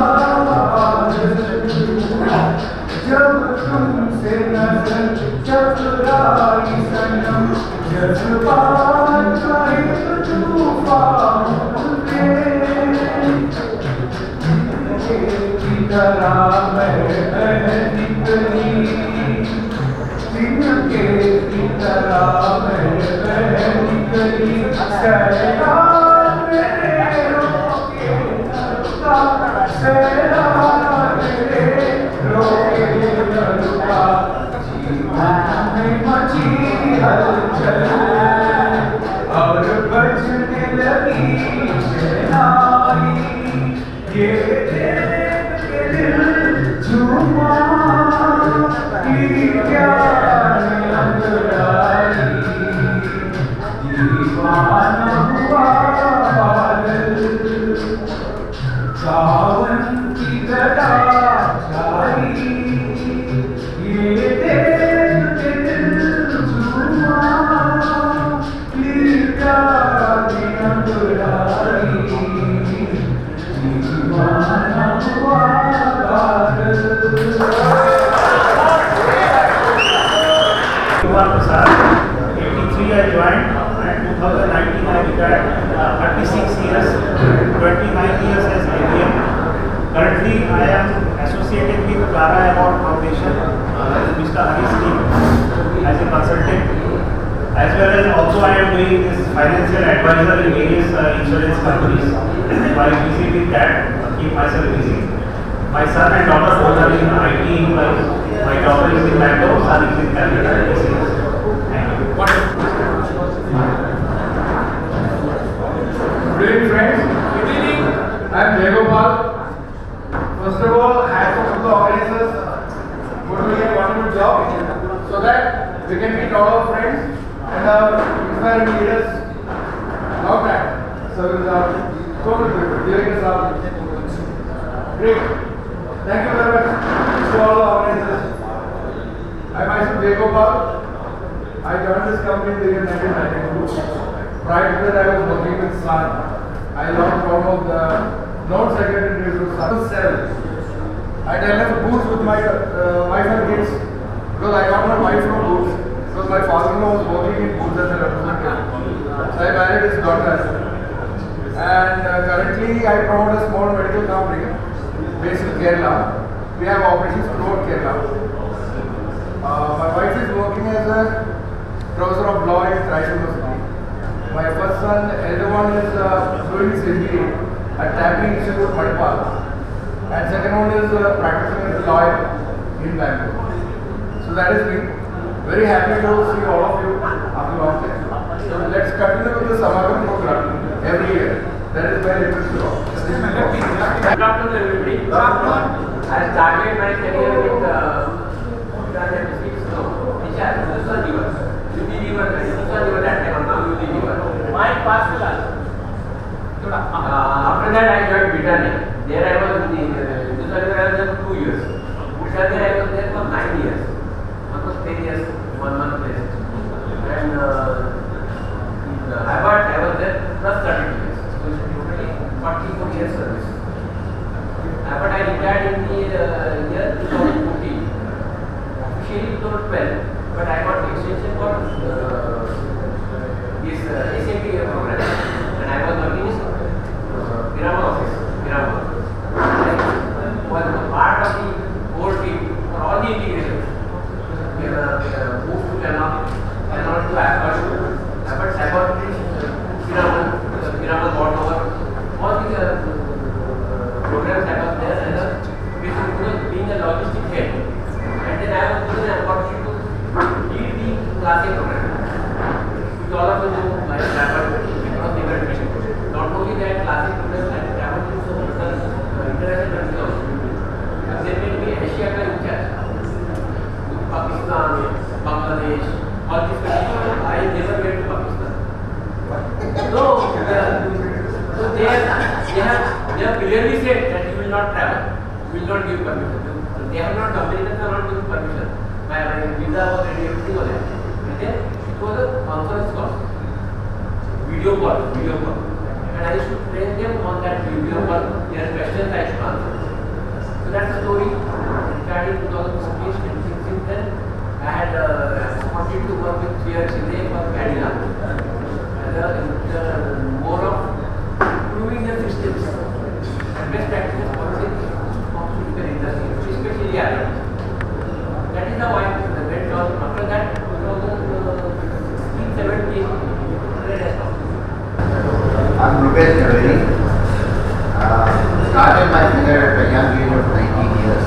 जब तुमसे नजर चकराई सनम जज्बात का एक तूफान उठे की तरह मैं बह निकली तिनके की तरह मैं बह निकली सैलाब मेरे रोके सैलाब मेरे रोके Prasad. 83 I joined and 2019 I retired. 36 years, 29 years as ADM. Currently I am associated with Clara Award Foundation as Mr. Hari's team as a consultant. As well as also I am doing this financial advisor in various insurance companies. While busy with that, keep myself busy. My son and daughter both are in IT employees. My daughter is in Bangalore, son is in Calcutta. Thank you. Good evening, friends. Good evening. I am Jayagopal. First of all, hats off to the organizers for doing a wonderful job so that we can meet all our friends and our inspiring leaders. Long time. So many people during this hour. Great. Thank you very much to all the organizers. I myself Jayagopal. I joined this company in the year 1992. Prior to that, I was working with Sun. I launched one of the non-secretary to Sun 7. I left Boots with my wife and kids because I got my wife from Boots because my father-in-law was working in Boots as a representative. So I married his daughter. And currently I promote a small medical company based in Kerala. We have operations throughout Kerala. My wife is working as a professor of law in Trice University. My first son, elder one, is doing his MBA at Tapping Institute, Manipal. And second one is practicing as a lawyer in Bangalore. So that is me. Very happy to see all of you after long time. So let's continue with the Samagama program every year. That is very interesting. Good afternoon, everybody. Good afternoon. I started my career with after that I joined Britannia. There I was in the I was there for 2 years. Britannia I was there for 9 years. Almost 10 years, 1 month less. And in Harvard I was there plus 32 years. So it's totally 44 years service. But I retired in the year 2014. Officially 2012, but I got extension for this SAP program. And I was working in Pirama office. I was a part of the core team for all the integrations. We have moved to cannot to Abbott Sahodhara, Pirama bought over all the programs that was there and being a logistic head. And then I was given an opportunity to lead the classic program. Which all of you know, my Abbott because they were doing. Not only that classic program and Abbott is international countries. They made me Asia in charge. Pakistan, Bangladesh, all these countries. I never went to Pakistan. So they have clearly said that you will not travel, you will not give permission. They have not, Americans have not given permission. My visa was ready, everything was there. And then it was a conference call, video call. And I used to train them on that video call, their questions I should answer. So that's the story. Starting 2014, and since then I had wanted to work with Chile for Manila. More of improving the systems and best practices for the pharmaceutical industry, especially Ireland. That is how I went on. After that, 2016, 17, I'm Rupesh Javeri. Started my career at a young age of 19 years.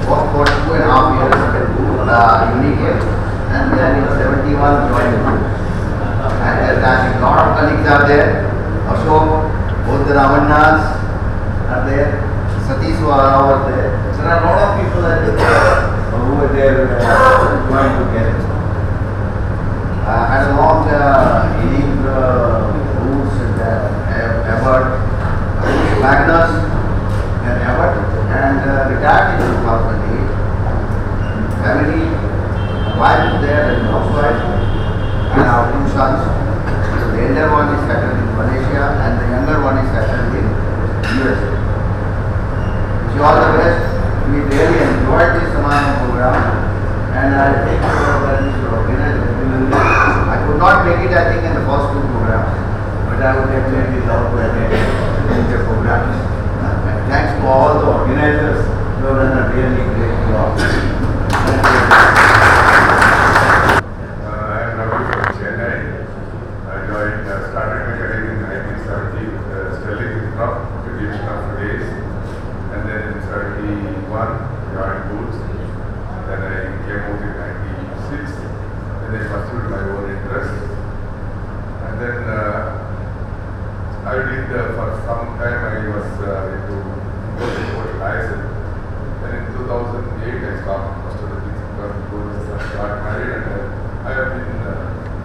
Worked for 2.5 years with Unicare, and then in 71 joined the group. And a lot of colleagues are there. Ashok, both the Ramannas are there. Satish was there. There are a lot of people who were there joined together. Had a long innings, roots and Abbott, Magnus and Abbott, and retired in 2008. Family, wife is there and housewife, and our 2 sons. The elder one is settled in Malaysia and the younger one is settled in USA. Wish you all the best. We really enjoyed this Samagama program, and I think to organize regularly. I could not make it, I think, in the first two programs, but I would definitely love to attend the programs. And thanks to all the organizers who have done a really great job. I am Ravi from Chennai. I started my career in 1970 with Sterling Crop, division of days. And then in 71, joined Boots. Then I came out in 96. Then I pursued my own interest. And then I did, for some time, I was into post license. Then in 2008, I stopped most of the things because I got married and I have been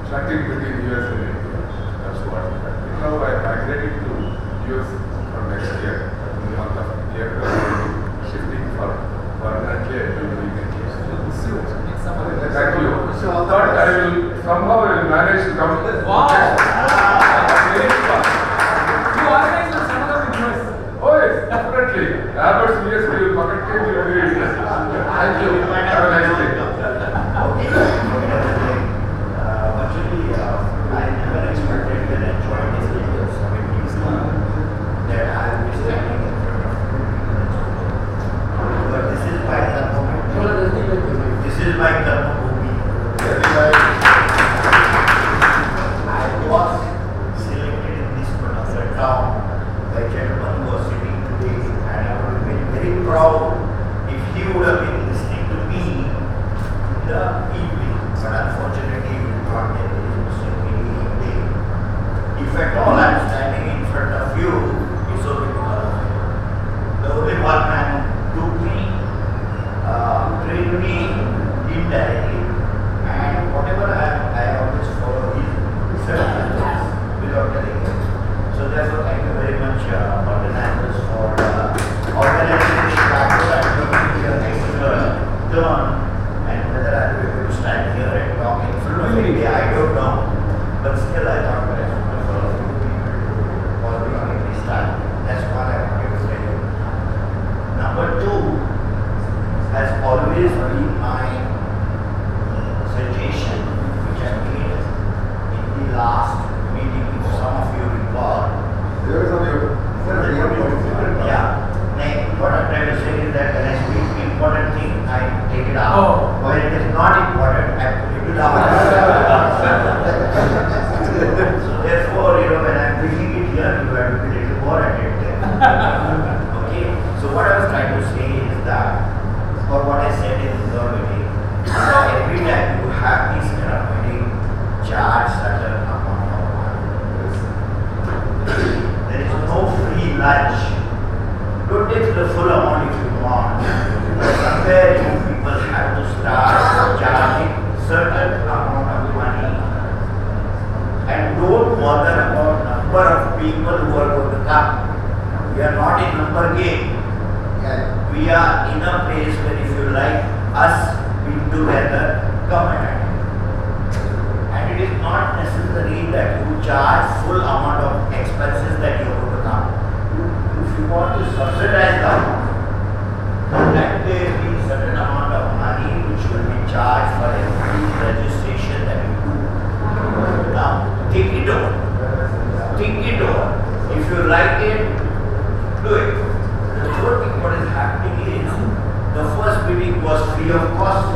shunting between US and India. That's what happened. Now I migrated to US from next year. In the month of April, shifting for permanently to the weekend. Thank you. But I will somehow manage to come. Wow! You organize the Samagama-Bangalore. Oh yes, definitely. Albert's yes, we will pocket cake, we will do it. Thank you. Have a nice day. Actually, I never expected that I joined this legal summit that I will be standing in front of you. But this is my Karma. This is my Karma Bhumi. I was selected in this particular town. The gentleman who was sitting today, and I would have been very proud if he would have been listening to me in the evening. But unfortunately, he did not get the evening. If at all I am standing in front of you, it's only because of him. The only one man who took me, trained me indirectly, and whatever I always follow his suggestions without telling him. So therefore, thank you very much, organizers, for organizing this battle and making your next turn. And whether I will be able to stand here and talk in front of India, I don't know. But still, I thought that I should follow you people for this time. That's what I wanted to tell you. Number two has always been my suggestion, which I made in the last meeting, if some of you recall. Yeah. What I'm trying to say is that when I speak important thing, I take it out. Oh. When it is not important, I put it out. So therefore, when I'm bringing it here, you have to be a little more attentive. Okay. So what I was trying to say is that, or what I said in the meeting, that every time you have this kind of meeting, charge certain amount of money. There is no free lunch. Don't take the full amount if you want. But somewhere you people have to start charging certain amount of money. And don't bother about number of people who are going to come. We are not in number game. We are in a place where if you like us being together, come and attend. And it is not necessary that you charge full amount of expenses that you are going to come. If you want to subsidize the amount, let there be certain amount of money which will be charged for every registration that you do. Now, think it over. Think it over. If you like it, do it. The third thing what is happening is, the first meeting was free of cost,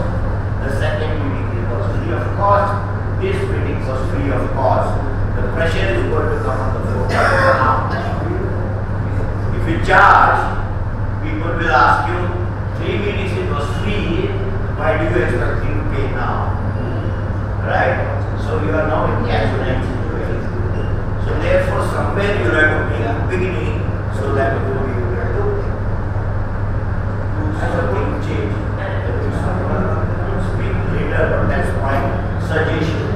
the second meeting was free of cost, this meeting was free of cost. The pressure is going to come on the floor now. If you charge, people will ask you, 3 meetings it was free, why do you expect me to pay now? Right? So you are now in catch-and situation. So therefore, somewhere you have to make a beginning so that you will be able to do something change. Speak later, but that's my suggestion.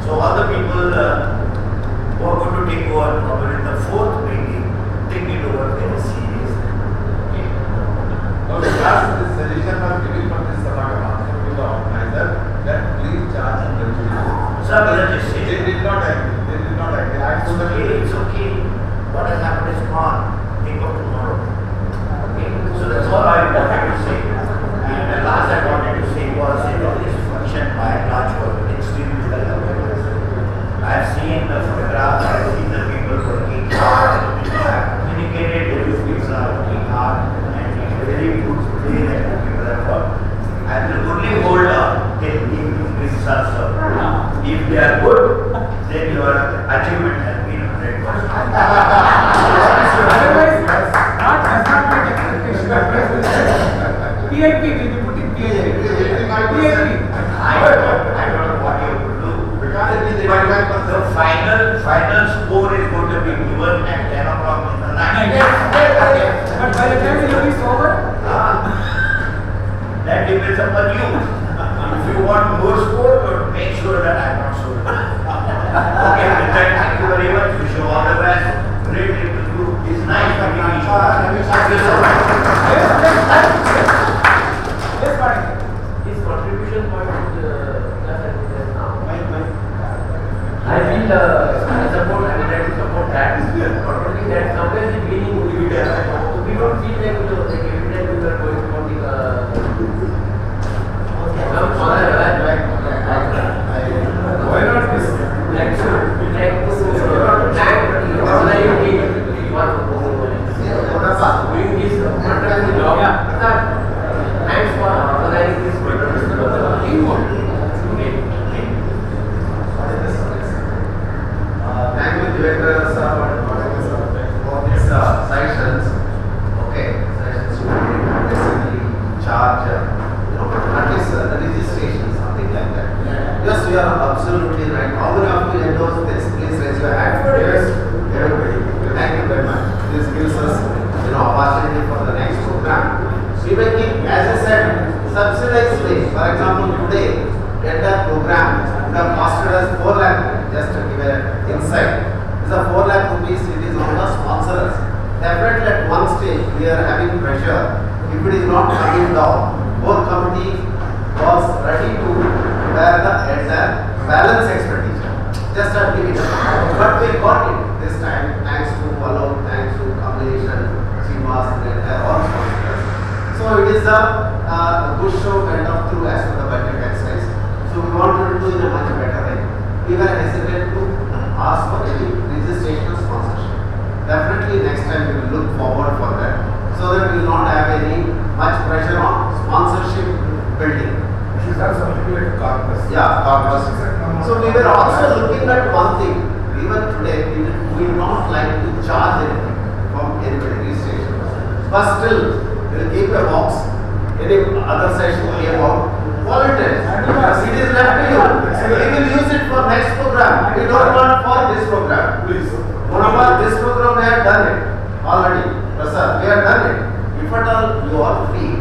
So all the people who are going to take over probably the fourth meeting, take it over very seriously. Okay. Now, last suggestion was given from this Samagama-Bangalore to the organizer that please charge and register. Sir, registration. They did not agree. They did not agree. It's okay, it's okay. What has happened is gone. Think of tomorrow. Okay. So that's all I wanted to say. And the last I wanted to say was, this function fruits are served. If they are good, then your achievement has been 100%. Otherwise, not does not meet expectation. PIP will be put in PIP. I don't know what you could do. But the final score is going to be given at 10 o'clock in the night. But by the time you will be sober, That depends upon you. If you want more score, but make sure that I'm not sure. Okay, thank you very much. Wish you all the best. Great interview. It's nice meeting you. Thank you so much. His contribution point to the class activities now. I feel I try to support that. Not only that, sometimes the beginning will be there. So we don't feel like every time we are going for the Why not this? like doing this wonderful job. Thanks for organizing this Thank you, Director sir, for these sessions. Okay, sessions to basically charge, at least the registration, something like that. Yes, you are absolutely right. How many of you endorse this? Please raise your hand. Yes, everybody. Thank you very much. This gives us, opportunity for the next program. We will keep, as I said, subsidized rate. For example, today, entire program would have costed us 4 lakh. Just to give an insight, it's a 4 lakh rupees. It is on the sponsors. Definitely at one stage we are having pressure. If it is not coming down, both committee was ready to bear the entire balance expenditure. Just a limit. But we got it this time, thanks to Wallow, thanks to combination, Sivas, and entire all sponsors. So it is a good show kind of through as per the budget exercise. So we wanted to do in a much better way. We were hesitant to ask for any registration or sponsorship. Definitely next time we will look forward for that, so that we will not have any much pressure on sponsorship building. Should have something like corpus. Yeah, corpus. So we were also looking at one thing. Even today, we will not like to charge anything from anybody registration. But still, we will keep a box. Any other session came out, volunteers. It is left to you. We will use it for next program. We don't want for this program. Please. Moreover, this program we have done it already. Sir, we have done it. If at all you are free,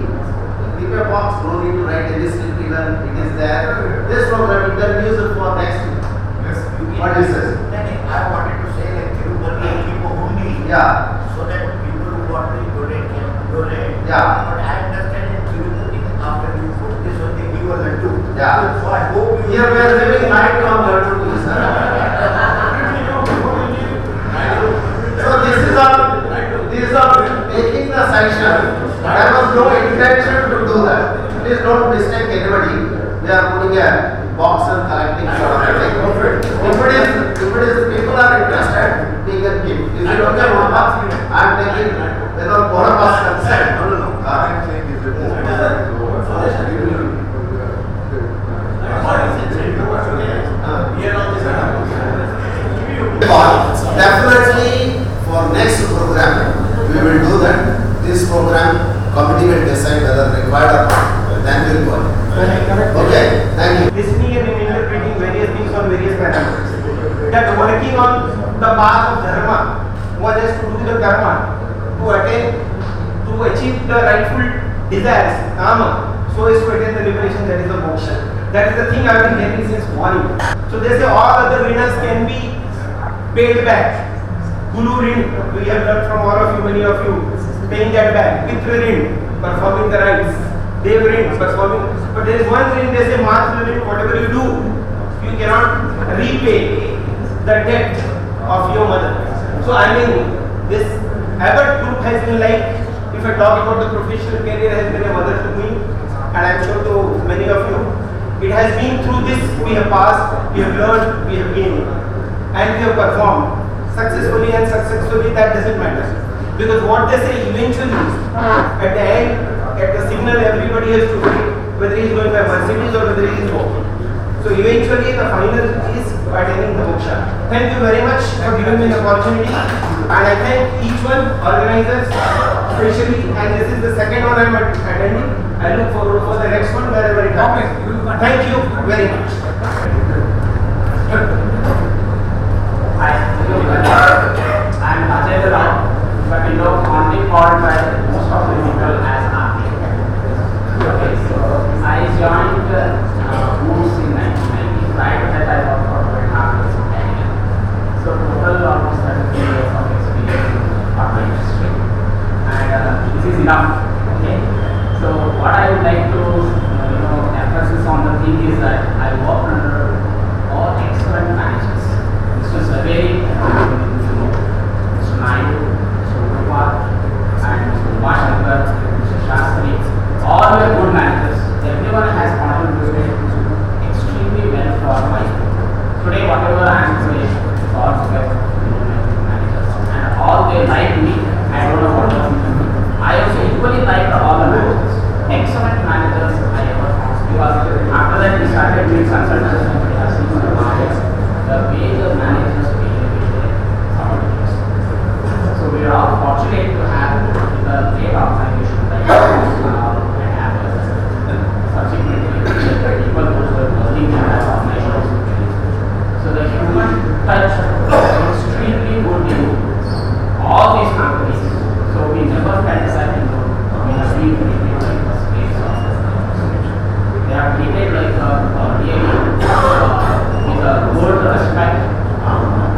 keep a box. No need to write any slip even. It is there. This program you can use it for next week. Yes. What is this? I wanted to say like Tirupati and Kipohundi. Yeah. So that people who want to donate can donate. Yeah. But I understand in Tirupati after you put this on the give a laddu. Yeah. So I hope you. Here we are living night on laddu, sir. So this is all. These are taking the sanction. There was no intention to do that. Please don't mistake anybody. We are putting a box and collecting sort of thing. If it is people are interested, we can give. Is it okay, Mohammed? I am taking without Mohammed's consent. No. I'm saying is that this program is over. Definitely for next program we will do that. This program committee will decide whether required or not. Then we will go. Okay, thank you. Listening and interpreting various things on various parameters. That working on the path of dharma was just to do the karma, to attain, to achieve the rightful desires, kama, so is to attain the liberation, that is the moksha. That is the thing I have been hearing since morning. So they say all other winners can be paid back. Guru rin, we have learned from all of you, many of you, paying that back. Pitra rin, performing the rites. Dev rin, performing. But there is one rin, they say Matra rin, whatever you do, you cannot repay the debt of your mother. So I mean, this Abbott group has been like, if I talk about the professional career, has been a mother to me, and I am sure to many of you. It has been through this we have passed, we have learned, we have gained, and we have performed. Successfully and successfully, that doesn't matter. Because what they say eventually, at the end, at the signal, everybody has to wait, whether he is going by Mercedes or whether he is walking. So eventually the final is attaining the bookshop. Thank you very much for giving me the opportunity, and I thank each one, organizers especially, and this is the second one I am attending. I look forward for the next one wherever it happens. Thank you very much. Hi, I am Sahodhara, but only called by most of the people as Aarti. Okay, so I joined Boots in 1990. Prior to that, I worked for 2.5 years in Canada. So total almost 30 years of experience in the pharma industry, and this is enough. Okay, so what I would like to emphasis on the thing is that I work under all excellent managers. Mr. Saveri, Mr. Naidu, Mr. Gopal, and Mr. Umashankar, Mr. Shastri, all were good managers. Everyone has contributed extremely well for my school. Today, whatever I am doing is all because of managers. And all they like me, I don't know what else. I also equally like all the managers. Excellent managers I ever found. Because after that, we started doing consultants and we have seen the managers. The way the managers behave is somebody else. So we are all fortunate to have a great organization like and have subsequently people who are working in that organization. So the human touch is extremely good in all these companies. So we never felt that we have been treated like a space of they are treated like really with a good respect,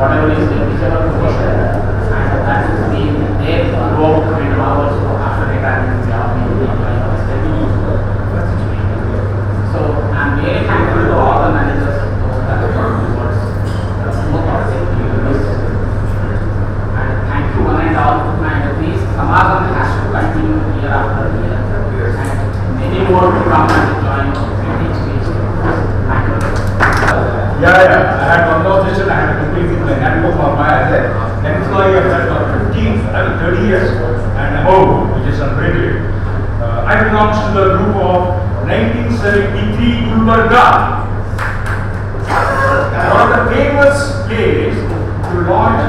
whatever is their whichever position, and that is being their work and ours after retirement we have been like a steady. So I am very thankful to all the managers who have worked towards the smooth activities. And thank you one and all, and please Samagam has to continue year after year, and many more to come and join each stage. Thank you. Yeah, I had conversation, I had to complete with my handbook for my employee of that for 30 years and above, which is unbelievable. I belong to the group of 1973 Gulbarga. One of the famous place to launch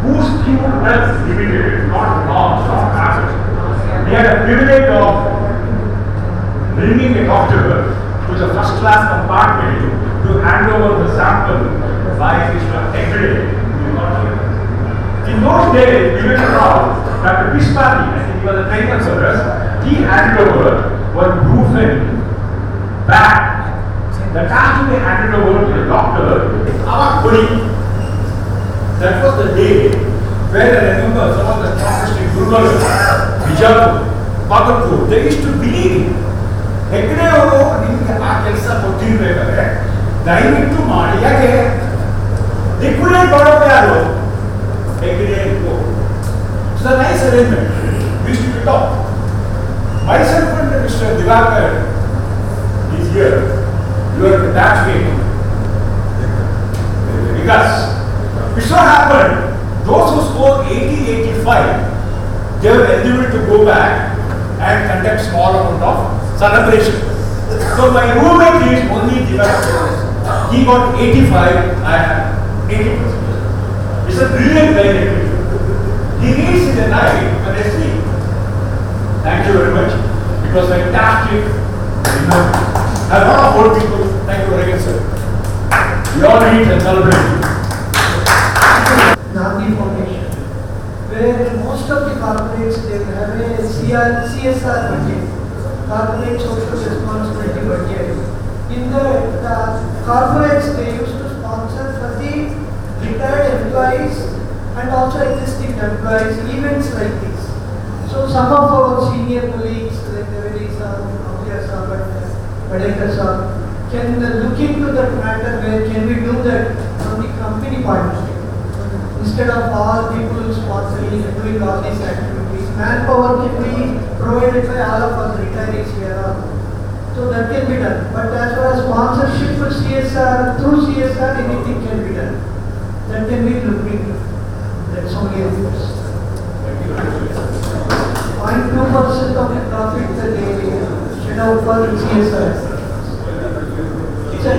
Boost Fuel Health Limited, not launch, not assets. We had a privilege of bringing a doctor to the first class compartment to hand over the sample by Mr. Egre. In those days, we were around, Dr. Pispati, I think he was a trainer for us, he handed over one Brufen bag. The task to be handed over to the doctor, our body. That was the day where I remember some of the doctors in Gurgaon, Bijapur, Bhagatpur, they used to believe Heggade ಅವರು ನಿಮಗೆ ಆ ಕೆಲಸ ಕೊಟ್ಟಿರ್ಬೇಕಾದ್ರೆ ದಯವಿಟ್ಟು ಮಾಡಿ. ಯಾಕೆ liquidate ಮಾಡೋದು ಯಾರು? Heggade it's a nice arrangement. We should talk. Myself and Mr. Divakar is here. You are the batchmate. Because it so happened, those who scored 80-85, they were eligible to go back and conduct small amount of celebration. So my roommate is only Divakar. He got 85, I had 80%. It's a brilliant guy. He reads in the night when I sleep. Thank you very much. It was fantastic. You know, a lot of old people. Thank you very much, sir. We all meet and celebrate. Nandi Foundation, where most of the corporates they have a CSR budget, corporate social responsibility budget. In the corporates they used to sponsor for the retired employees and also existing employees events like this. So some of our senior colleagues like Deveri sir, Abhyar sir, Badekar sir can look into that matter where can we do that from the company partnership. Instead of all people sponsoring and doing all these activities, manpower can be provided by all of us retirees here. So that can be done. But as far as sponsorship for CSR, through CSR, anything can be done. That can be looked into. That's only of course. 0.2% of the profit that they should have for CSR. It's a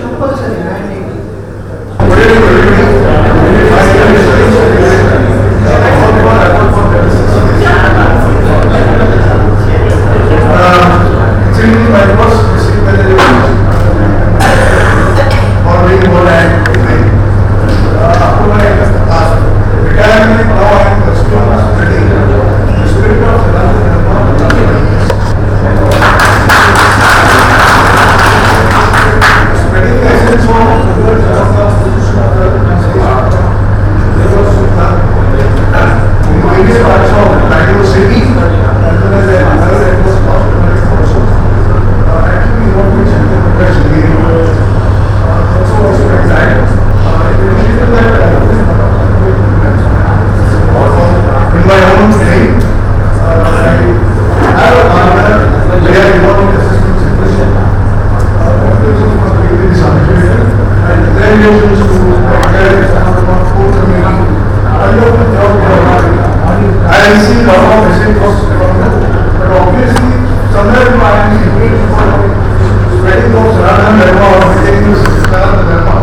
Saranam Dharma or we take to Saranam Dharma.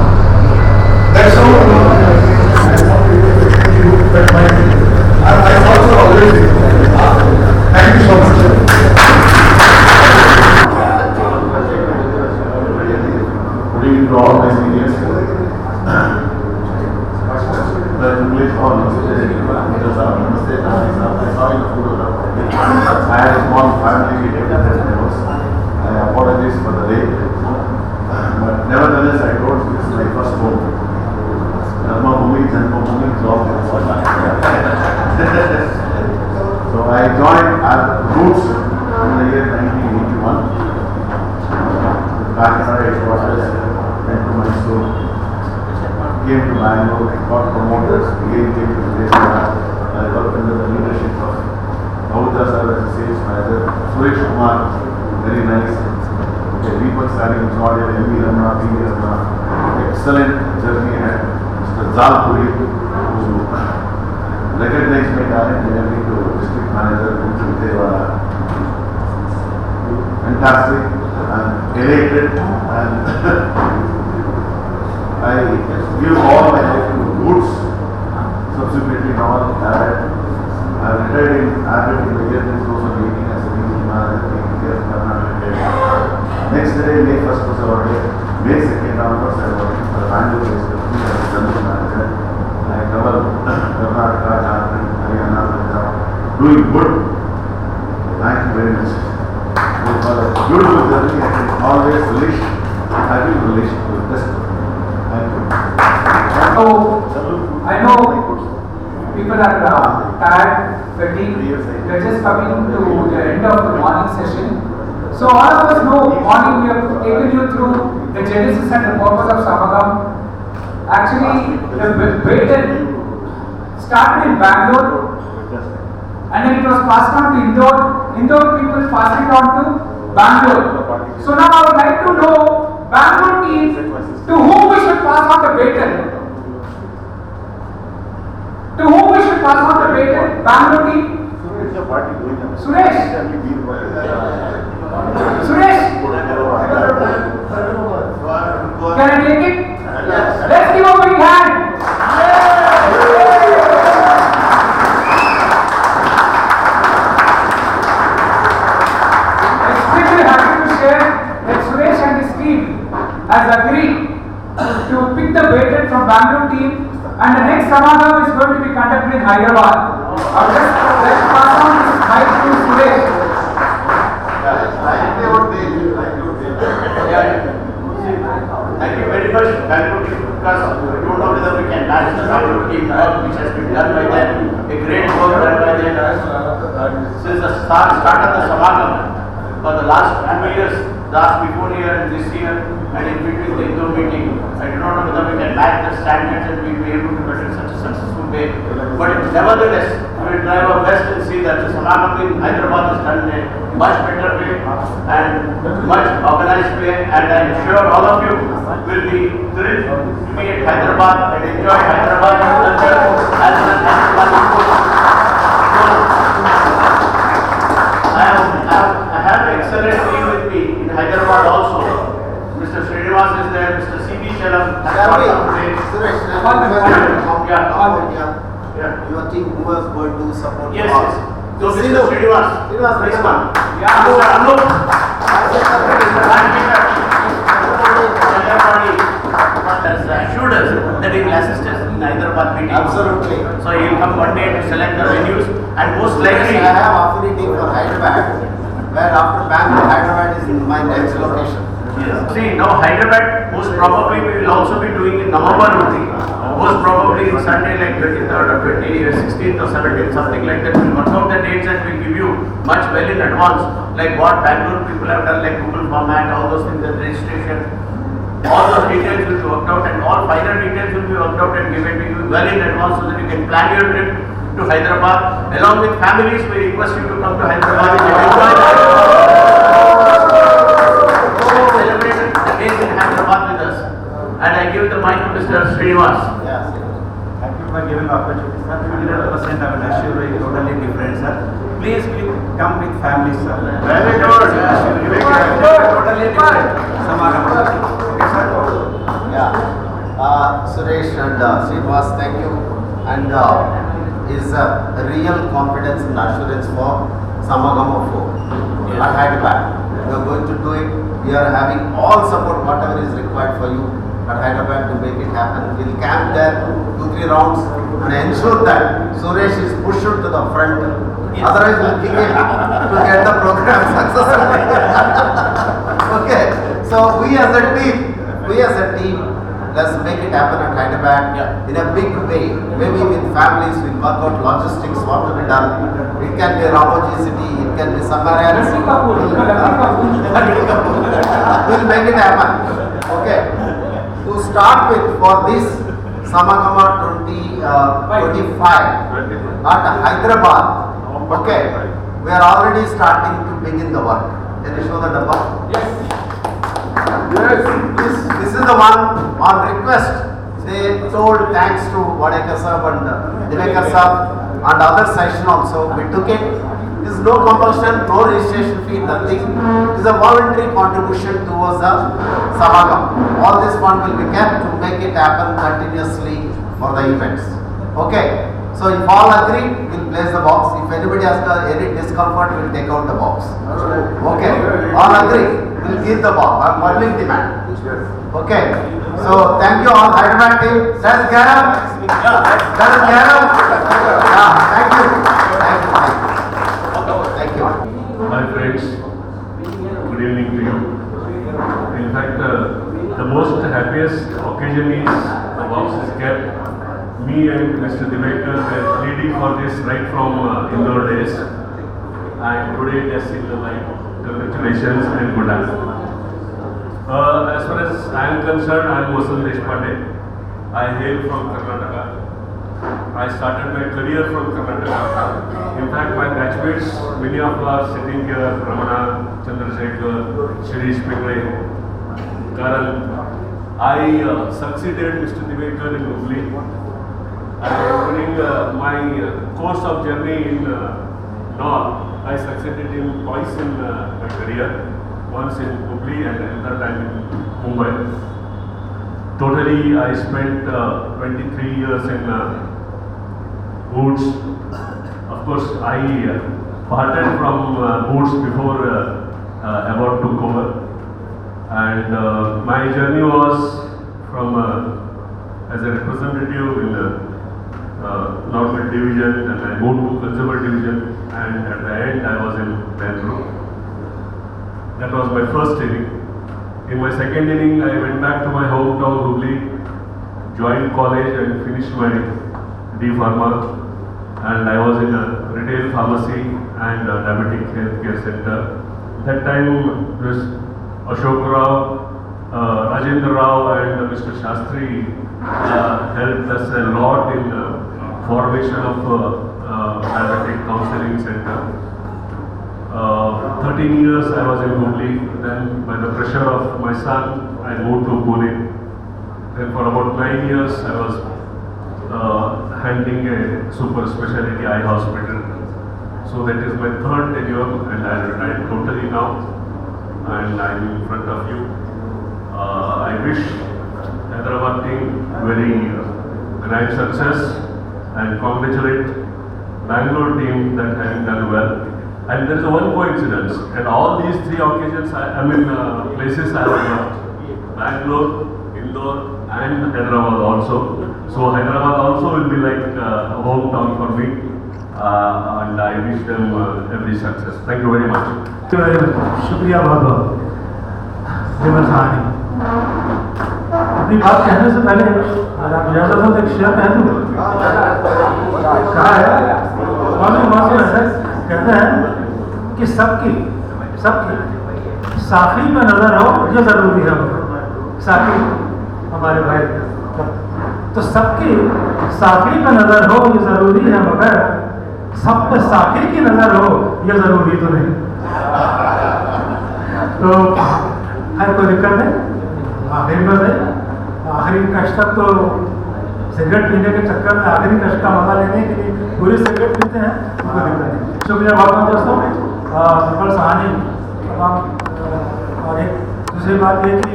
That's how that might be. I also always think. Thank you so much. Good evening to all my seniors. The English or because I saw in the photograph. I had a small family meeting at that house. I apologize for the late. But nevertheless, I told this is my first home. Dharma Bhumi, Janma Bhumi is all So I joined at Roots in the year 1981. Kakara headquarters, went to Mysore, came to Bangalore, got promoted, again came to Sahodhara. I worked under the leadership of Sahodhara sir as a sales manager, Suresh Kumar, very nice. Okay, Deepak Sari was not here, M.V. Ramana, P.V. Ramana, excellent journey ahead. Mr. Zalpuri, who recognized my talent, gave me to district manager, to Vijayawada. Fantastic. And elated, and I give all my life to Woods. Subsequently, now I retired in Abbott in the year 2018 as a regional manager taking care of Karnataka. Next day, May 1st was our day. May 2nd onwards, I was working for the Bangalore based company as a general manager. I cover Karnataka, Jharkhand, Haryana, Punjab, doing good. Thank you very much. For a beautiful journey, I can always relish, having relation to the best. Thank you. I know people are tired, fatigued, they're just coming to the end of the morning session. So all of us know morning we have taken you through the genesis and the purpose of Samagam. Actually, the Baton started in Bangalore and then it was passed on to Indore. Indore people passed it on to Bangalore. So now I would like to know, Bangalore team, to whom we should pass on the baton? To whom we should pass on the baton? Bangalore team? Suresh? Suresh? Can I take it? Let's give a big hand. Has agreed to pick the baton from Bangalore team, and the next Samagam is going to be conducted in Hyderabad. Let's pass on this mic to Suresh. Thank you very much, Bangalore team, because we don't know whether we can match the Bangalore team work which has been done by them, a great work done by them since the start of the Samagam for the last 2 years. Last before year and this year and in between the Indore meeting. I do not know whether we can match the standards and we will be able to get such a successful way. But nevertheless, we will try our best and see that the Samagam in Hyderabad is done in a much better way and much organized way, and I am sure all of you will be thrilled to be at Hyderabad and enjoy Hyderabad culture as well as Hyderabad. I have an excellent team with me in Hyderabad also. Mr. Srinivas is there, Mr. C.B. Chalam has got some today. Your team who was going to support Yes, yes. So Mr. Srinivas, next one. Mr. Anup, has assured us that he will assist us in Hyderabad meeting. Absolutely. So he will come one day to select the venues and most likely. I have affinity for Hyderabad, where after Bangalore, Hyderabad is my next location. Yes. See, now Hyderabad most probably we will also be doing in November only. Most probably in Sunday like 23rd or 16th or 17th, something like that. We'll work out the dates and we'll give you much well in advance, like what Bangalore people have done, like Google format, all those things, the registration. All those details will be worked out and all final details will be worked out and given to you well in advance so that you can plan your trip to Hyderabad. Along with families, we request you to come to Hyderabad and enjoy celebrate the days in Hyderabad with us. And I give the mic to Mr. Srinivas. Yes. Thank you for giving the opportunity, sir. 100% I will assure you totally different, sir. please come with families, sir. Very good. Totally different. Samagama. Okay, sir. Yeah, Suresh and Srinivas, thank you. And is a real confidence and assurance for Samagama 4 at Hyderabad. We are going to do it. We are having all support, whatever is required for you at Hyderabad to make it happen. We'll camp there 2-3 rounds and ensure that Suresh is pushed to the front. Otherwise, we'll kick him to get the program successful. Okay, so we as a team, let's make it happen at Hyderabad in a big way. Maybe with families, we'll work out logistics, what to be done. It can be Ramoji City, it can be somewhere else. We'll make it happen. Okay. To start with, for this Samagama 2025 at Hyderabad, okay, we are already starting to begin the work. Can you show the dabba? Yes. This is the one on request. They told thanks to Vadekar Sahab and Divekar Sahab and other session also. We took it. There is no compulsion, no registration fee, nothing. It is a voluntary contribution towards the Samagam. All this fund will be kept to make it happen continuously for the events. Okay. So if all agree, we'll place the box. If anybody has got any discomfort, we'll take out the box. Okay. All agree. We'll give the box. I'm public demand. Okay. So thank you all, Hyderabad team. That's Garam. That's Garam. Yeah. Thank you. Thank you. My friends, good evening to you. In fact, the most happiest occasion is the box is kept. Me and Mr. Divekar were leading for this right from Indore days. And today just in the light. Congratulations and good luck. As far as I am concerned, I am Vasan Deshpande. I hail from Karnataka. I started my career from Karnataka. In fact, my batchmates, many of us sitting here, Ramana, Chandrasekhar, Shirish Pingre, Karan. I succeeded Mr. Divekar in Hubli. During my course of journey in North, I succeeded him twice in my career. Once in Hubli and another time in Mumbai. Totally, I spent 23 years in Boots. Of course, I parted from Boots before about took over. And my journey was from as a representative in Normal Division, and I moved to Consumer Division, and at the end I was in Bangalore. That was my first inning. In my second inning, I went back to my hometown, Hubli, joined college and finished my D Pharma, and I was in a retail pharmacy and a diabetic healthcare center. That time, Ashok Rao, Rajendra Rao and Mr. Shastri helped us a lot in formation of diabetic counseling center. 13 years I was in Hubli. Then by the pressure of my son, I moved to Pune. Then for about 9 years I was handling a super specialty eye hospital. So that is my third tenure, and I retired totally now, and I am in front of you. I wish Hyderabad team very grand success and congratulate Bangalore team that having done well. And there is one coincidence. At all these three occasions, places I have worked. Bangalore, Indore, and Hyderabad also. So Hyderabad also will be like a hometown for me. And I wish them every success. Thank you very much. Thank you very much. शुक्रिया बहुत बहुत। देवर साहनी। अपनी बात कहने से पहले आज आप इजाज़त हो तो एक शेर कह दूँ। कहा है कहते हैं कि सबकी साखी में नजर हो ये जरूरी है। साखी हमारे भाई तो सबकी साखी में नजर हो ये जरूरी है, मगर सब पे साखी की नजर हो ये जरूरी तो नहीं। तो हर कोई दिक्कत नहीं, आखिरी में आखिरी कष्ट तक तो सिगरेट पीने के चक्कर में आखिरी कश का मजा लेने के लिए पूरी सिगरेट पीते हैं, उनको दिक्कत नहीं। शुक्रिया बहुत बहुत दोस्तों। सफल सहानी और एक दूसरी बात ये कि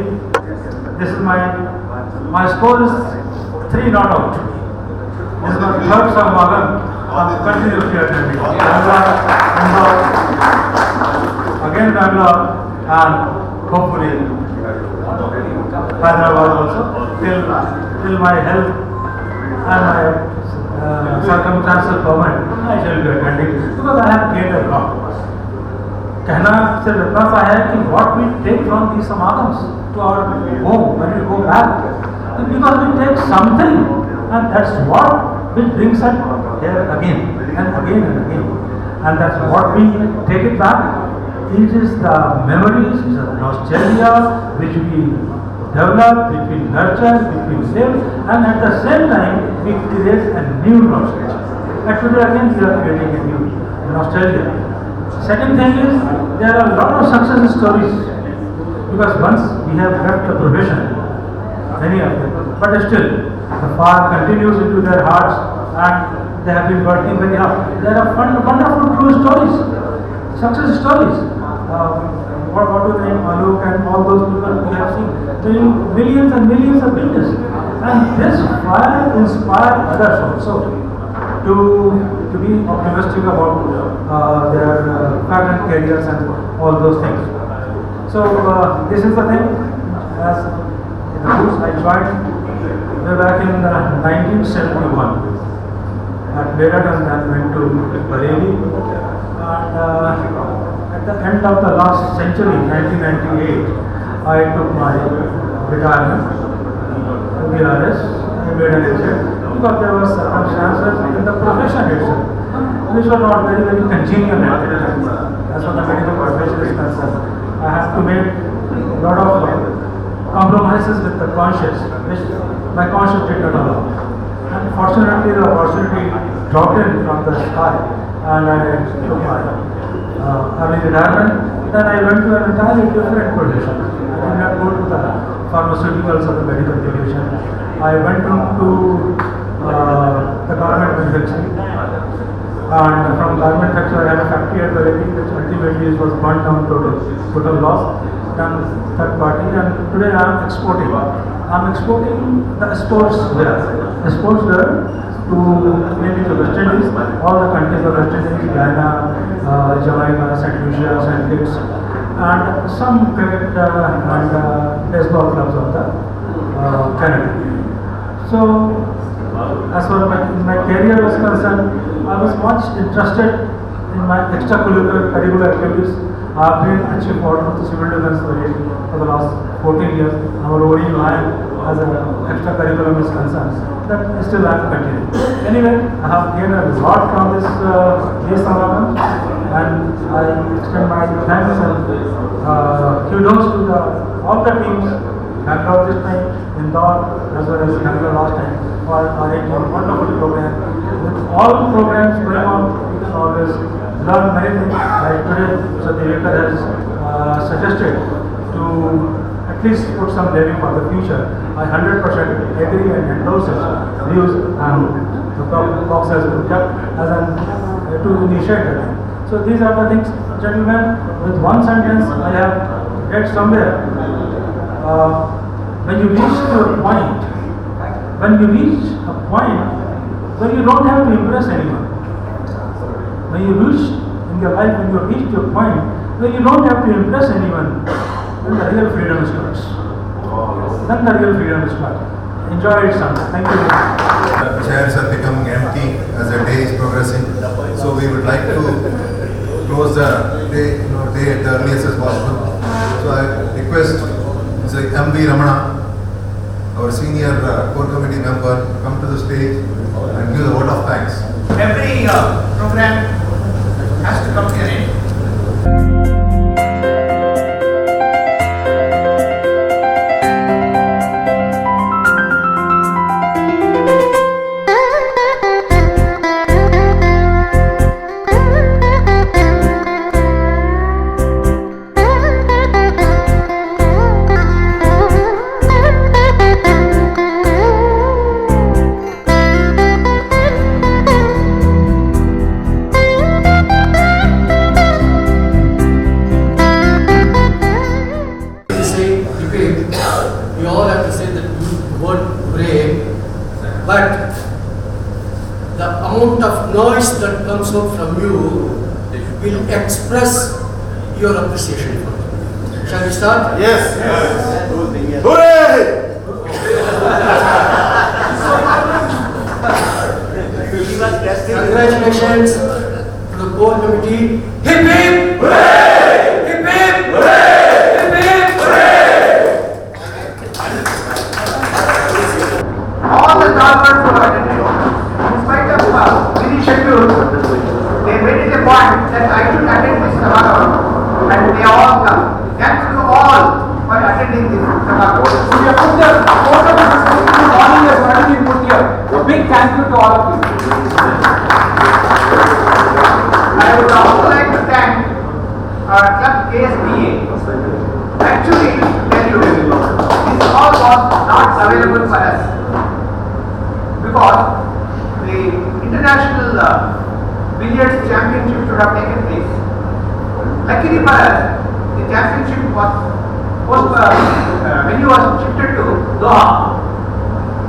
this is my score is 3 not out. This is my third Samagam. Continuously attending. Again Bangalore and hopefully Hyderabad also till my health and my circumstances permit, I shall be attending because I have gained a lot. कहना सिर्फ इतना सा है कि what we take from these samagams to our home when we go back, because we take something and that's what which brings us here again and again and again, and that's what we take it back. It is the memories, it is the nostalgia which we develop, which we nurture, which we live, and at the same time we create a new nostalgia. And today again we are creating a new nostalgia. Second thing is there are a lot of success stories because once we have left the profession, many of them, but still the fire continues into their hearts and they have been working very hard. There are wonderful true stories, success stories. What do they, Alok and all those people we have seen, doing millions and millions of business, and this fire inspire others also to be optimistic about their pattern careers and all those things. So this is the thing. As in the books, I joined way back in 1971 at Meerut and then went to Bareilly, and at the end of the last century, 1998, I took my retirement to BRS. I made an exit because there were circumstances in the profession itself which were not very congenial at the time. As for the medical profession is concerned, I have to make a lot of compromises with the conscience, which my conscience did not allow. Unfortunately, the opportunity dropped in from the sky, and I took my early retirement. Then I went to an entirely different profession. I did not go to the pharmaceuticals or the medical division. I went into the garment manufacturing, and from garment manufacturing I had a factory at Bareilly which ultimately was burnt down total loss, done third party, and today I am exporting. I am exporting the sportswear to mainly to West Indies, all the countries of West Indies, Guyana, Jamaica, St. Lucia, St. Kitts, and some cricket and baseball clubs of the Canada. So, as far as my career was concerned, I was much interested in my extracurricular activities. I have been a chief warden of the Civil Defence Parade for the last 14 years. Our only line as an extracurriculum is concerned, that still I am continuing. Anyway, I have gained a lot from this Samagam, and I extend my thanks and kudos to all the teams, Bangalore this time, Indore, as well as Bangalore last time, for arranging a wonderful program. With all programs going on, you can always learn many things. Like today, Mr. Devekar has suggested to at least put some levy for the future. I 100% agree and endorse his views, and the box has been kept as an to initiate it. So these are the things, gentlemen. With one sentence, I have read somewhere. When you reach to a point where you don't have to impress anyone, when you reach in your life, when you reach to a point where you don't have to impress anyone, then the real freedom starts. Enjoy it, son. Thank you. Chairs are becoming empty as the day is progressing. So we would like to close the day at the earliest as possible. So I request Mr. M.V. Ramana, our senior core committee member, come to the stage and give the vote of thanks. Every program has to come to an end. brave. We all have to say the word brave, but the amount of noise that comes out from you will express your appreciation for it. Shall we start? Yes. Hooray! Congratulations to the core committee. Hip hip! Hooray! Hip hip! Hooray! Hip hip! Hooray! All the governments who are attending, in spite of busy schedule, they made it a point that I should attend this Samagama, and they all come. Thanks to all for attending this Samagama. We have put the photo of the morning has already been put here. A big thank you to all of you. I would also like to thank our club KSBA. Actually, tell you, this all was not available for us because the international billiards championship should have taken place. Luckily for us, the championship was venue was shifted to Doha.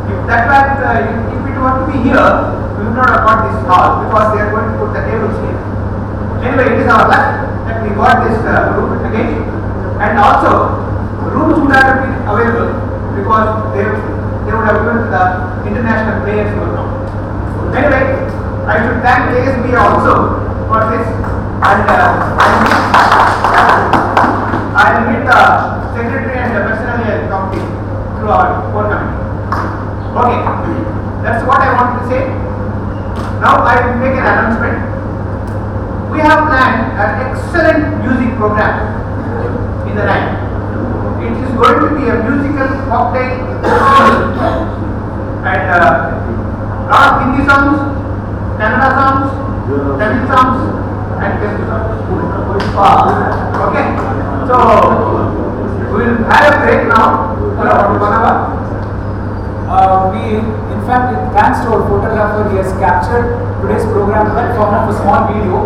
If it were to be here, we would not have got this hall because they are going to put the tables here. Anyway, it is our luck that we got this room again, and also rooms would have been available because they would have given the international players to come. Anyway, I should thank KSB also for this, and I will meet the secretary and the personally and committee through our core committee. Okay, that's what I wanted to say. Now I will make an announcement. We have planned an excellent music program in the night. It is going to be a musical cocktail and lot of Hindi songs, Kannada songs, Tamil songs, and Telugu songs. Okay, so we will have a break now for about 1 hour. In fact, thanks to our photographer, he has captured today's program in the form of a small video,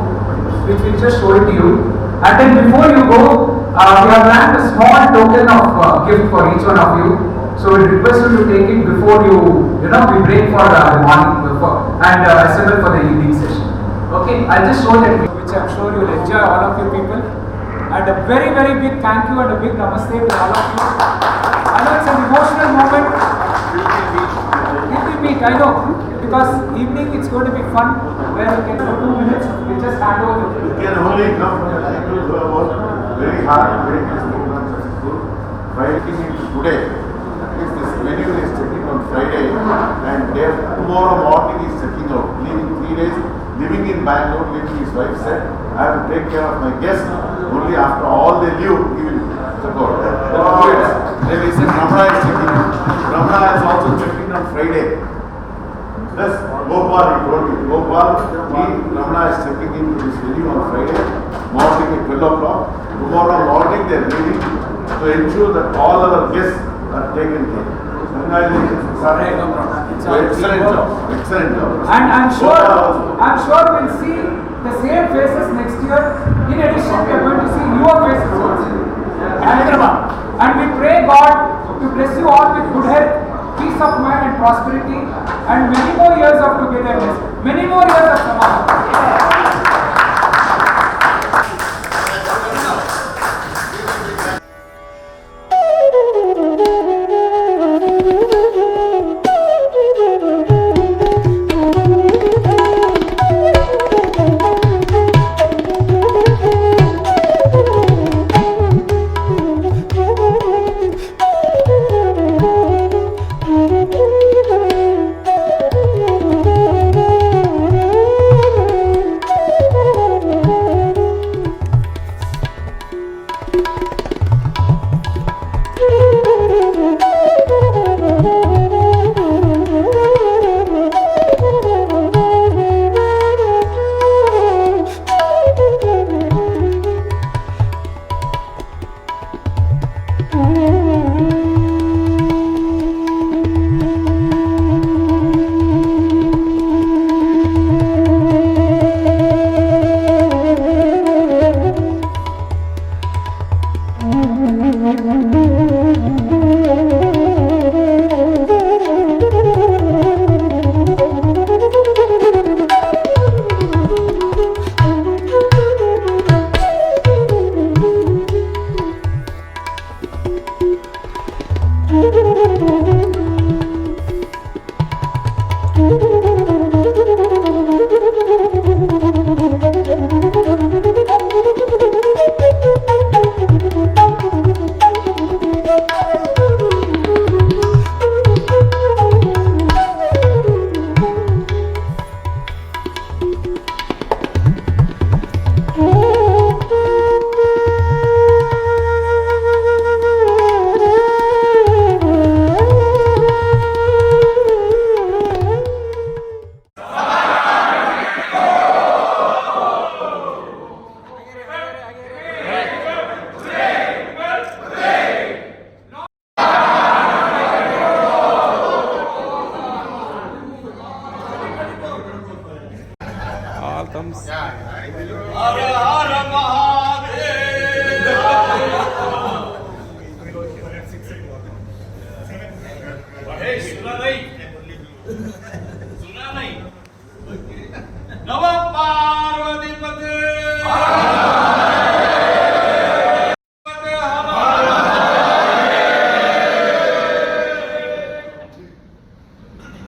which we'll just show it to you. And then before you go, we have planned a small token of gift for each one of you. So we request you to take it before we break for the morning and assemble for the evening session. Okay, I'll just show that, which I'm sure you'll enjoy, all of you people. And a very, very big thank you and a big namaste to all of you. I know it's an emotional moment. It will meet, I know, because evening it's going to be fun, where we can for 2 minutes, we just hand over the You can only come to work very hard, very successful. Writing it today. If this venue is checking on Friday and tomorrow morning is checking out, leaving 3 days, living in Bangalore, leaving his wife said, I have to take care of my guests. Only after all they leave, he will check out. Then he said, Ramana is checking out. Ramana is also checking on Friday. Plus, Gopal, he told me, Ramana is checking into this venue on Friday, morning at 12 o'clock. Tomorrow morning they are leaving to ensure that all our guests are taken care of. Congratulations. Sorry, no problem. Excellent job. Excellent job. And I'm sure we'll see the same faces next year. In addition, we are going to see newer faces also. And we pray God to bless you all with good health, peace of mind and prosperity, and many more years of togetherness, many more years of Samagama. Thank you.